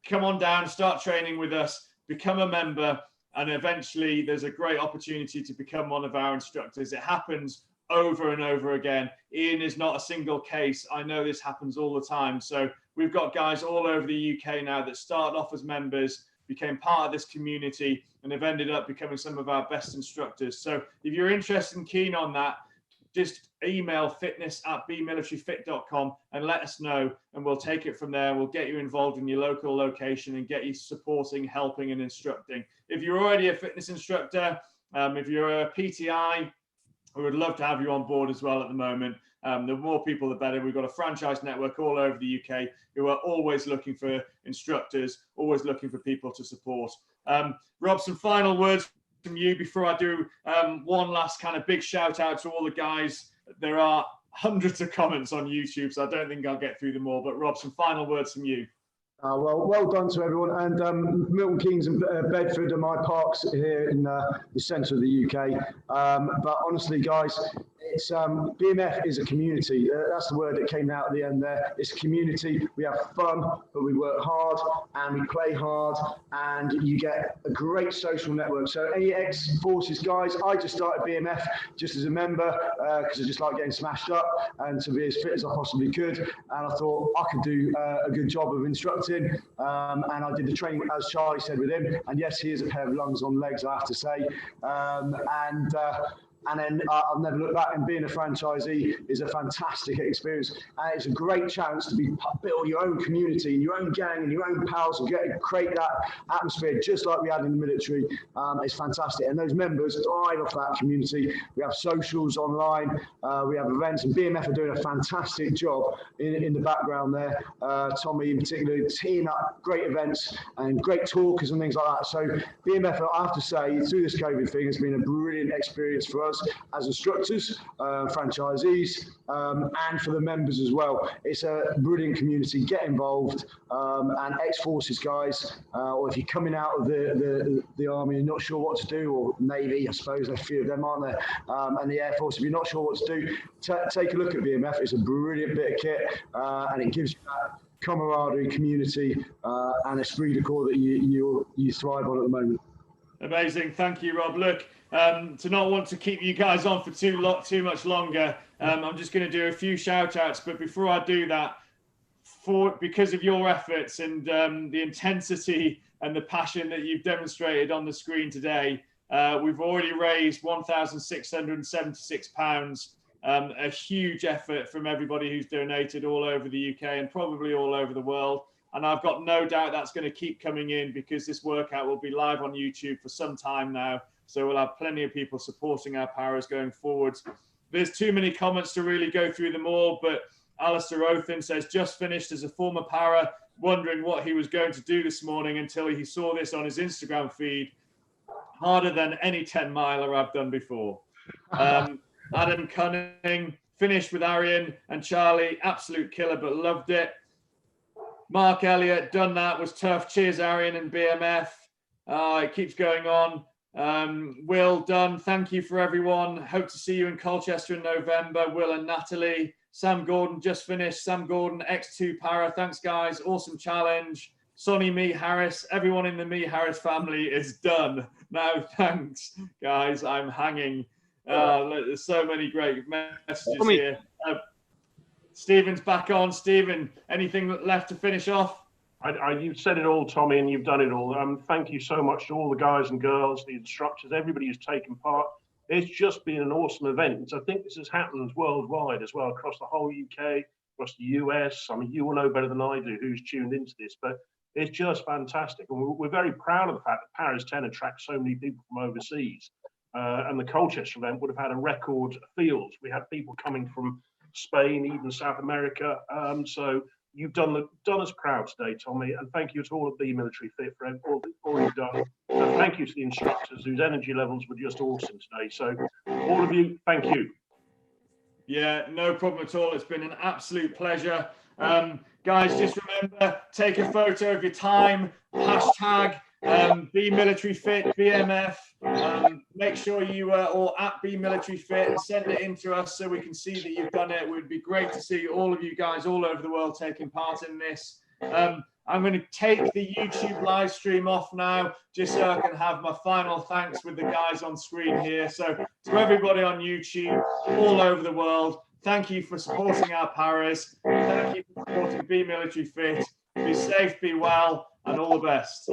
come on down, start training with us, become a member, and eventually there's a great opportunity to become one of our instructors. It happens over and over again. Ian is not a single case. I know this happens all the time. So we've got guys all over the UK now that started off as members, became part of this community, and have ended up becoming some of our best instructors. So if you're interested and keen on that, just email fitness@bmilitaryfit.com and let us know, and we'll take it from there. We'll get you involved in your local location and get you supporting, helping, and instructing. If you're already a fitness instructor, if you're a PTI, we would love to have you on board as well at the moment. The more people, the better. We've got a franchise network all over the UK who are always looking for instructors, always looking for people to support. Rob, some final words from you before I do one last kind of big shout out to all the guys. There are hundreds of comments on YouTube, so I don't think I'll get through them all. But Rob, some final words from you. Well done to everyone. And Milton Keynes and Bedford are my parks here in the centre of the UK. But honestly, guys, it's BMF is a community. That's the word that came out at the end there. It's a community. We have fun, but we work hard and we play hard, and you get a great social network. So any ex-forces guys, I just started BMF just as a member because I just like getting smashed up and to be as fit as I possibly could. And I thought I could do a good job of instructing. And I did the training, as Charlie said, with him. And yes, he is a pair of lungs on legs, I have to say. And then I've never looked back, and being a franchisee is a fantastic experience. And it's a great chance to build your own community, and your own gang, and your own pals, and create that atmosphere just like we had in the military. It's fantastic. And those members thrive off that community. We have socials online, we have events, and BMF are doing a fantastic job in the background there. Tommy in particular, teeing up great events and great talkers and things like that. So BMF, I have to say, through this COVID thing, has been a brilliant experience for us as instructors, franchisees, and for the members as well. It's a brilliant community. Get involved, and ex-forces guys, or if you're coming out of the army and not sure what to do, or Navy, I suppose there's a few of them, aren't there, and the Air Force, if you're not sure what to do, take a look at BMF. It's a brilliant bit of kit, and it gives you that camaraderie, community, and esprit de corps that you thrive on at the moment. Amazing. Thank you, Rob. Look, to not want to keep you guys on for too much longer, I'm just going to do a few shout outs. But before I do that, because of your efforts and the intensity and the passion that you've demonstrated on the screen today, we've already raised £1,676. A huge effort from everybody who's donated all over the UK and probably all over the world. And I've got no doubt that's going to keep coming in, because this workout will be live on YouTube for some time now. So we'll have plenty of people supporting our paras going forwards. There's too many comments to really go through them all, but Alistair Othin says, just finished as a former para, wondering what he was going to do this morning until he saw this on his Instagram feed. Harder than any 10-miler I've done before. Adam Cunning, finished with Arian and Charlie, absolute killer, but loved it. Mark Elliott, done that, was tough. Cheers, Arian and BMF. It keeps going on. Will, done. Thank you for everyone. Hope to see you in Colchester in November. Will and Natalie. Sam Gordon, just finished. Sam Gordon, X2 Para. Thanks, guys. Awesome challenge. Sonny Me Harris. Everyone in the Me Harris family is done. Now, thanks, guys. I'm hanging. There's so many great messages here. Stephen's back on. Stephen, anything left to finish off? You've said it all, Tommy, and you've done it all. Thank you so much to all the guys and girls, the instructors, everybody who's taken part. It's just been an awesome event. I think this has happened worldwide as well, across the whole UK, across the US. I mean, you will know better than I do who's tuned into this, but it's just fantastic. And we're very proud of the fact that Paras 10 attracts so many people from overseas. And the Colchester event would have had a record field. We had people coming from Spain, even South America. So you've done us proud today, Tommy, and thank you to all of the Military Fit for all you've done. And thank you to the instructors whose energy levels were just awesome today. So all of you, thank you. Yeah, no problem at all. It's been an absolute pleasure. Guys, just remember, take a photo of your time, hashtag Be Military Fit, BMF. Make sure you or at Be Military Fit and send it in to us so we can see that you've done it. It would be great to see all of you guys all over the world taking part in this. I'm going to take the YouTube live stream off now, just so I can have my final thanks with the guys on screen here. So to everybody on YouTube, all over the world, thank you for supporting our Paras. Thank you for supporting Be Military Fit. Be safe, be well, and all the best.